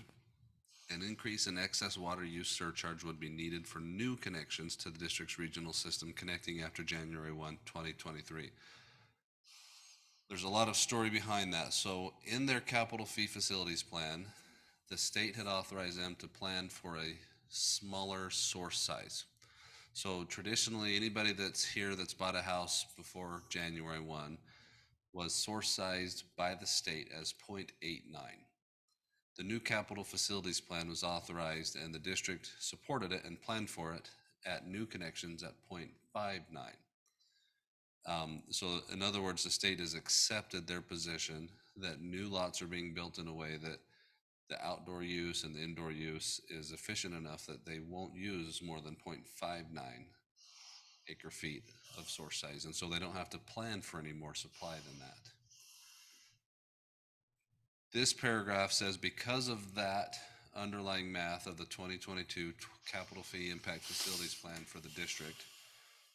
an increase in excess water use surcharge would be needed for new connections to the district's regional system connecting after January 1, 2023. There's a lot of story behind that. So in their capital fee facilities plan, the state had authorized them to plan for a smaller source size. So traditionally, anybody that's here that's bought a house before January 1 was source sized by the state as 0.89. The new capital facilities plan was authorized and the district supported it and planned for it at new connections at 0.59. So in other words, the state has accepted their position that new lots are being built in a way that the outdoor use and the indoor use is efficient enough that they won't use more than 0.59 acre feet of source size. And so they don't have to plan for any more supply than that. This paragraph says because of that underlying math of the 2022 capital fee impact facilities plan for the district.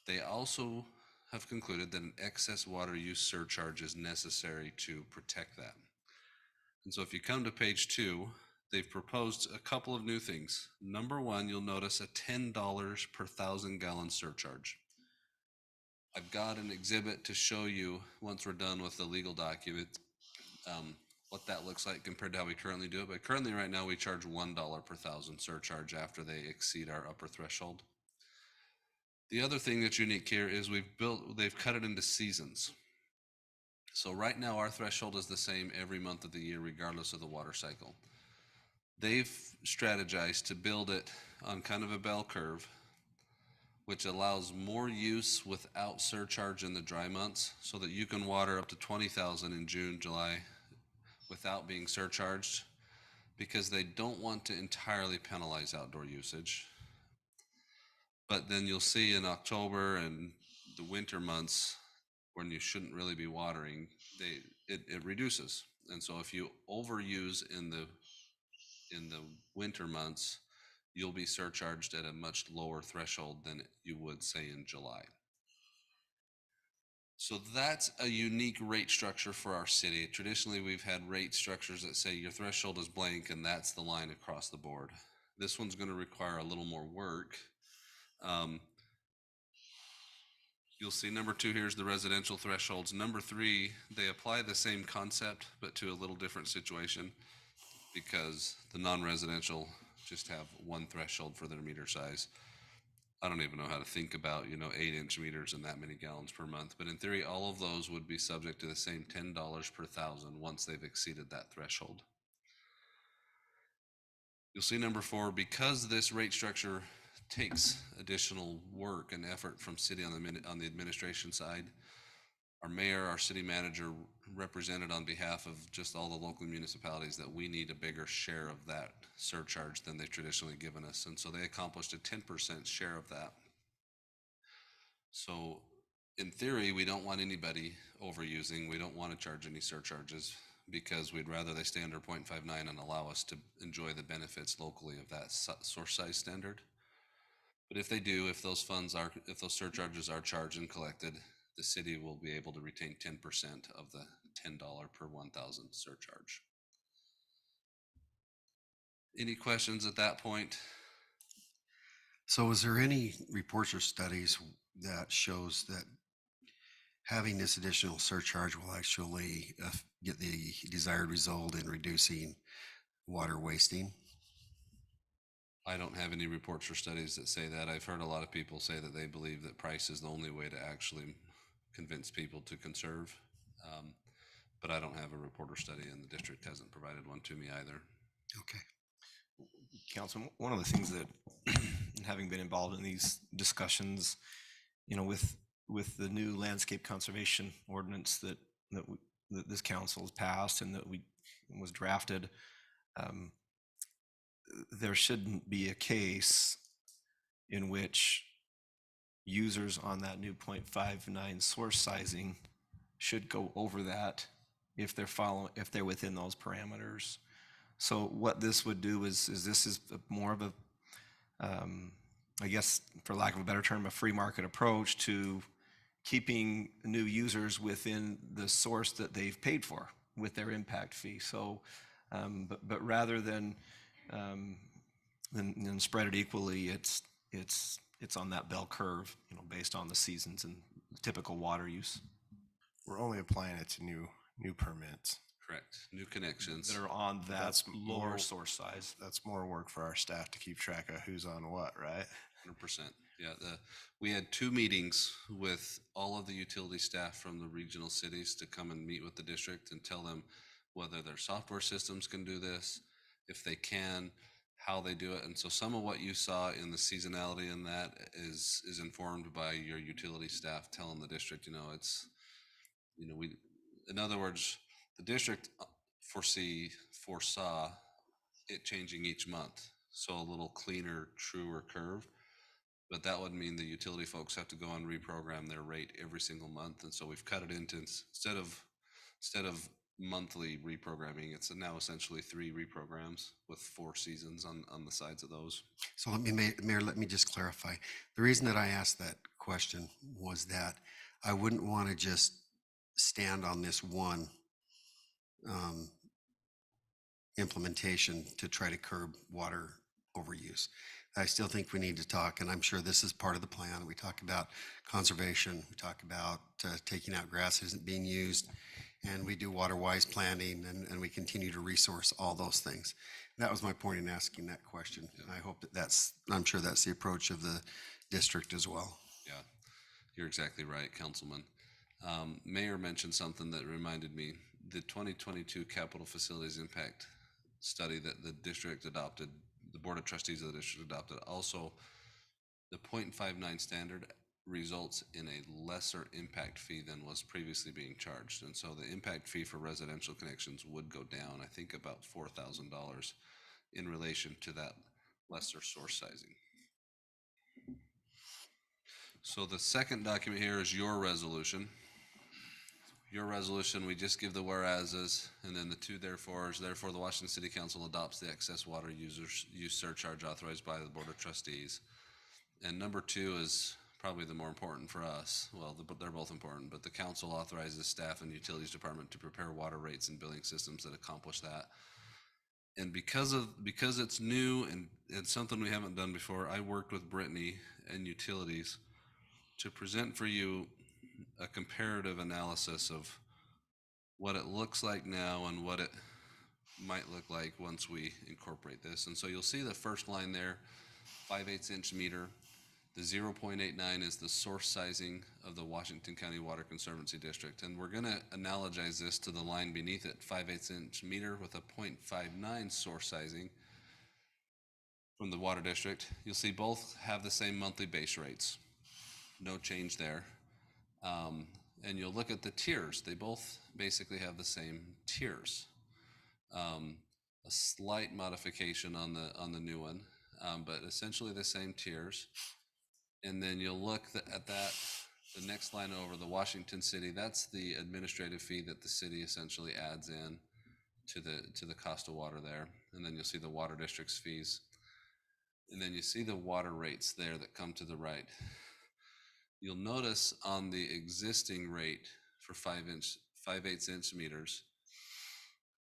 They also have concluded that an excess water use surcharge is necessary to protect that. And so if you come to page 2, they've proposed a couple of new things. Number one, you'll notice a $10 per 1,000 gallon surcharge. I've got an exhibit to show you once we're done with the legal document, what that looks like compared to how we currently do it. But currently right now we charge $1 per 1,000 surcharge after they exceed our upper threshold. The other thing that's unique here is they've cut it into seasons. So right now our threshold is the same every month of the year, regardless of the water cycle. They've strategized to build it on kind of a bell curve, which allows more use without surcharge in the dry months, so that you can water up to 20,000 in June, July without being surcharged, because they don't want to entirely penalize outdoor usage. But then you'll see in October and the winter months when you shouldn't really be watering, it reduces. And so if you overuse in the winter months, you'll be surcharged at a much lower threshold than you would, say, in July. So that's a unique rate structure for our city. Traditionally, we've had rate structures that say your threshold is blank and that's the line across the board. This one's going to require a little more work. You'll see number 2 here's the residential thresholds. Number 3, they apply the same concept, but to a little different situation, because the non-residential just have one threshold for their meter size. I don't even know how to think about, 8-inch meters and that many gallons per month. But in theory, all of those would be subject to the same $10 per 1,000 once they've exceeded that threshold. You'll see number 4, because this rate structure takes additional work and effort from city on the administration side, our mayor, our city manager represented on behalf of just all the local municipalities that we need a bigger share of that surcharge than they've traditionally given us. And so they accomplished a 10% share of that. So in theory, we don't want anybody overusing. We don't want to charge any surcharges, because we'd rather they stay under 0.59 and allow us to enjoy the benefits locally of that source size standard. But if they do, if those surcharges are charged and collected, the city will be able to retain 10% of the $10 per 1,000 surcharge. Any questions at that point? So is there any reports or studies that shows that having this additional surcharge will actually get the desired result in reducing water wasting? I don't have any reports or studies that say that. I've heard a lot of people say that they believe that price is the only way to actually convince people to conserve. But I don't have a report or study, and the district hasn't provided one to me either. Okay. Councilman, one of the things that, having been involved in these discussions, with the new landscape conservation ordinance that this council has passed and that was drafted, there shouldn't be a case in which users on that new 0.59 source sizing should go over that if they're within those parameters. So what this would do is this is more of a, I guess, for lack of a better term, a free market approach to keeping new users within the source that they've paid for with their impact fee. So, but rather than spread it equally, it's on that bell curve, based on the seasons and typical water use. We're only applying it to new permits. Correct. New connections that are on that lower source size. That's more work for our staff to keep track of who's on what, right? 100%. Yeah. We had 2 meetings with all of the utility staff from the regional cities to come and meet with the district and tell them whether their software systems can do this, if they can, how they do it. And so some of what you saw in the seasonality in that is informed by your utility staff telling the district, in other words, the district foresaw it changing each month. So a little cleaner, truer curve, but that would mean the utility folks have to go and reprogram their rate every single month. And so we've cut it into, instead of monthly reprogramming. It's now essentially 3 reprograms with 4 seasons on the sides of those. So let me, Mayor, let me just clarify. The reason that I asked that question was that I wouldn't want to just stand on this one implementation to try to curb water overuse. I still think we need to talk, and I'm sure this is part of the plan. We talk about conservation, we talk about taking out grass that isn't being used, and we do water-wise planning, and we continue to resource all those things. That was my point in asking that question. And I hope that I'm sure that's the approach of the district as well. Yeah, you're exactly right, Councilman. Mayor mentioned something that reminded me. The 2022 Capital Facilities Impact Study that the district adopted, the Board of Trustees of the district adopted, also the 0.59 standard results in a lesser impact fee than was previously being charged. And so the impact fee for residential connections would go down, I think about $4,000 in relation to that lesser source sizing. So the second document here is your resolution. Your resolution, we just give the whereases, and then the 2 therefores. Therefore, the Washington City Council adopts the excess water use surcharge authorized by the Board of Trustees. And number 2 is probably the more important for us. Well, they're both important, but the council authorizes staff and utilities department to prepare water rates and billing systems that accomplish that. And because it's new and something we haven't done before, I worked with Brittany and utilities to present for you a comparative analysis of what it looks like now and what it might look like once we incorporate this. And so you'll see the first line there, 5/8 inch meter. The 0.89 is the source sizing of the Washington County Water Conservancy District. And we're gonna analogize this to the line beneath it, 5/8 inch meter with a 0.59 source sizing from the water district. You'll see both have the same monthly base rates. No change there. And you'll look at the tiers. They both basically have the same tiers. A slight modification on the new one, but essentially the same tiers. And then you'll look at that, the next line over, the Washington City, that's the administrative fee that the city essentially adds in to the cost of water there. And then you'll see the water district's fees. And then you see the water rates there that come to the right. You'll notice on the existing rate for 5/8 inch meters,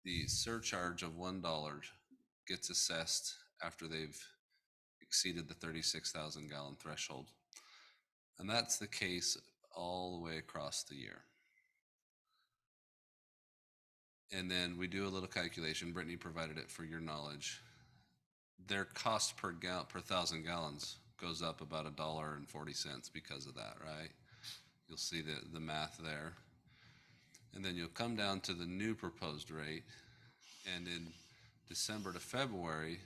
the surcharge of $1 gets assessed after they've exceeded the 36,000 gallon threshold. And that's the case all the way across the year. And then we do a little calculation. Brittany provided it for your knowledge. Their cost per 1,000 gallons goes up about $1.40 because of that, right? You'll see the math there. And then you'll come down to the new proposed rate. And in December to February,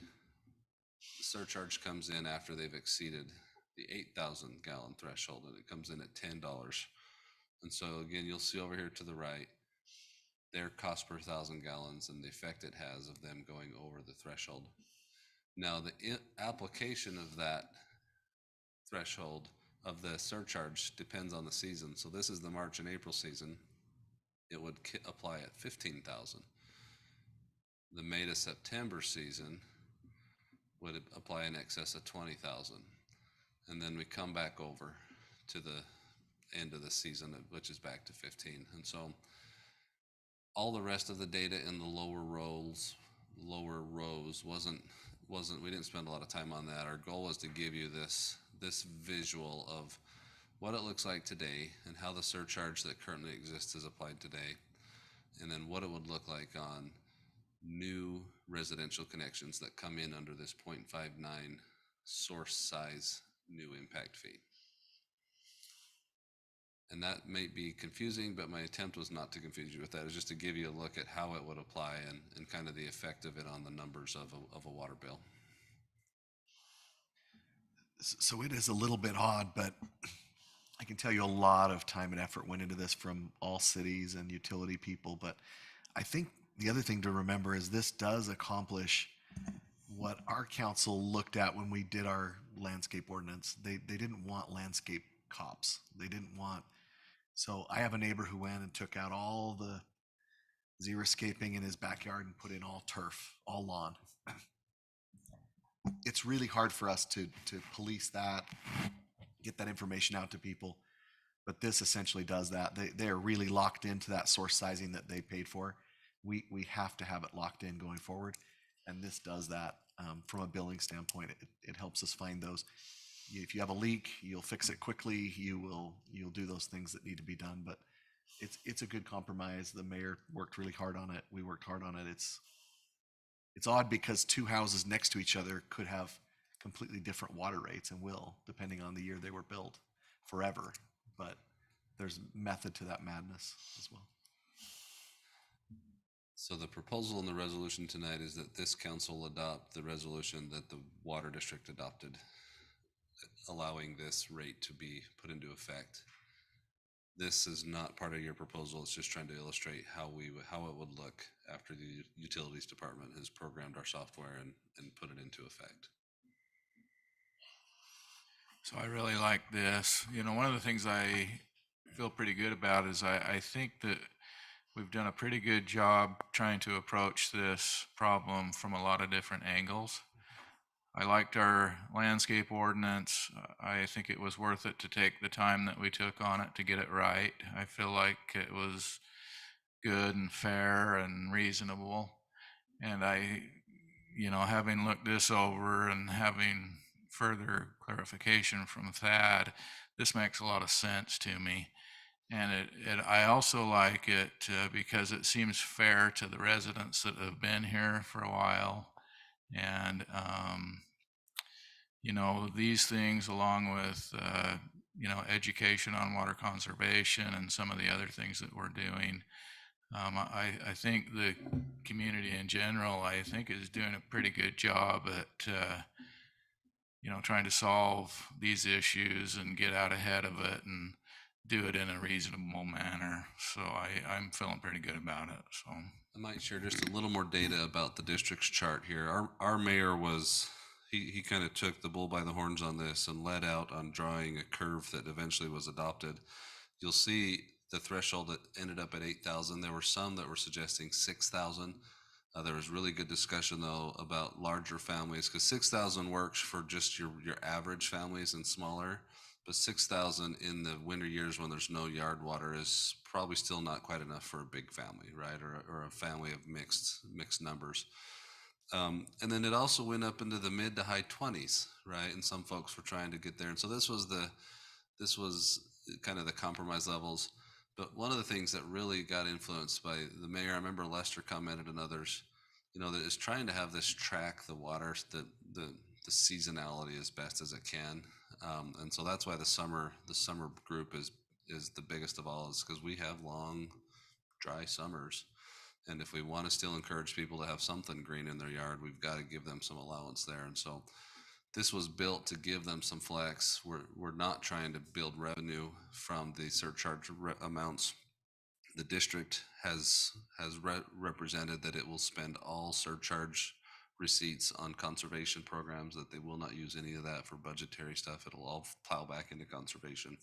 the surcharge comes in after they've exceeded the 8,000 gallon threshold, and it comes in at $10. And so again, you'll see over here to the right, their cost per 1,000 gallons and the effect it has of them going over the threshold. Now, the application of that threshold of the surcharge depends on the season. So this is the March and April season. It would apply at 15,000. The May to September season would apply in excess of 20,000. And then we come back over to the end of the season, which is back to 15. And so all the rest of the data in the lower rows wasn't, we didn't spend a lot of time on that. Our goal was to give you this visual of what it looks like today and how the surcharge that currently exists is applied today, and then what it would look like on new residential connections that come in under this 0.59 source size new impact fee. And that may be confusing, but my attempt was not to confuse you with that. It was just to give you a look at how it would apply and kind of the effect of it on the numbers of a water bill. So it is a little bit odd, but I can tell you a lot of time and effort went into this from all cities and utility people. But I think the other thing to remember is this does accomplish what our council looked at when we did our landscape ordinance. They didn't want landscape cops. They didn't want, so I have a neighbor who went and took out all the xeriscaping in his backyard and put in all turf, all lawn. It's really hard for us to police that, get that information out to people. But this essentially does that. They are really locked into that source sizing that they paid for. We have to have it locked in going forward. And this does that from a billing standpoint. It helps us find those. If you have a leak, you'll fix it quickly. You'll do those things that need to be done. But it's a good compromise. The mayor worked really hard on it. We worked hard on it. It's odd because two houses next to each other could have completely different water rates and will, depending on the year they were built, forever. But there's method to that madness as well. So the proposal in the resolution tonight is that this council adopt the resolution that the water district adopted, allowing this rate to be put into effect. This is not part of your proposal. It's just trying to illustrate how it would look after the utilities department has programmed our software and put it into effect. So I really like this. You know, one of the things I feel pretty good about is I think that we've done a pretty good job trying to approach this problem from a lot of different angles. I liked our landscape ordinance. I think it was worth it to take the time that we took on it to get it right. I feel like it was good and fair and reasonable. And having looked this over and having further clarification from Thad, this makes a lot of sense to me. And I also like it because it seems fair to the residents that have been here for a while. And, these things along with, education on water conservation and some of the other things that we're doing. I think the community in general, I think, is doing a pretty good job at, trying to solve these issues and get out ahead of it and do it in a reasonable manner. So I'm feeling pretty good about it. So I might share just a little more data about the district's chart here. Our mayor he kind of took the bull by the horns on this and led out on drawing a curve that eventually was adopted. You'll see the threshold that ended up at 8,000. There were some that were suggesting 6,000. There was really good discussion though about larger families, because 6,000 works for just your average families and smaller, but 6,000 in the winter years when there's no yard water is probably still not quite enough for a big family, right? Or a family of mixed numbers. And then it also went up into the mid to high 20s, right? And some folks were trying to get there. And so this was kind of the compromise levels. But one of the things that really got influenced by the mayor, I remember Lester commented and others, that is trying to have this track the water, the seasonality as best as it can. And so that's why the summer group is the biggest of all, is because we have long, dry summers. And if we want to still encourage people to have something green in their yard, we've got to give them some allowance there. And so this was built to give them some flex. We're not trying to build revenue from the surcharge amounts. The district has represented that it will spend all surcharge receipts on conservation programs, that they will not use any of that for budgetary stuff. It'll all plow back into conservation.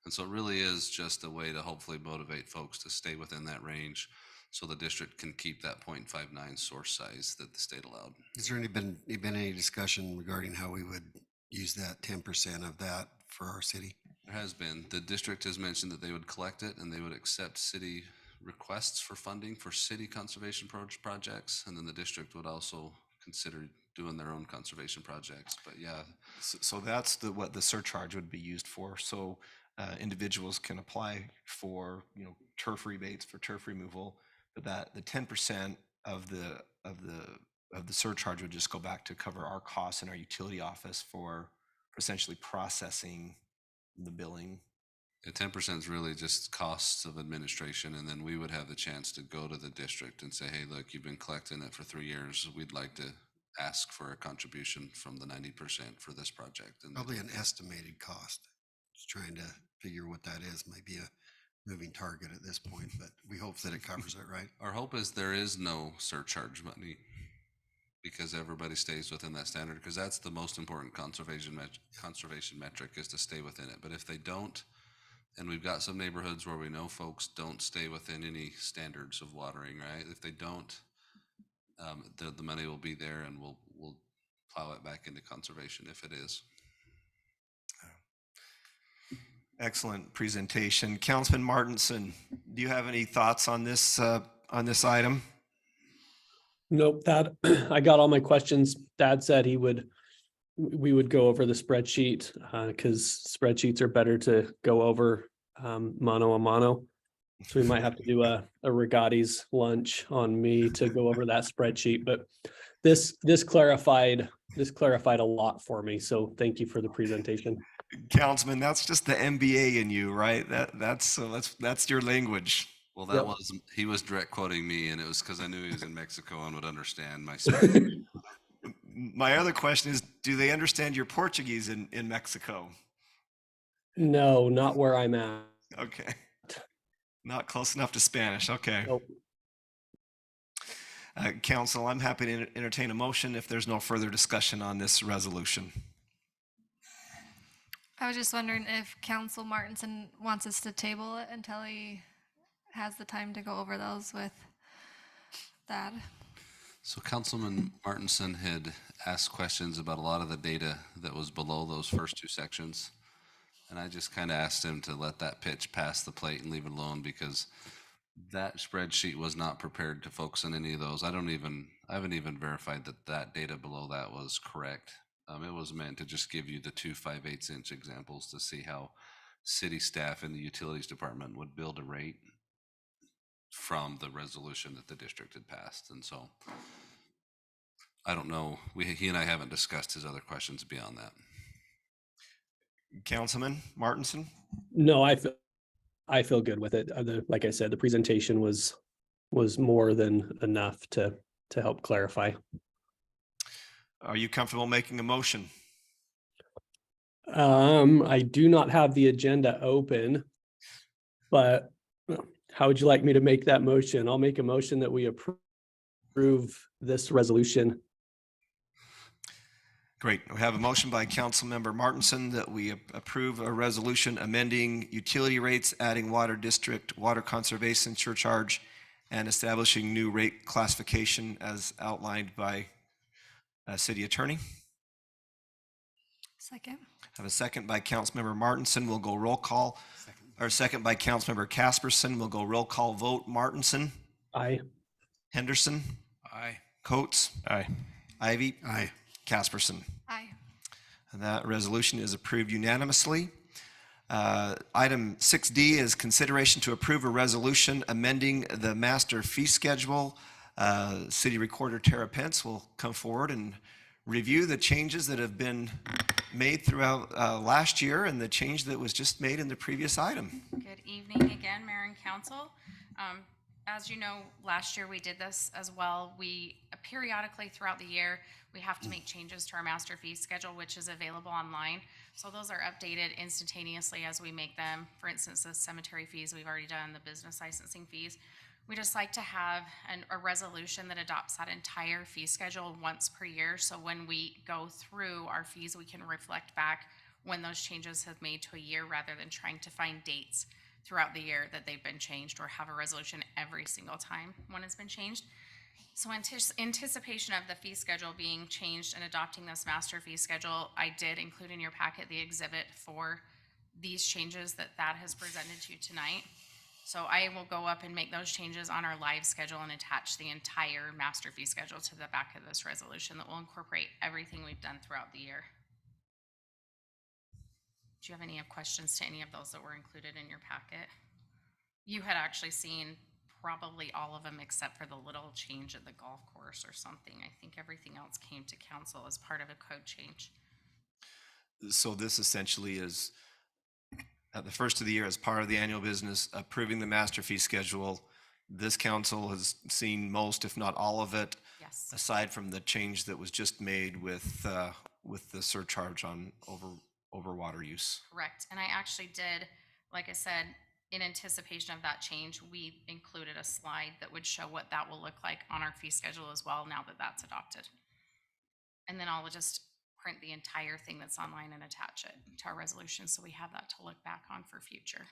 And so it really is just a way to hopefully motivate folks to stay within that range, so the district can keep that 0.59 source size that the state allowed. Has there been any discussion regarding how we would use that 10% of that for our city? There has been. The district has mentioned that they would collect it and they would accept city requests for funding for city conservation projects. And then the district would also consider doing their own conservation projects. But yeah. So that's what the surcharge would be used for. So individuals can apply for, turf rebates for turf removal. But the 10% of the surcharge would just go back to cover our costs in our utility office for essentially processing the billing. The 10% is really just costs of administration, and then we would have the chance to go to the district and say, hey, look, you've been collecting it for 3 years. We'd like to ask for a contribution from the 90% for this project. And probably an estimated cost. Just trying to figure what that is. Might be a moving target at this point, but we hope that it covers it, right? Our hope is there is no surcharge money, because everybody stays within that standard, because that's the most important conservation metric, is to stay within it. But if they don't, And we've got some neighborhoods where we know folks don't stay within any standards of watering, right? If they don't, the money will be there and we'll plow it back into conservation if it is. Excellent presentation. Councilman Martinson, do you have any thoughts on this item? Nope, that, I got all my questions. Dad said we would go over the spreadsheet, because spreadsheets are better to go over, mano a mano. So we might have to do a Rigatti's lunch on me to go over that spreadsheet, but this clarified a lot for me. So thank you for the presentation. Councilman, that's just the MBA in you, right? That's your language. Well, that was, he was direct quoting me, and it was because I knew he was in Mexico and would understand my speech. My other question is, do they understand your Portuguese in Mexico? No, not where I'm at. Okay. Not close enough to Spanish. Okay. Nope. Council, I'm happy to entertain a motion if there's no further discussion on this resolution. I was just wondering if Council Martinson wants us to table it until he has the time to go over those with Thad. So Councilman Martinson had asked questions about a lot of the data that was below those first two sections. And I just kind of asked him to let that pitch pass the plate and leave it alone, because that spreadsheet was not prepared to focus on any of those. I haven't even verified that data below that was correct. It was meant to just give you the 2 5/8" examples to see how city staff in the utilities department would build a rate from the resolution that the district had passed. And so I don't know, he and I haven't discussed his other questions beyond that. Councilman Martinson? No, I feel good with it. Like I said, the presentation was more than enough to help clarify. Are you comfortable making a motion? I do not have the agenda open, but how would you like me to make that motion? I'll make a motion that we approve this resolution. Great. We have a motion by Councilmember Martinson that we approve a resolution amending utility rates, adding water district, water conservation surcharge, and establishing new rate classification as outlined by City Attorney. Second. I have a second by Councilmember Martinson. We'll go roll call. Or second by Councilmember Casperson. We'll go roll call vote. Martinson. Aye. Henderson. Aye. Coates. Aye. Ivy. Aye. Casperson. Aye. And that resolution is approved unanimously. Item 6D is consideration to approve a resolution amending the master fee schedule. City Recorder Tara Pence will come forward and review the changes that have been made throughout last year and the change that was just made in the previous item. Good evening again, Mayor and Council. As you know, last year we did this as well. We periodically throughout the year, we have to make changes to our master fee schedule, which is available online. So those are updated instantaneously as we make them. For instance, the cemetery fees we've already done, the business licensing fees. We just like to have a resolution that adopts that entire fee schedule once per year. So when we go through our fees, we can reflect back when those changes have made to a year rather than trying to find dates throughout the year that they've been changed or have a resolution every single time one has been changed. So anticipation of the fee schedule being changed and adopting this master fee schedule, I did include in your packet the exhibit for these changes that has presented to you tonight. So I will go up and make those changes on our live schedule and attach the entire master fee schedule to the back of this resolution that will incorporate everything we've done throughout the year. Do you have any questions to any of those that were included in your packet? You had actually seen probably all of them except for the little change at the golf course or something. I think everything else came to council as part of a code change. So this essentially is at the first of the year as part of the annual business, approving the master fee schedule. This council has seen most, if not all of it, yes, aside from the change that was just made with the surcharge on over water use. Correct. And I actually did, like I said, in anticipation of that change, we included a slide that would show what that will look like on our fee schedule as well now that that's adopted. And then I'll just print the entire thing that's online and attach it to our resolution so we have that to look back on for future.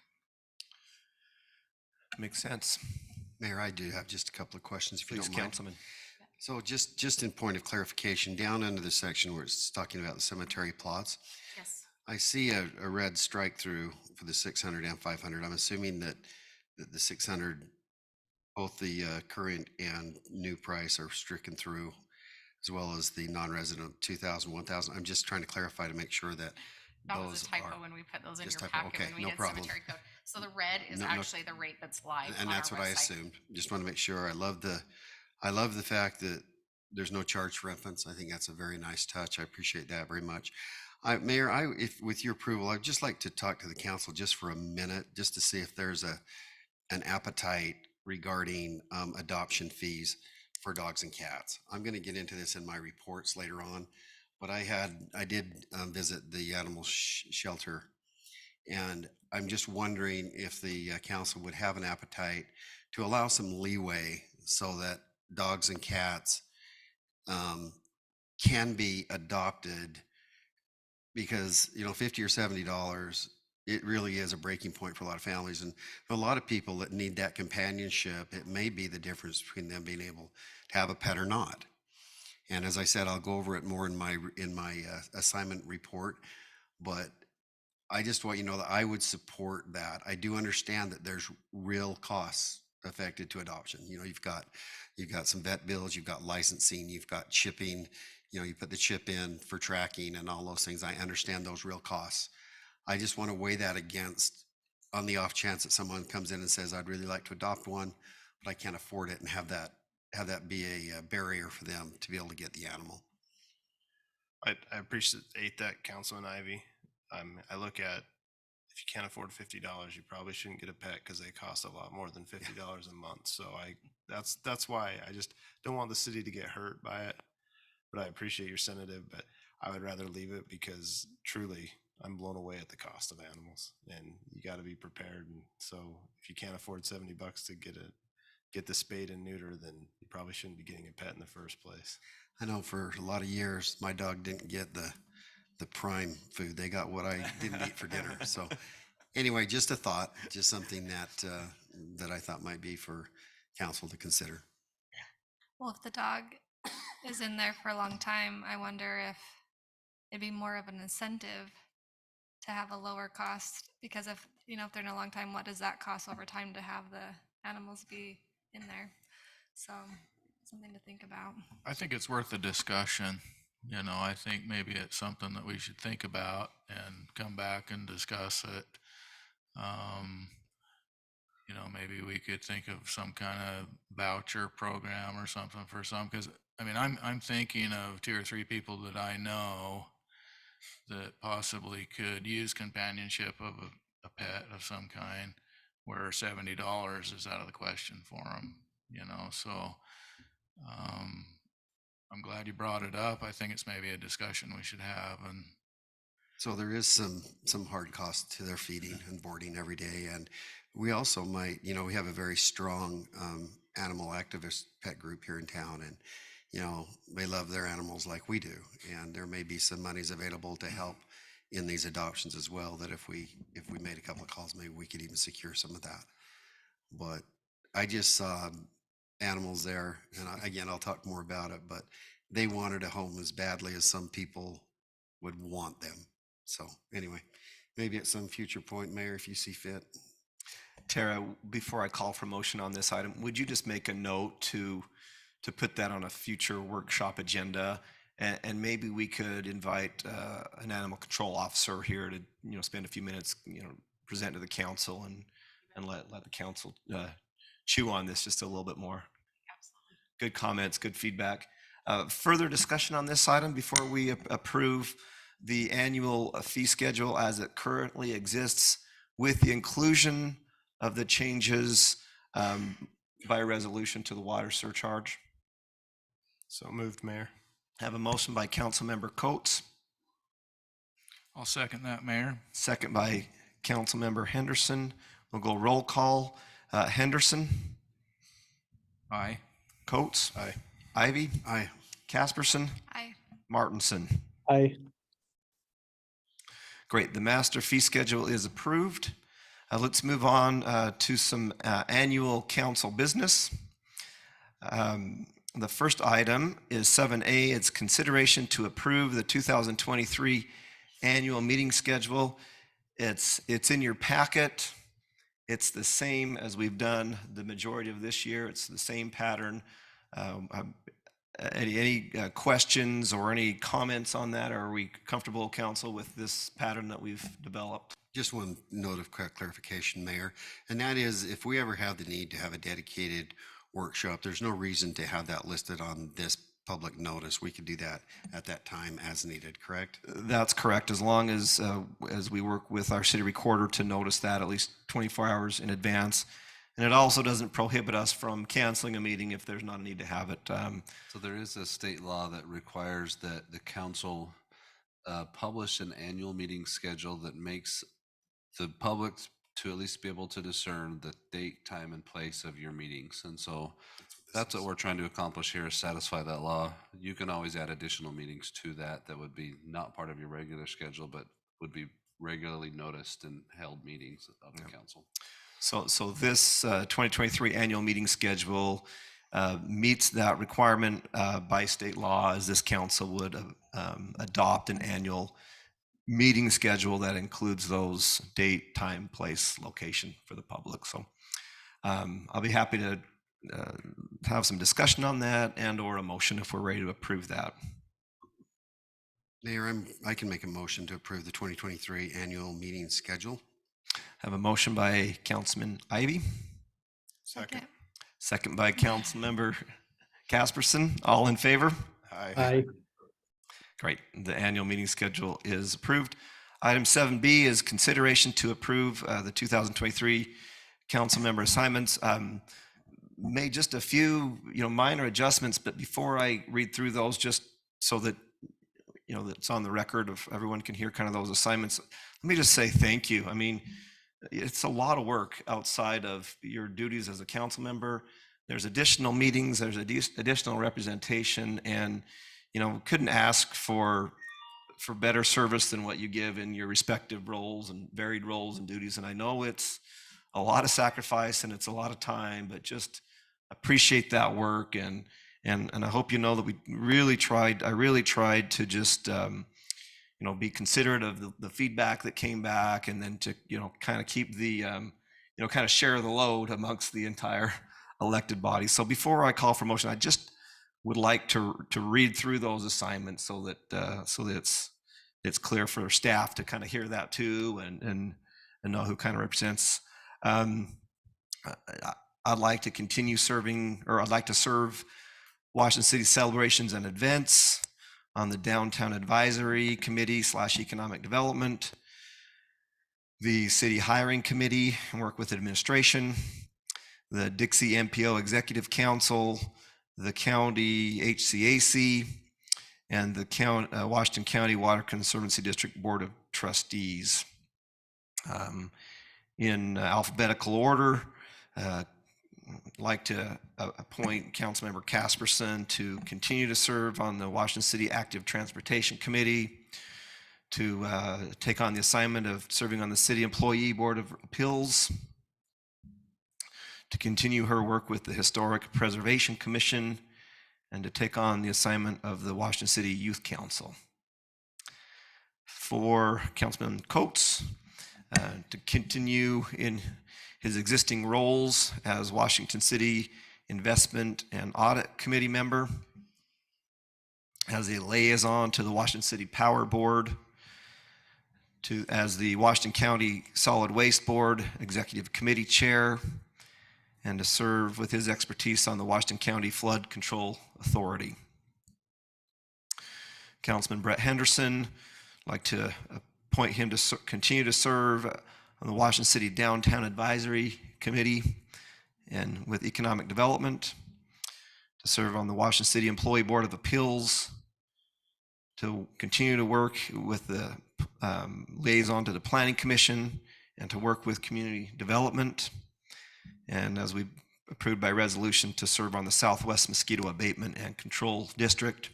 Makes sense. Mayor, I do have just a couple of questions if you Please, don't mind. Councilman. So just in point of clarification, down under the section where it's talking about the cemetery plots, Yes. I see a red strike through for the 600 and 500. I'm assuming that the 600, both the current and new price are stricken through, as well as the non-resident 2,000, 1,000. I'm just trying to clarify to make sure that That those was a typo are. when we put those in just your typo. packet Okay, when we no did problem. cemetery code. So the red is No, actually the rate that's live And on that's our what I website. assumed. Just want to make sure. I love the fact that there's no charge for infants. I think that's a very nice touch. I appreciate that very much. Mayor, if with your approval, I'd just like to talk to the council just for a minute, just to see if there's an appetite regarding adoption fees for dogs and cats. I'm going to get into this in my reports later on, but I did visit the animal shelter, and I'm just wondering if the council would have an appetite to allow some leeway so that dogs and cats can be adopted, because, you know, $50 or $70, it really is a breaking point for a lot of families. And for a lot of people that need that companionship, it may be the difference between them being able to have a pet or not. And as I said, I'll go over it more in my assignment report, but I just want you to know that I would support that. I do understand that there's real costs affected to adoption. You know, you've got some vet bills, you've got licensing, you've got chipping, you know, you put the chip in for tracking and all those things. I understand those real costs. I just want to weigh that against, on the off chance that someone comes in and says, I'd really like to adopt one, but I can't afford it, and have that be a barrier for them to be able to get the animal. I appreciate that, Councilman Ivy. I look at, if you can't afford $50, you probably shouldn't get a pet because they cost a lot more than $50 a month. So that's why I just don't want the city to get hurt by it. But I appreciate your sedative, but I would rather leave it, because truly I'm blown away at the cost of animals, and you got to be prepared. And so if you can't afford $70 to get the spayed and neuter, then you probably shouldn't be getting a pet in the first place. I know for a lot of years, my dog didn't get the prime food. They got what I didn't eat for dinner. So anyway, just a thought, just something that I thought might be for council to consider. Well, if the dog is in there for a long time, I wonder if it'd be more of an incentive to have a lower cost, because if they're in a long time, what does that cost over time to have the animals be in there? So something to think about. I think it's worth a discussion. I think maybe it's something that we should think about and come back and discuss it. Maybe we could think of some kind of voucher program or something for some, because I'm thinking of 2 or 3 people that I know that possibly could use companionship of a pet of some kind, where $70 is out of the question for them, so I'm glad you brought it up. I think it's maybe a discussion we should have. And so there is some hard costs to their feeding and boarding every day. And we also might, we have a very strong animal activist pet group here in town, and they love their animals like we do. And there may be some monies available to help in these adoptions as well, that if we made a couple of calls, maybe we could even secure some of that. But I just saw animals there, and again, I'll talk more about it, but they wanted a home as badly as some people would want them. So anyway, maybe at some future point, Mayor, if you see fit. Tara, before I call for motion on this item, would you just make a note to put that on a future workshop agenda? And maybe we could invite an animal control officer here to spend a few minutes, present to the council and let the council chew on this just a little bit more. Absolutely. Good comments, good feedback. Further discussion on this item before we approve the annual fee schedule as it currently exists, with the inclusion of the changes by resolution to the water surcharge. So moved, Mayor. Have a motion by Councilmember Coates. I'll second that, Mayor. Second by Councilmember Henderson. We'll go roll call. Henderson. Aye. Coates. Aye. Ivy. Aye. Casperson. Aye. Martinson. Aye. Great. The master fee schedule is approved. Let's move on to some annual council business. The first item is 7A. It's consideration to approve the 2023 annual meeting schedule. It's in your packet. It's the same as we've done the majority of this year. It's the same pattern. Any questions or any comments on that? Are we comfortable, council, with this pattern that we've developed? Just one note of clarification, Mayor, and that is if we ever have the need to have a dedicated workshop, there's no reason to have that listed on this public notice. We could do that at that time as needed, correct? That's correct, as long as we work with our city recorder to notice that at least 24 hours in advance. And it also doesn't prohibit us from canceling a meeting if there's not a need to have it. So there is a state law that requires that the council publish an annual meeting schedule that makes the public to at least be able to discern the date, time, and place of your meetings. And so that's what we're trying to accomplish here, is satisfy that law. You can always add additional meetings to that that would be not part of your regular schedule, but would be regularly noticed and held meetings of the council. So this 2023 annual meeting schedule meets that requirement by state law, as this council would adopt an annual meeting schedule that includes those date, time, place, location for the public. So I'll be happy to have some discussion on that and or a motion if we're ready to approve that. Mayor, I can make a motion to approve the 2023 annual meeting schedule. Have a motion by Councilman Ivy. Second. Second by Councilmember Casperson. All in favor? Aye. Great. The annual meeting schedule is approved. Item 7B is consideration to approve the 2023 council member assignments. Made just a few, minor adjustments, but before I read through those, just so that, that's on the record of everyone can hear kind of those assignments, let me just say thank you. I mean, it's a lot of work outside of your duties as a council member. There's additional meetings, there's additional representation, and couldn't ask for better service than what you give in your respective roles and varied roles and duties. And I know it's a lot of sacrifice and it's a lot of time, but just appreciate that work. And I hope you know that I really tried to just be considerate of the feedback that came back, and then to kind of keep the kind of share the load amongst the entire elected body. So before I call for motion, I just would like to read through those assignments so that it's clear for staff to kind of hear that too, and know who kind of represents. I'd like to continue serving, or I'd like to serve Washington City Celebrations and Events on the Downtown Advisory Committee / Economic Development, the City Hiring Committee, and work with administration, the Dixie MPO Executive Council, the County HCAC, and the Washington County Water Conservancy District Board of Trustees. In alphabetical order, I'd like to appoint Councilmember Casperson to continue to serve on the Washington City Active Transportation Committee, to take on the assignment of serving on the City Employee Board of Appeals, to continue her work with the Historic Preservation Commission, and to take on the assignment of the Washington City Youth Council. For Councilman Coates, to continue in his existing roles as Washington City Investment and Audit Committee member, as a liaison to the Washington City Power Board, as the Washington County Solid Waste Board Executive Committee Chair, and to serve with his expertise on the Washington County Flood Control Authority. Councilman Brett Henderson, I'd like to appoint him to continue to serve on the Washington City Downtown Advisory Committee and with Economic Development, to serve on the Washington City Employee Board of Appeals, to continue to work with the liaison to the Planning Commission, and to work with Community Development, and as we approved by resolution, to serve on the Southwest Mosquito Abatement and Control District.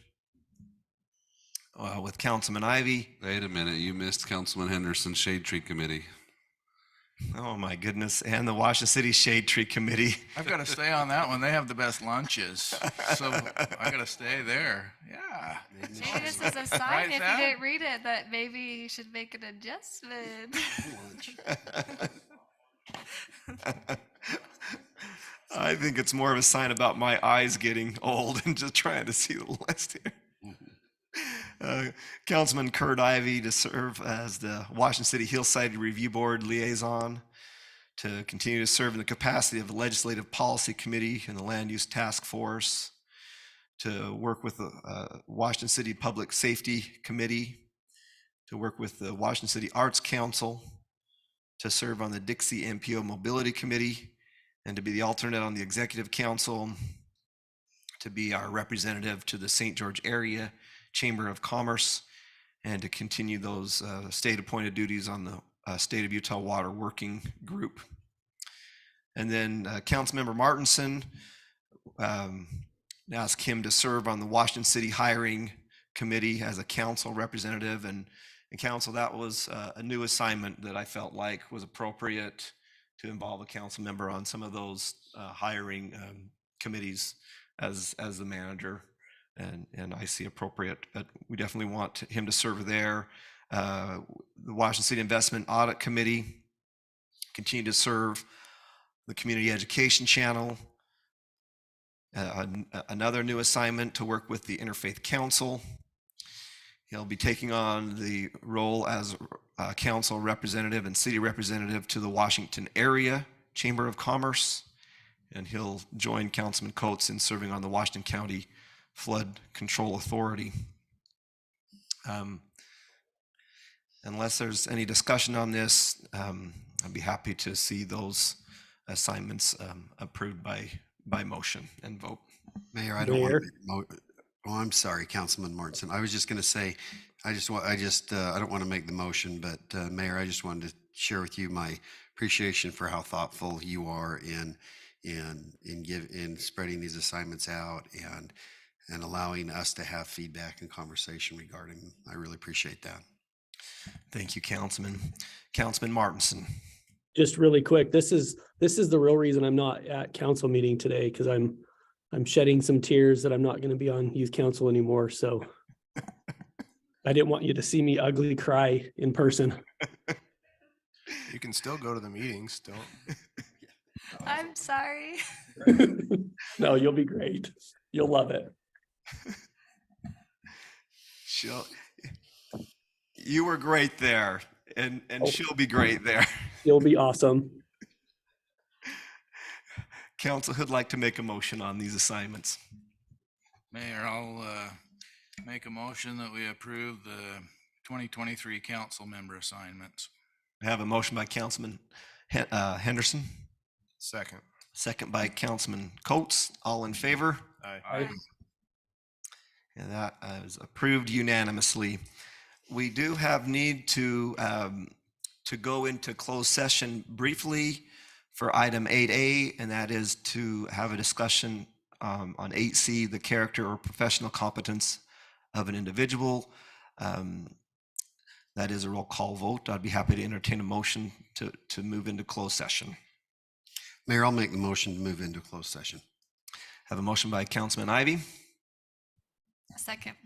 With Councilman Ivy. Wait a minute, you missed Councilman Henderson's Shade Tree Committee. Oh, my goodness. And the Washington City Shade Tree Committee. I've got to stay on that one. They have the best lunches. So I got to stay there. Yeah. Maybe this is a sign, Right, if Sam? you didn't read it, that maybe you should make an adjustment. I think it's more of a sign about my eyes getting old and just trying to see the list here. Councilman Kurt Ivy to serve as the Washington City Hillside Review Board liaison, to continue to serve in the capacity of the Legislative Policy Committee and the Land Use Task Force, to work with the Washington City Public Safety Committee, to work with the Washington City Arts Council, to serve on the Dixie MPO Mobility Committee, and to be the alternate on the Executive Council, to be our representative to the St. George Area Chamber of Commerce, and to continue those state-appointed duties on the State of Utah Water Working Group. And then Councilmember Martinson, ask him to serve on the Washington City Hiring Committee as a council representative. And council, that was a new assignment that I felt like was appropriate to involve a council member on some of those hiring committees as the manager. And I see appropriate, but we definitely want him to serve there. The Washington City Investment Audit Committee, continue to serve the Community Education Channel. Another new assignment to work with the Interfaith Council. He'll be taking on the role as council representative and city representative to the Washington Area Chamber of Commerce. And he'll join Councilman Coates in serving on the Washington County Flood Control Authority. Unless there's any discussion on this, I'd be happy to see those assignments approved by motion and vote. Mayor, I don't want to, oh, I'm sorry, Councilman Martinson. I was just going to say, I don't want to make the motion, but Mayor, I just wanted to share with you my appreciation for how thoughtful you are in spreading these assignments out and allowing us to have feedback and conversation regarding them. I really appreciate that. Thank you, Councilman. Councilman Martinson. Just really quick, this is the real reason I'm not at council meeting today, because I'm shedding some tears that I'm not going to be on youth council anymore. So I didn't want you to see me ugly cry in person. You can still go to the meetings, don't. I'm sorry. No, you'll be great. You'll love it. You were great there, and she'll be great there. You'll be awesome. Council would like to make a motion on these assignments. Mayor, I'll make a motion that we approve the 2023 council member assignments. I have a motion by Councilman Henderson. Second. Second by Councilman Coates. All in favor? Aye. And that is approved unanimously. We do have need to go into closed session briefly for item 8A, and that is to have a discussion on 8C, the character or professional competence of an individual. That is a roll call vote. I'd be happy to entertain a motion to move into closed session. Mayor, I'll make the motion to move into closed session. Have a motion by Councilman Ivy. Second.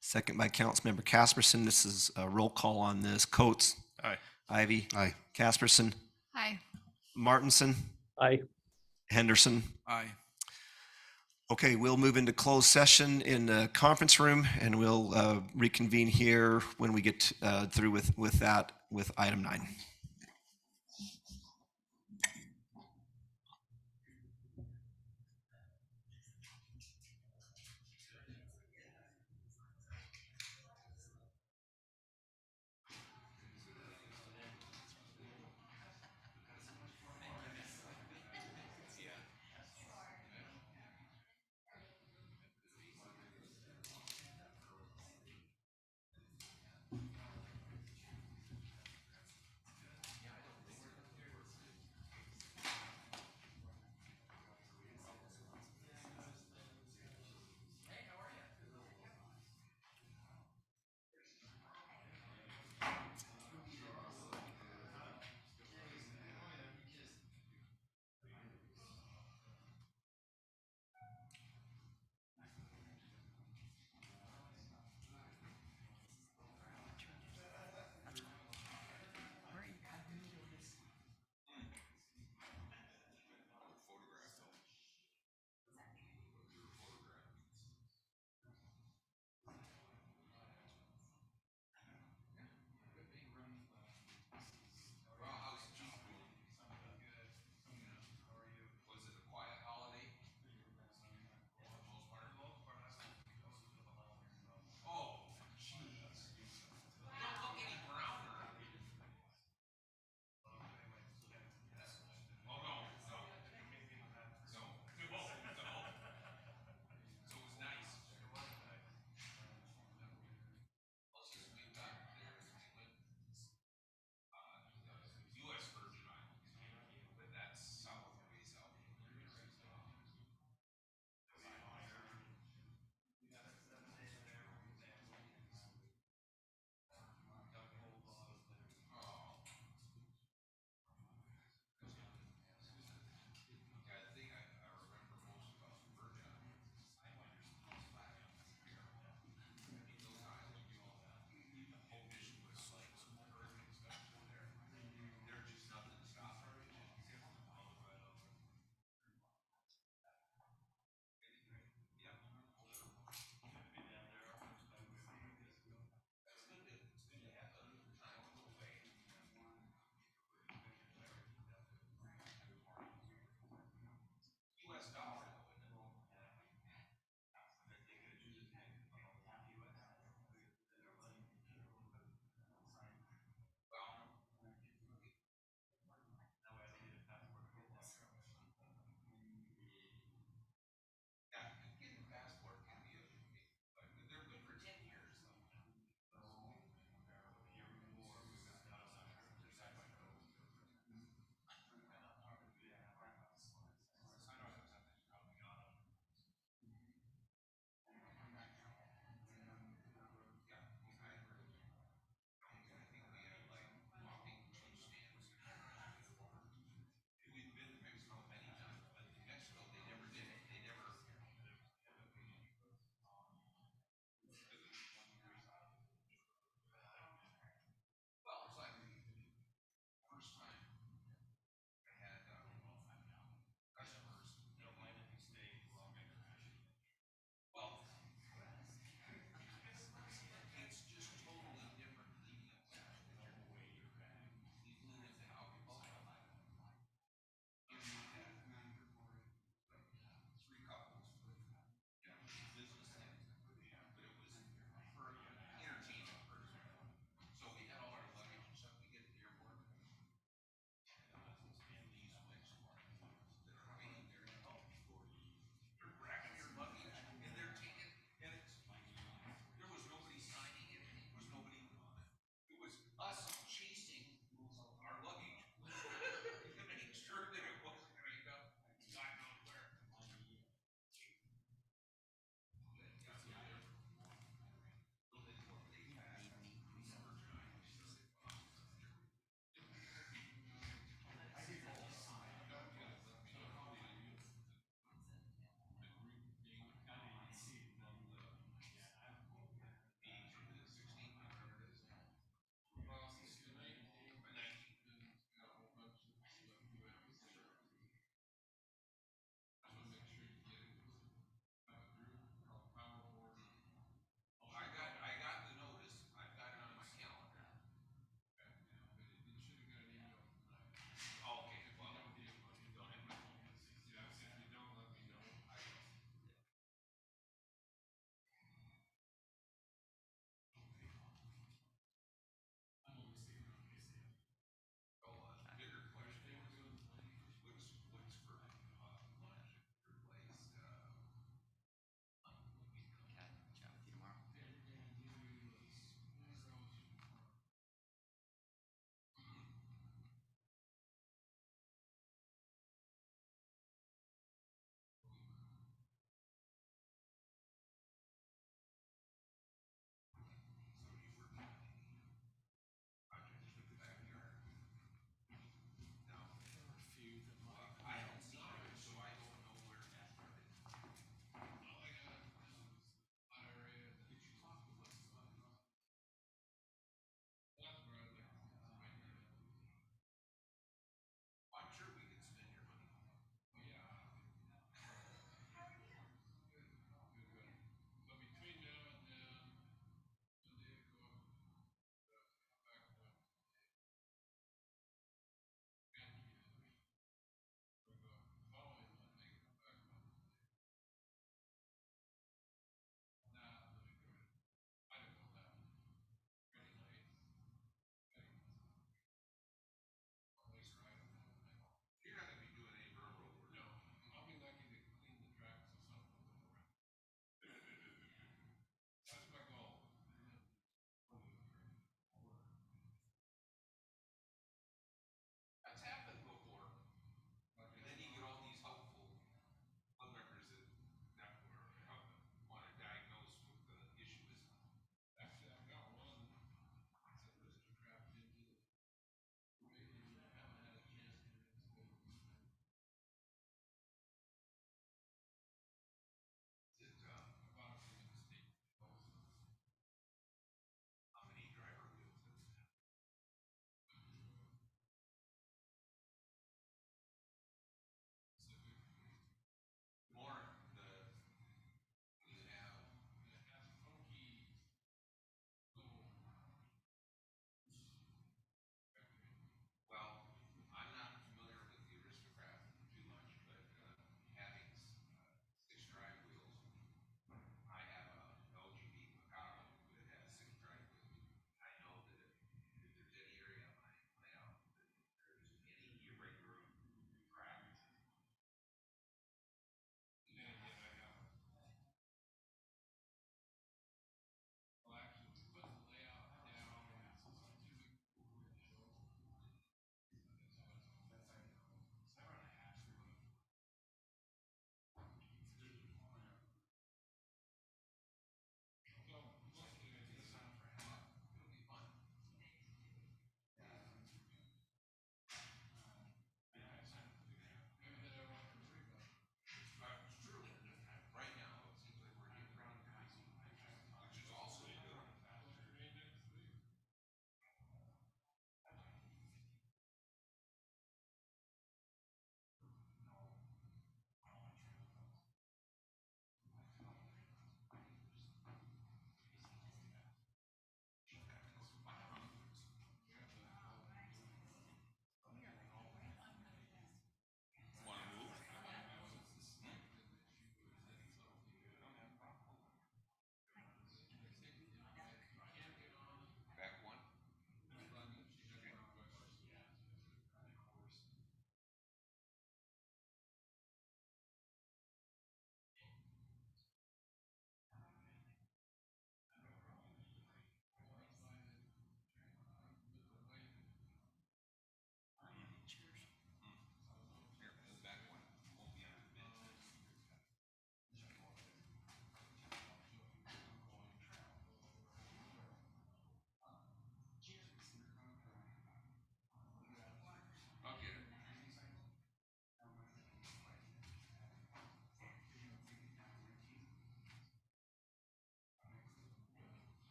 Second by Councilmember Casperson. This is a roll call on this. Coates. Aye. Ivy. Aye. Casperson. Aye. Martinson. Aye. Henderson. Aye. Okay, we'll move into closed session in the conference room, and we'll reconvene here when we get through with item 9.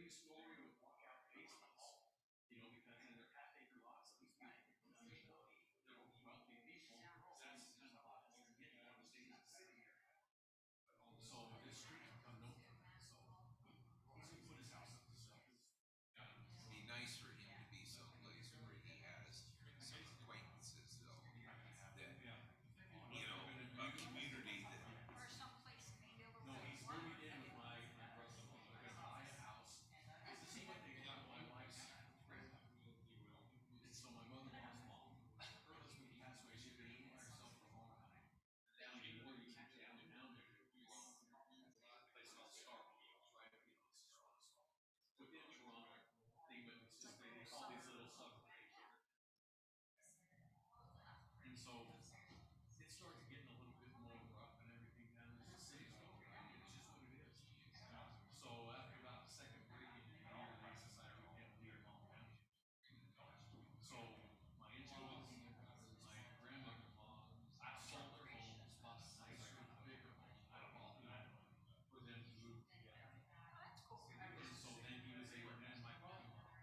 three-story with walkout basements, you know, because in their half-acre lots, these people, they're wealthy people, that's kind of hot, they're getting out of the state of the city here. So this street become no, so he's gonna put his house up for sale. It'd be nice for him to be someplace where he has some acquaintances though, that, you know, a community that. Or someplace maybe over. No, he's moving in with my brother, they're gonna buy a house, to see what they got, my wife's friend, if you will. And so my mother-in-law's mom, her husband passed away, she'd been living by herself for a long time. Down in Morgantown, down there, we were on a place called Starbucks, right? You know, within Toronto, they went, they call these little suburbs. And so it started getting a little bit more rough and everything down there. The city's going, right? It's just what it is. So after about the second break in the year, they decided we can't leave Long County. So my in-laws, my grandmother-in-law, I sold their homes, bought a nicer, bigger home. I don't know, you know, for them to move together. And so then he was able, and my father-in-law,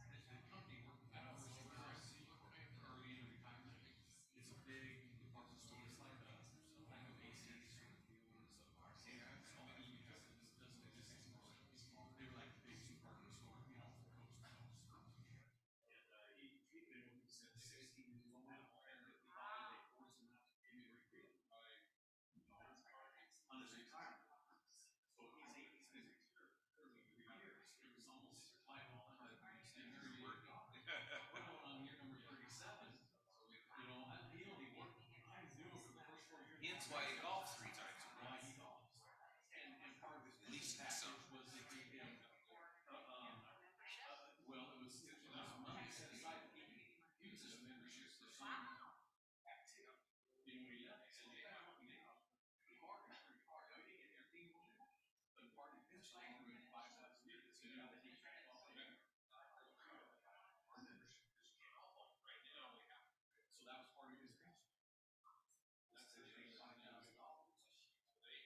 the company worked, I don't know, early in retirement. It's a big department store. It's like a Macy's sort of deal. It's called E because it doesn't exist anymore. They were like a big department store, you know, coast to coast. And he'd been with me since 16 years old. And they forced him out to give me a repeat on his retirement. So he's 83 years. It was almost 500 years working. We're going on year number 37. You know, he only worked, I knew for the first 4 years. Hence why he golfs 3 times a Why week. he golfs. And part of his Least package some. was they gave him, well, it was money set aside to give him uses memberships for some activity. You know, he left, and they have, you know, pretty hard, I mean, everything was in. But part of his life, we went 5,000 years, you know, that he tracked all the our membership just came out right now. So that was part of his passion. That's the thing, $5,000.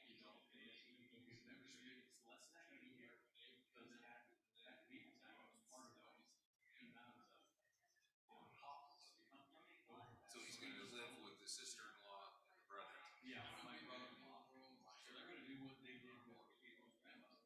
You know, his membership is less than that here. Doesn't have to be, that was part of those. Came out of the, So he's gonna live with the sister-in-law and the brother. yeah, my brother-in-law. So they're gonna do what they did with Gabriel's grandmother.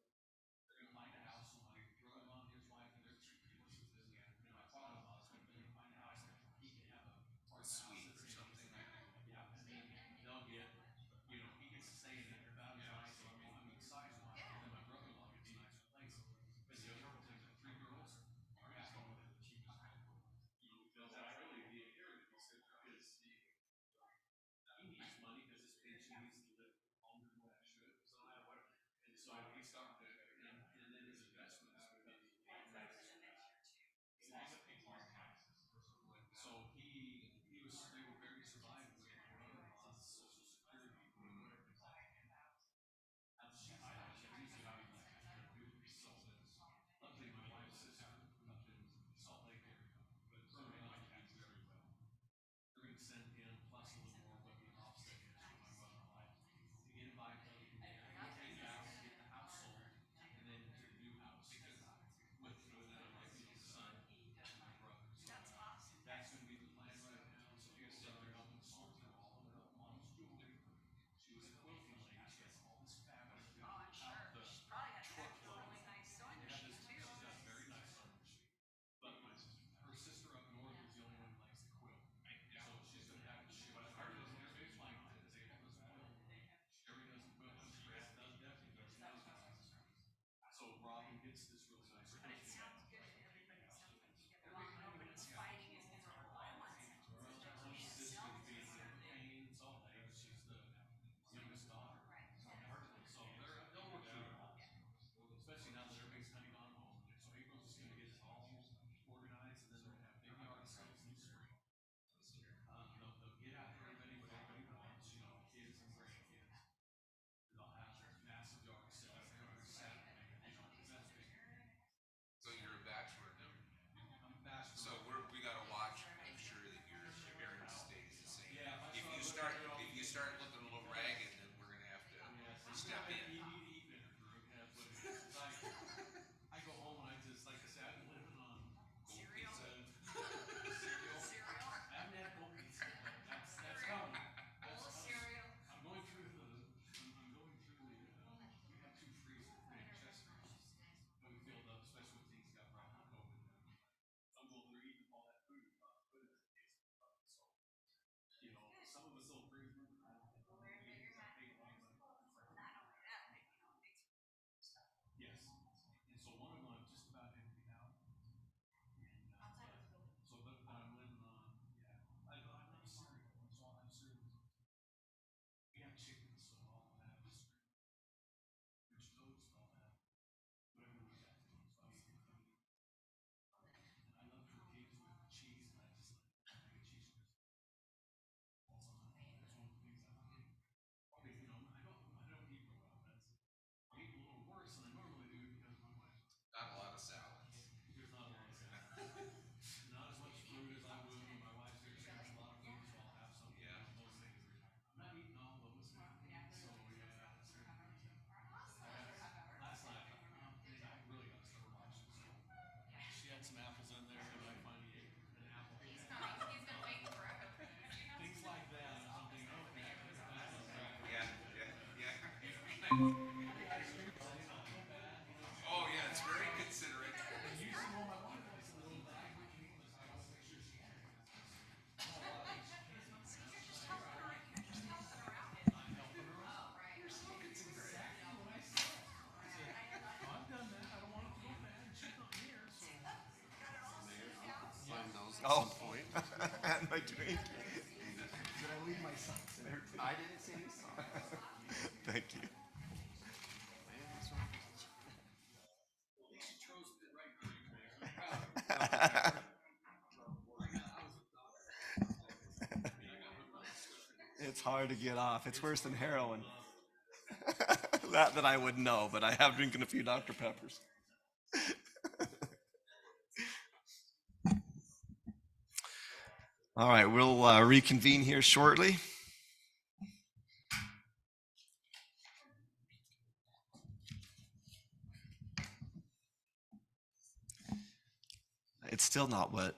Oh, yeah, it's very considerate. Oh, and my drink. Did I leave my socks in there? I didn't see any socks. Thank you. It's hard to get off. It's worse than heroin. That I wouldn't know, but I have drinking a few Dr. Peppers. All right, we'll reconvene here shortly. It's still not what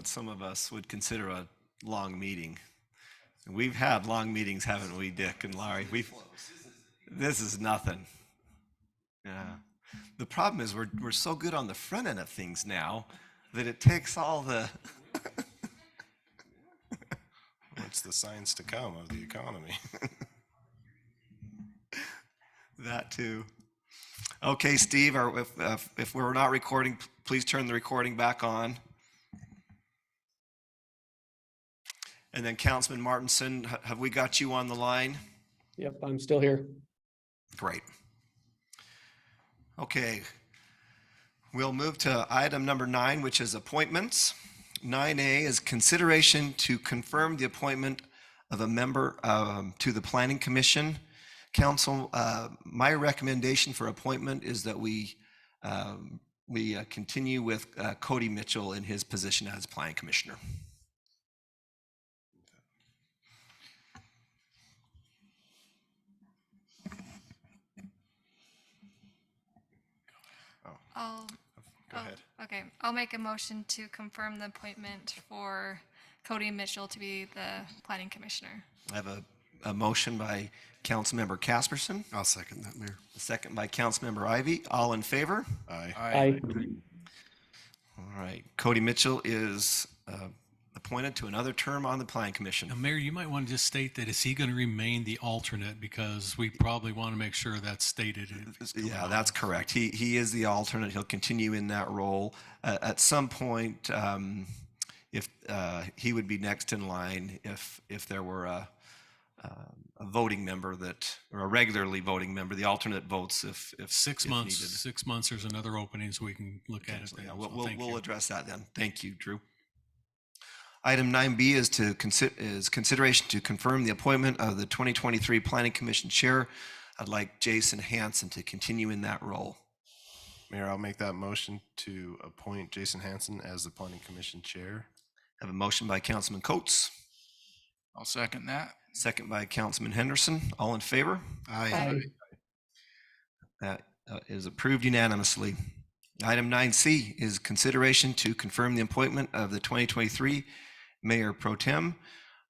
some of us would consider a long meeting. We've had long meetings, haven't we, Dick and Larry? This is nothing. Yeah. The problem is we're so good on the front end of things now that it takes all the It's the signs to come of the economy. that too. Okay, Steve, if we're not recording, please turn the recording back on. And then Councilman Martinson, have we got you on the line? Yep, I'm still here. Great. Okay. We'll move to item number 9, which is appointments. 9A is consideration to confirm the appointment of a member to the Planning Commission. Council, my recommendation for appointment is that we continue with Cody Mitchell in his position as Planning Commissioner. Go ahead. Okay, I'll make a motion to confirm the appointment for Cody Mitchell to be the planning commissioner. I have a motion by Councilmember Casperson. I'll second that, Mayor. A second by Councilmember Ivy. All in favor? Aye. Aye. All right. Cody Mitchell is appointed to another term on the Planning Commission. Now, Mayor, you might want to just state that, is he going to remain the alternate? Because we probably want to make sure that's stated. Yeah, that's correct. He is the alternate. He'll continue in that role. At some point, if he would be next in line if there were a voting member or a regularly voting member, the alternate votes if 6 if months. needed. 6 months. There's another opening, so we can look at it. Yeah, then. we'll, So we'll, thank we'll you. address that then. Thank you, Drew. Item 9B is consideration to confirm the appointment of the 2023 Planning Commission Chair. I'd like Jason Hansen to continue in that role. Mayor, I'll make that motion to appoint Jason Hansen as the Planning Commission Chair. I have a motion by Councilman Coates, I'll second that. second by Councilman Henderson. All in favor? Aye. That is approved unanimously. Item 9C is consideration to confirm the appointment of the 2023 Mayor Pro Tem.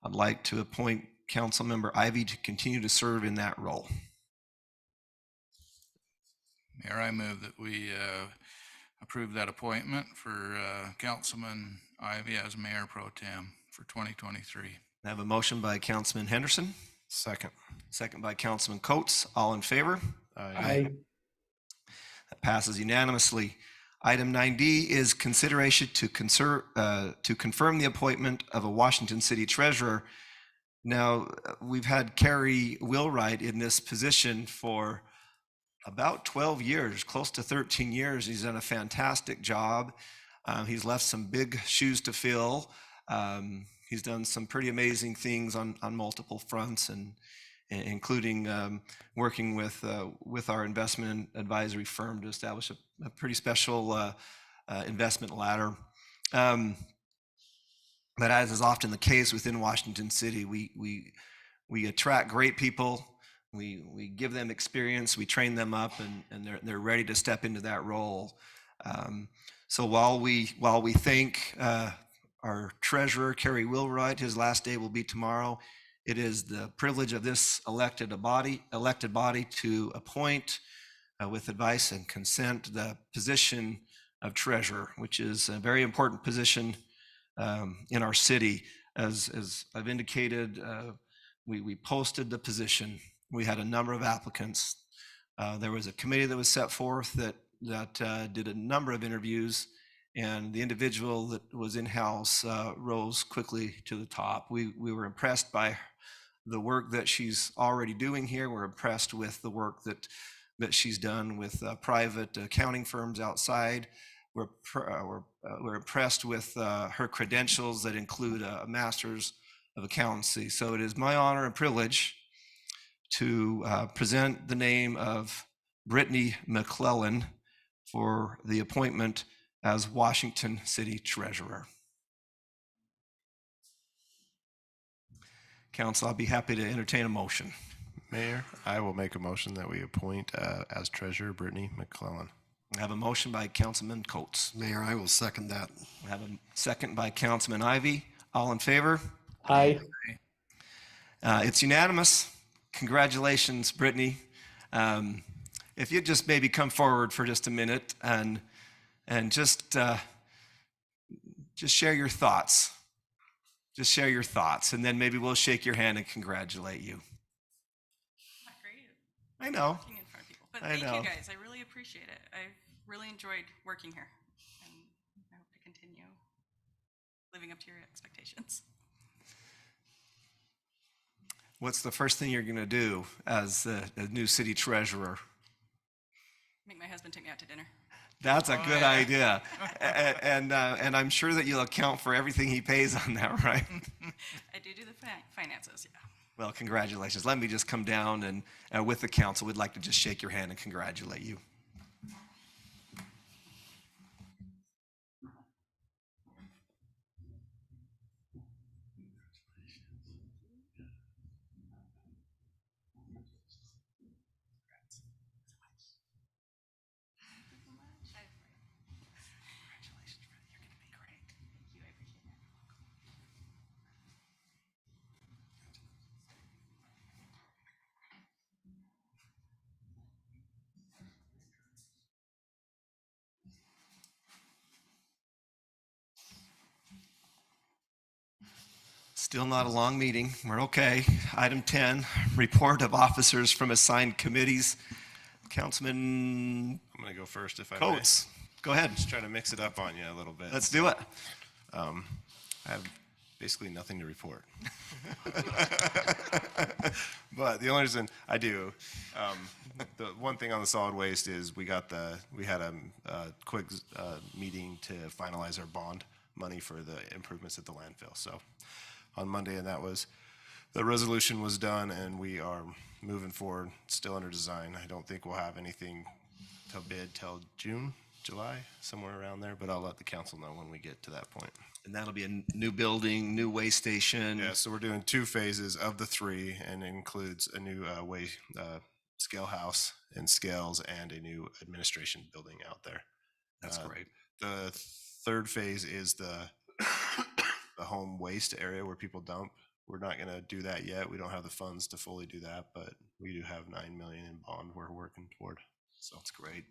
I'd like to appoint Councilmember Ivy to continue to serve in that role. Mayor, I move that we approve that appointment for Councilman Ivy as Mayor Pro Tem for 2023. I have a motion by Councilman Henderson, Second. second by Councilman Coates. All in favor? Aye. That passes unanimously. Item 9D is consideration to confirm the appointment of a Washington City Treasurer. Now, we've had Carrie Wheelwright in this position for about 12 years, close to 13 years. He's done a fantastic job. He's left some big shoes to fill. He's done some pretty amazing things on multiple fronts, and including working with our investment advisory firm to establish a pretty special investment ladder. But as is often the case within Washington City, we attract great people. We give them experience, we train them up, and they're ready to step into that role. So while we thank our treasurer, Carrie Wheelwright, his last day will be tomorrow. It is the privilege of this elected body to appoint with advice and consent the position of treasurer, which is a very important position in our city. As I've indicated, we posted the position. We had a number of applicants. There was a committee that was set forth that did a number of interviews, and the individual that was in-house rose quickly to the top. We were impressed by the work that she's already doing here. We're impressed with the work that she's done with private accounting firms outside. We're impressed with her credentials that include a master's of accountancy. So it is my honor and privilege to present the name of Brittany McClellan for the appointment as Washington City Treasurer. Council, I'll be happy to entertain a motion. Mayor, I will make a motion that we appoint as treasurer Brittany McClellan. I have a motion by Councilman Coates. Mayor, I will second that. I have a second by Councilman Ivy. All in favor? Aye. It's unanimous. Congratulations, Brittany. If you'd just maybe come forward for just a minute and just share your thoughts. Just share your thoughts, and then maybe we'll shake your hand and congratulate you. Not great. I know. Talking in front of people. But I thank know. you guys. I really appreciate it. I've really enjoyed working here, and I hope to continue living up to your expectations. What's the first thing you're going to do as the new city treasurer? Make my husband take me out to dinner. That's a good idea. And I'm sure that you'll account for everything he pays on that, right? I do the finances, yeah. Well, congratulations. Let me just come down and with the council, we'd like to just shake your hand and congratulate you. Still not a long meeting. We're okay. Item 10, report of officers from assigned committees. Councilman I'm going to go first if I Coates, go ahead. Just trying to mix it up on you a little bit. Let's do it. I have basically nothing to report. But the only reason I do, the one thing on the solid waste is we had a quick meeting to finalize our bond money for the improvements at the landfill. So on Monday, and the resolution was done, and we are moving forward, still under design. I don't think we'll have anything to bid till June, July, somewhere around there, but I'll let the council know when we get to that point. And that'll be a new building, new weigh station. Yeah, so we're doing 2 phases of the 3, and it includes a new scale house and scales and a new administration building out there. That's great. The 3rd phase is the home waste area where people dump. We're not going to do that yet. We don't have the funds to fully do that, but we do have $9 million in bond we're working toward. So That's great.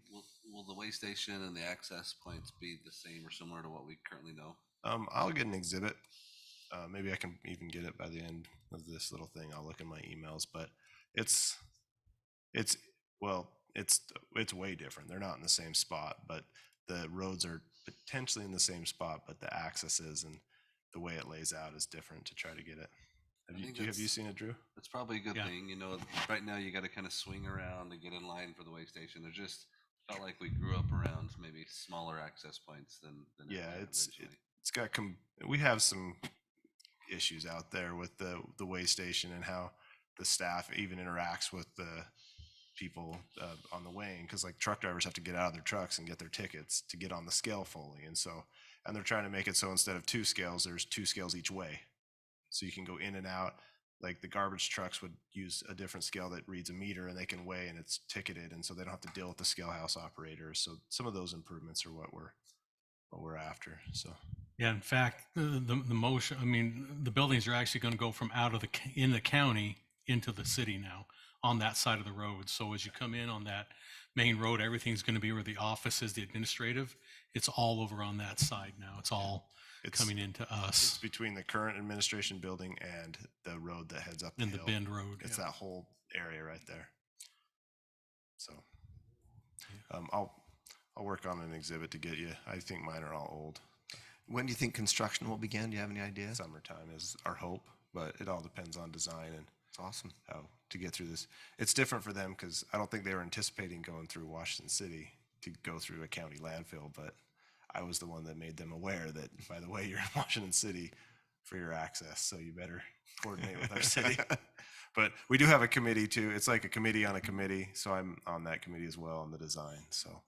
Will the weigh station and the access points be the same or similar to what we currently know? I'll get an exhibit. Maybe I can even get it by the end of this little thing. I'll look in my emails, but it's way different. They're not in the same spot, but the roads are potentially in the same spot, but the accesses and the way it lays out is different to try to get it. Have you seen it, Drew? That's probably a good Yeah. thing. You know, right now you got to kind of swing around to get in line for the weigh station. There's just felt like we grew up around maybe smaller access points than it Yeah, had it's originally. we have some issues out there with the weigh station and how the staff even interacts with the people on the weighing, because like truck drivers have to get out of their trucks and get their tickets to get on the scale fully, and they're trying to make it so instead of 2 scales, there's 2 scales each way, so you can go in and out. Like the garbage trucks would use a different scale that reads a meter and they can weigh and it's ticketed, and so they don't have to deal with the scale house operators. So some of those improvements are what we're we're after. So Yeah, in fact, the motion, I mean, the buildings are actually going to go from out of in the county into the city now on that side of the road. So as you come in on that main road, everything's going to be where the office is, the administrative. It's all over on that side now. It's all coming into It's us. between the current administration building and the road that heads up And the hill. Bend Road, It's yeah. that whole area right there. So I'll work on an exhibit to get you. I think mine are all old. When do you think construction will begin? Do you have any idea? Summertime is our hope, but it all depends on design and It's awesome. how to get through this. It's different for them because I don't think they were anticipating going through Washington City to go through a county landfill, but I was the one that made them aware that, by the way, you're in Washington City for your access, so you better coordinate with our city. But we do have a committee too. It's like a committee on a committee, so I'm on that committee as well on the design. So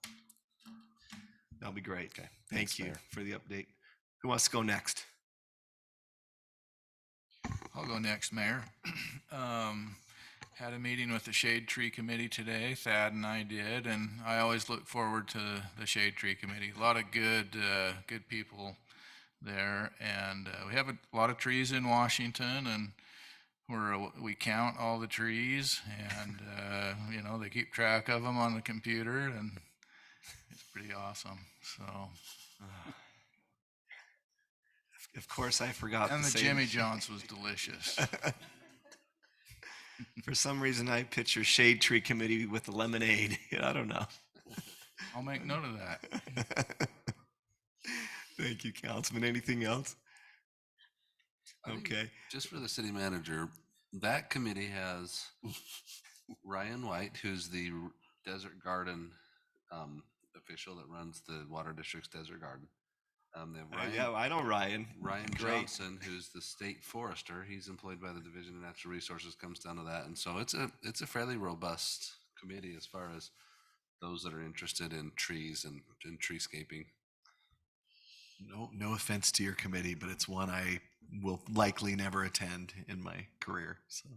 That'll be great. Okay. Thank Thanks, you Mayor. for the update. Who wants to go next? I'll go next, Mayor. Had a meeting with the Shade Tree Committee today, Thad and I did, and I always look forward to the Shade Tree Committee. A lot of good people there, and we have a lot of trees in Washington, and we count all the trees, and you know, they keep track of them on the computer, and it's pretty awesome. So, Of course, I forgot. and to the say- Jimmy John's was delicious. For some reason, I picture Shade Tree Committee with the lemonade. I don't know. I'll make note of that. Thank you, Councilman. Anything else? I think Okay. Just for the city manager, that committee has Ryan White, who's the Desert Garden official that runs the Water District's Desert Garden. They have Ryan, Yeah, I know Ryan. Ryan Great. Johnson, who's the state forester. He's employed by the Division of Natural Resources, comes down to that. And so it's a fairly robust committee as far as those that are interested in trees and in treescaping. No offense to your committee, but it's one I will likely never attend in my career. So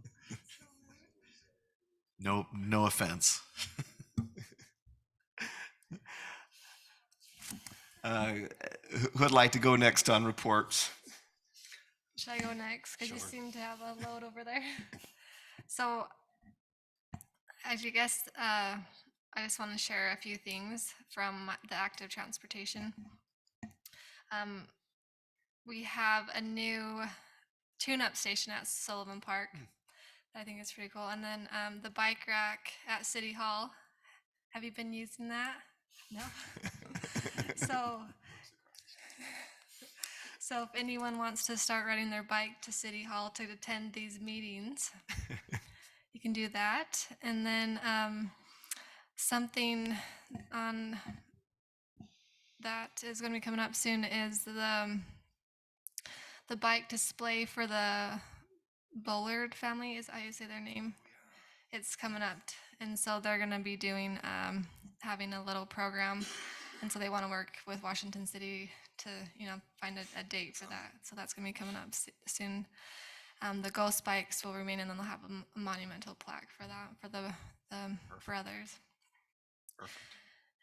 no offense. Who would like to go next on reports? Should I go next? Because you Sure. seem to have a load over there. So, as you guessed, I just want to share a few things from the active transportation. We have a new tune-up station at Sullivan Park. I think it's pretty cool. And then the bike rack at City Hall. Have you been using that? No. So if anyone wants to start riding their bike to City Hall to attend these meetings, you can do that. And then something on that is going to be coming up soon is the bike display for the Bullard family, is how you say their name. It's coming up, and so they're going to be doing having a little program, and so they want to work with Washington City to find a date for that. So that's going to be coming up soon. The ghost bikes will remain, and then they'll have a monumental plaque for that for the brothers. Perfect.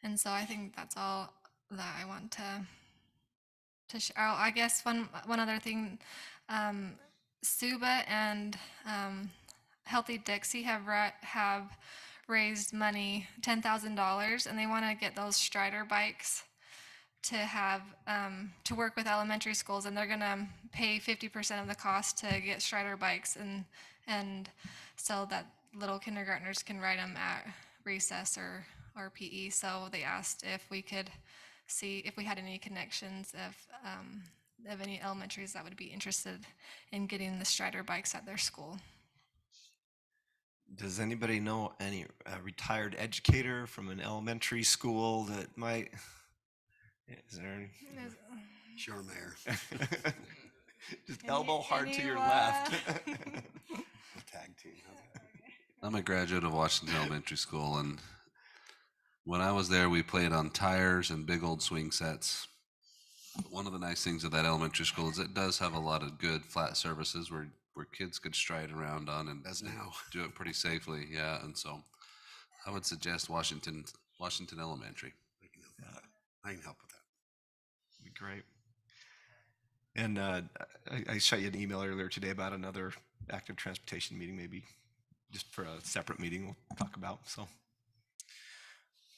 And so I think that's all that I want to share. Oh, I guess one other thing, Suba and Healthy Dixie have raised money, $10,000, and they want to get those Strider bikes to have to work with elementary schools, and they're going to pay 50% of the cost to get Strider bikes, and so that little kindergartners can ride them at recess or PE. So they asked if we could see if we had any connections of any elementaries that would be interested in getting the Strider bikes at their school. Does anybody know any retired educator from an elementary school that might? Is there any? Sure, Mayor. Just elbow hard to your left. Tag team. I'm a graduate of Washington Elementary School, and when I was there, we played on tires and big old swing sets. But one of the nice things of that elementary school is it does have a lot of good flat surfaces where kids could stride around on and do it pretty safely. Yeah, and so I would suggest Washington Elementary. I can help with that. Great. And I shot you an email earlier today about another active transportation meeting, maybe just for a separate meeting we'll talk about. So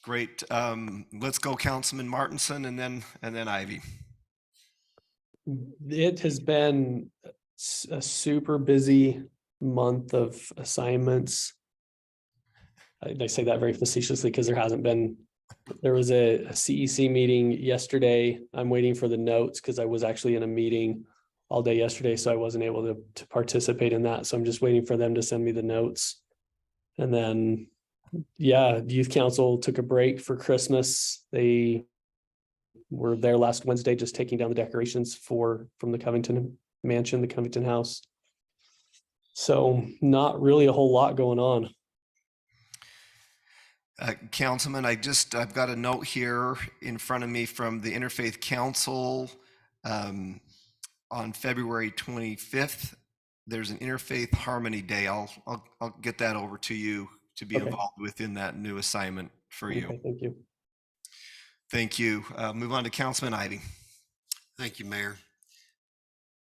great. Let's go Councilman Martinson and then Ivy. It has been a super busy month of assignments. I say that very facetiously because there was a CEC meeting yesterday. I'm waiting for the notes because I was actually in a meeting all day yesterday, so I wasn't able to participate in that. So I'm just waiting for them to send me the notes. And then, yeah, Youth Council took a break for Christmas. They were there last Wednesday, just taking down the decorations from the Covington Mansion, the Covington House. So not really a whole lot going on. Councilman, I've got a note here in front of me from the Interfaith Council on February 25th. There's an Interfaith Harmony Day. I'll get that over to you to be involved within that new assignment for you. Okay, thank you. Thank you. Move on to Councilman Ivy. Thank you, Mayor.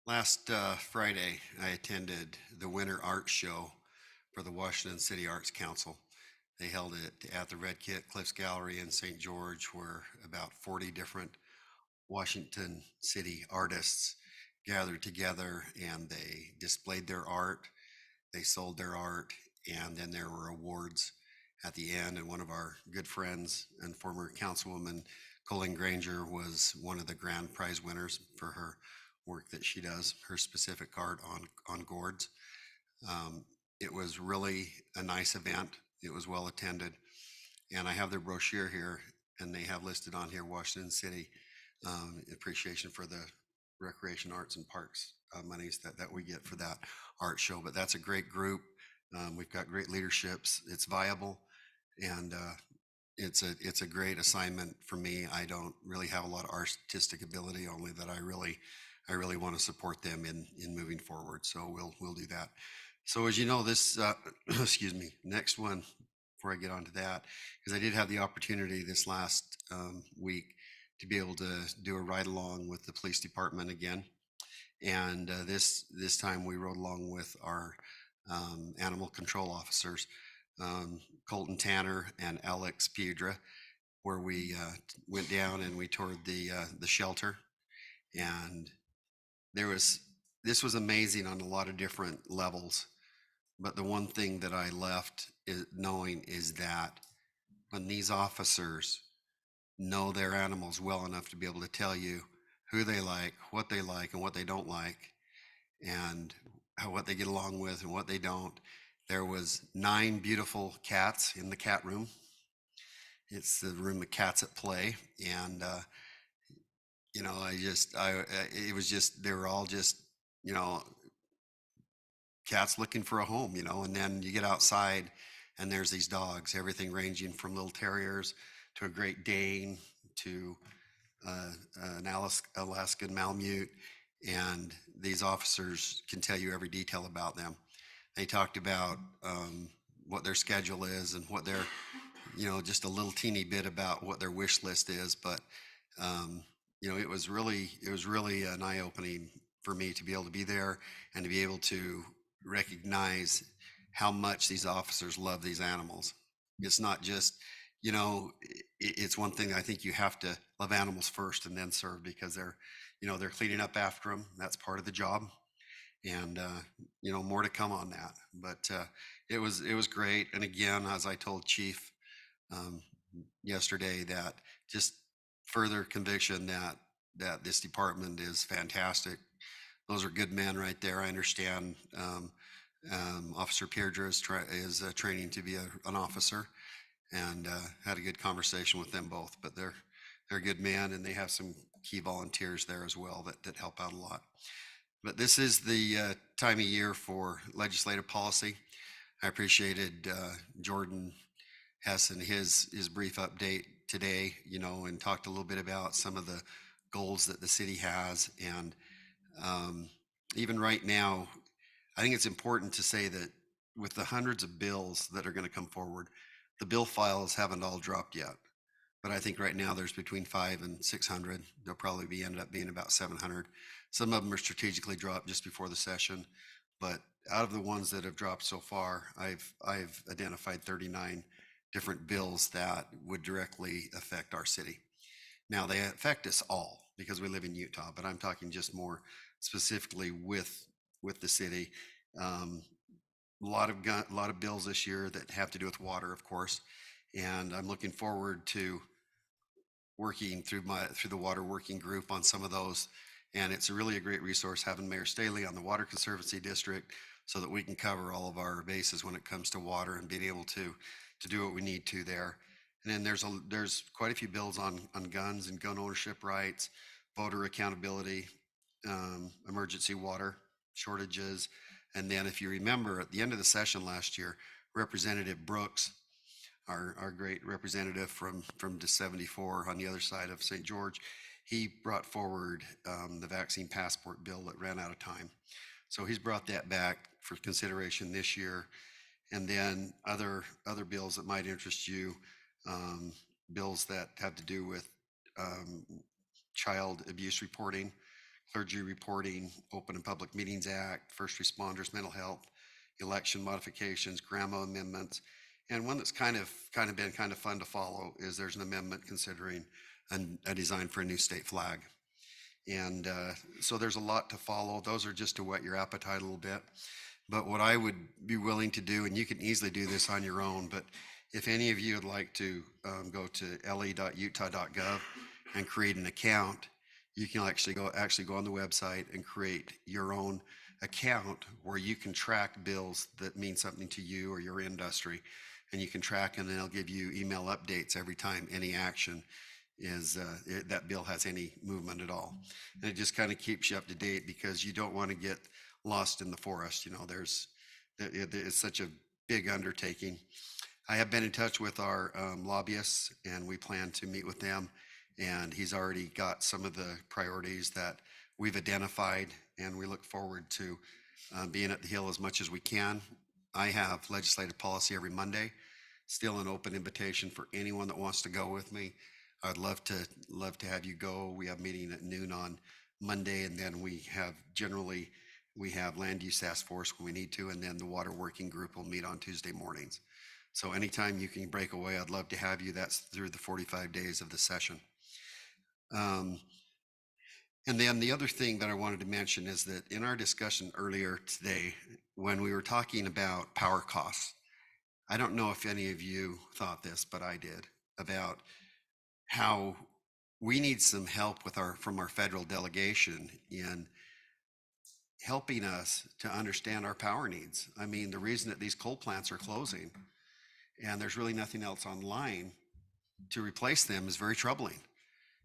Last Friday, I attended the Winter Art Show for the Washington City Arts Council. They held it at the Red Kit Cliffs Gallery in St. George, where about 40 different Washington City artists gathered together and they displayed their art, they sold their art, and then there were awards at the end. And one of our good friends and former Councilwoman Colleen Granger was one of the grand prize winners for her work that she does, her specific art on gourds. It was really a nice event. It was well attended, and I have their brochure here, and they have listed on here Washington City appreciation for the recreation, arts, and parks monies that we get for that art show. But that's a great group. We've got great leaderships. It's viable, and it's a great assignment for me. I don't really have a lot of artistic ability, only that I really want to support them in moving forward. So we'll do that. So as you know, this, excuse me, next one, before I get on to that, because I did have the opportunity this last week to be able to do a ride along with the police department again. And this time we rode along with our animal control officers, Colton Tanner and Alex Piedra, where we went down and we toured the shelter. And this was amazing on a lot of different levels. But the one thing that I left knowing is that when these officers know their animals well enough to be able to tell you who they like, and what they don't like, and what they get along with and what they don't. There was 9 beautiful cats in the cat room. It's the room of cats at play. And, it was just, they were all just, cats looking for a home, and then you get outside and there's these dogs, everything ranging from little terriers to a Great Dane to an Alaskan Malamute. And these officers can tell you every detail about them. They talked about what their schedule is and what their, just a little teeny bit about what their wish list is. But, it was really an eye-opening for me to be able to be there and to be able to recognize how much these officers love these animals. It's not just, it's one thing. I think you have to love animals first and then serve, because they're cleaning up after them. That's part of the job. And, more to come on that. But it was great. And again, as I told Chief yesterday, that just further conviction that this department is fantastic. Those are good men right there. I understand Officer Piedra is training to be an officer, and had a good conversation with them both. But they're good men, and they have some key volunteers there as well that help out a lot. But this is the time of year for legislative policy. I appreciated Jordan Hess and his brief update today, and talked a little bit about some of the goals that the city has. And even right now, I think it's important to say that with the hundreds of bills that are going to come forward, the bill files haven't all dropped yet. but I think right now there's between 500 and 600. There'll probably be ended up being about 700. Some of them are strategically dropped just before the session, but out of the ones that have dropped so far, I've identified 39 different bills that would directly affect our city. Now they affect us all because we live in Utah, but I'm talking just more specifically with the city. A lot of bills this year that have to do with water, of course, and I'm looking forward to working through the water working group on some of those. And it's really a great resource having Mayor Staley on the Water Conservancy District so that we can cover all of our bases when it comes to water and being able to do what we need to there. And then there's quite a few bills on guns and gun ownership rights, voter accountability, emergency water shortages. And then if you remember at the end of the session last year, Representative Brooks, our great representative from the 74 on the other side of St. George, he brought forward the vaccine passport bill that ran out of time. So he's brought that back for consideration this year. And then other bills that might interest you, bills that have to do with child abuse reporting, clergy reporting, Open and Public Meetings Act, first responders, mental health, election modifications, grandma amendments. And one that's kind of been fun to follow is there's an amendment considering a design for a new state flag. And so there's a lot to follow. Those are just to whet your appetite a little bit. But what I would be willing to do, and you can easily do this on your own, but if any of you would like to go to le.utah.gov and create an account, you can actually go on the website and create your own account where you can track bills that mean something to you or your industry. And you can track, and then it'll give you email updates every time any action is that bill has any movement at all. And it just kind of keeps you up to date because you don't want to get lost in the forest. You know, it's such a big undertaking. I have been in touch with our lobbyists, and we plan to meet with them. And he's already got some of the priorities that we've identified, and we look forward to being at the Hill as much as we can. I have legislative policy every Monday, still an open invitation for anyone that wants to go with me. I'd love to have you go. We have a meeting at noon on Monday, and then we have land use task force when we need to, and then the water working group will meet on Tuesday mornings. So anytime you can break away, I'd love to have you. That's through the 45 days of the session. And then the other thing that I wanted to mention is that in our discussion earlier today, when we were talking about power costs, I don't know if any of you thought this, but I did, about how we need some help from our federal delegation in helping us to understand our power needs. I mean, the reason that these coal plants are closing and there's really nothing else online to replace them is very troubling.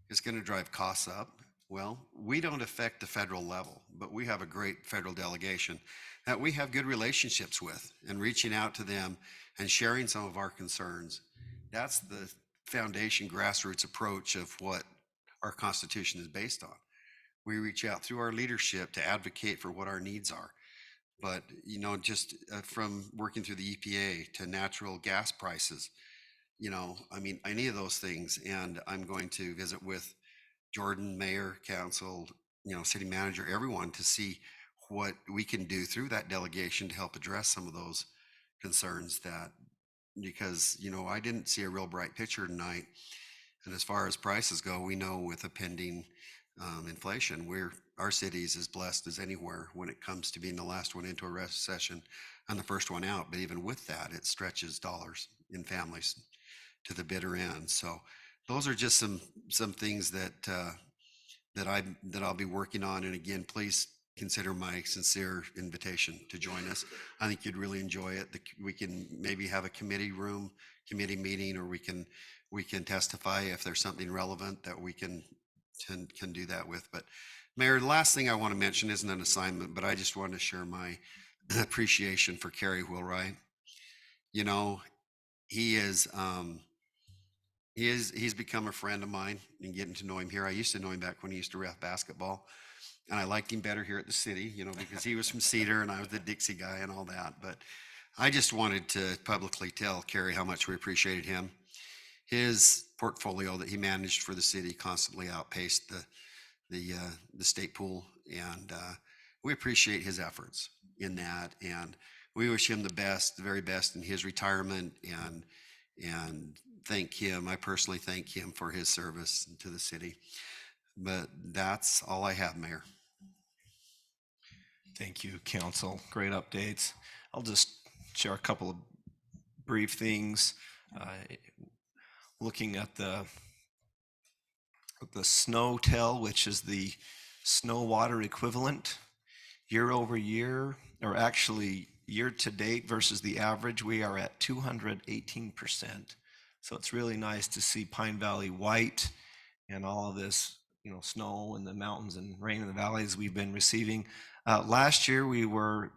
It's going to drive costs up. Well, we don't affect the federal level, but we have a great federal delegation that we have good relationships with, and reaching out to them and sharing some of our concerns. That's the foundation grassroots approach of what our Constitution is based on. We reach out through our leadership to advocate for what our needs are. But, you know, just from working through the EPA to natural gas prices, you know, I mean, any of those things. And I'm going to visit with Jordan, mayor, council, you know, city manager, everyone, to see what we can do through that delegation to help address some of those concerns because, you know, I didn't see a real bright picture tonight. And as far as prices go, we know with a pending inflation, our city is as blessed as anywhere when it comes to being the last one into a recession and the first one out. But even with that, it stretches dollars in families to the bitter end. So those are just some things that I'll be working on. And again, please consider my sincere invitation to join us. I think you'd really enjoy it. We can maybe have a committee meeting, or we can testify if there's something relevant that we can do that with. But Mayor, the last thing I want to mention isn't an assignment, but I just want to share my appreciation for Kerry Wheelwright. You know, he's become a friend of mine and getting to know him here. I used to know him back when he used to ref basketball, and I liked him better here at the city, you know, because he was from Cedar and I was the Dixie guy and all that. But I just wanted to publicly tell Kerry how much we appreciated him. His portfolio that he managed for the city constantly outpaced the state pool. And we appreciate his efforts in that. And we wish him the best, the very best in his retirement, and thank him. I personally thank him for his service to the city. But that's all I have, Mayor. Thank you, council. Great updates. I'll just share a couple of brief things. Looking at the snow tell, which is the snow water equivalent, year over year, or actually year to date versus the average, we are at 218%. So it's really nice to see Pine Valley white and all of this, snow in the mountains and rain in the valleys we've been receiving. Last year we were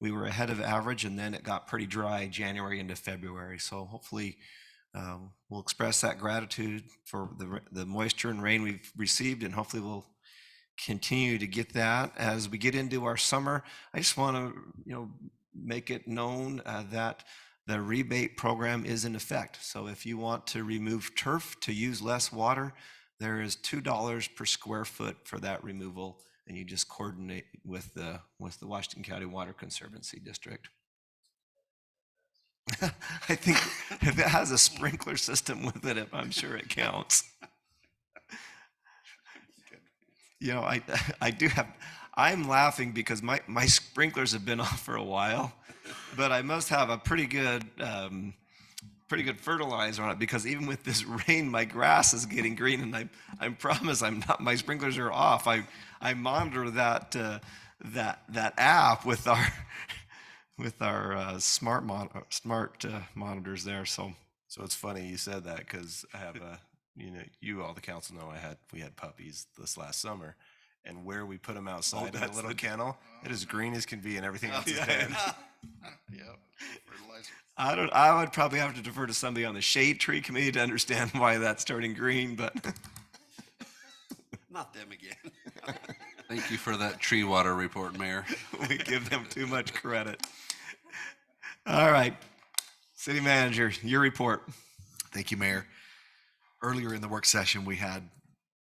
ahead of average, and then it got pretty dry January into February. So hopefully we'll express that gratitude for the moisture and rain we've received, and hopefully we'll continue to get that as we get into our summer. I just want to make it known that the rebate program is in effect. So if you want to remove turf to use less water, there is $2 per square foot for that removal, and you just coordinate with the Washington County Water Conservancy District. I think if it has a sprinkler system with it, I'm sure it counts. I'm laughing because my sprinklers have been off for a while, but I must have a pretty good fertilizer on it, because even with this rain, my grass is getting green, and I promise my sprinklers are off. I monitor that app with our smart monitors there. So it's funny you said that, because I have all the council know we had puppies this last summer, and where we put them outside in a little kennel, it is green as can be, and everything else is dead. Yep. Fertilizer. I would probably have to defer to somebody on the shade tree committee to understand why that's turning green, but Not them again. Thank you for that tree water report, Mayor. we give them too much credit. All right, City Manager, your report. Thank you, Mayor. Earlier in the work session, we had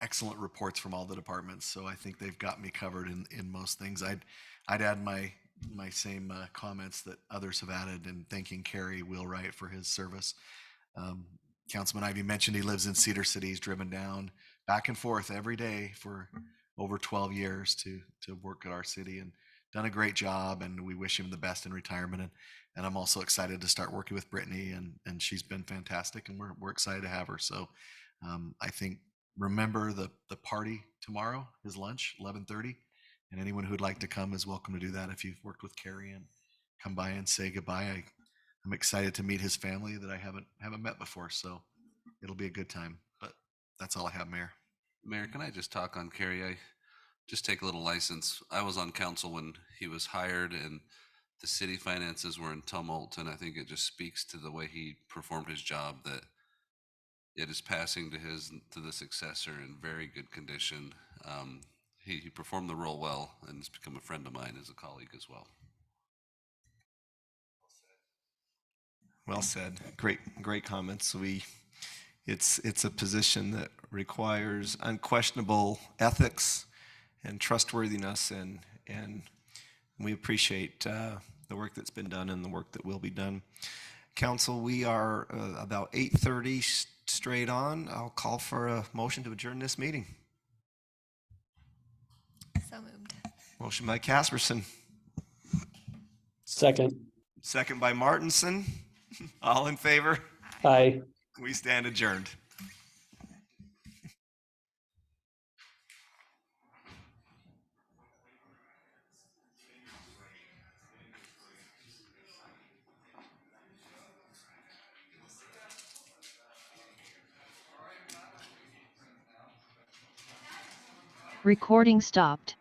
excellent reports from all the departments, so I think they've got me covered in most things. I'd add my same comments that others have added, and thanking Kerry Wheelwright for his service. Councilman Ivy mentioned he lives in Cedar City. He's driven down back and forth every day for over 12 years to work at our city, and done a great job, and we wish him the best in retirement. And I'm also excited to start working with Brittany, and she's been fantastic, and we're excited to have her. So I think, remember the party tomorrow, his lunch, 11:30, and anyone who'd like to come is welcome to do that if you've worked with Kerry, and come by and say goodbye. I'm excited to meet his family that I haven't met before, so it'll be a good time. But that's all I have, Mayor. Mayor, can I just talk on Kerry? I just take a little license. I was on council when he was hired, and the city finances were in tumult, and I think it just speaks to the way he performed his job that it is passing to the successor in very good condition. He performed the role well, and has become a friend of mine as a colleague as well. Well said. Great comments. It's a position that requires unquestionable ethics and trustworthiness, and we appreciate the work that's been done and the work that will be done. Council, we are about 8:30 straight on. I'll call for a motion to adjourn this meeting. So moved. Motion by Casperson. Second. Second by Martinson. All in favor? Aye. We stand adjourned. Recording stopped.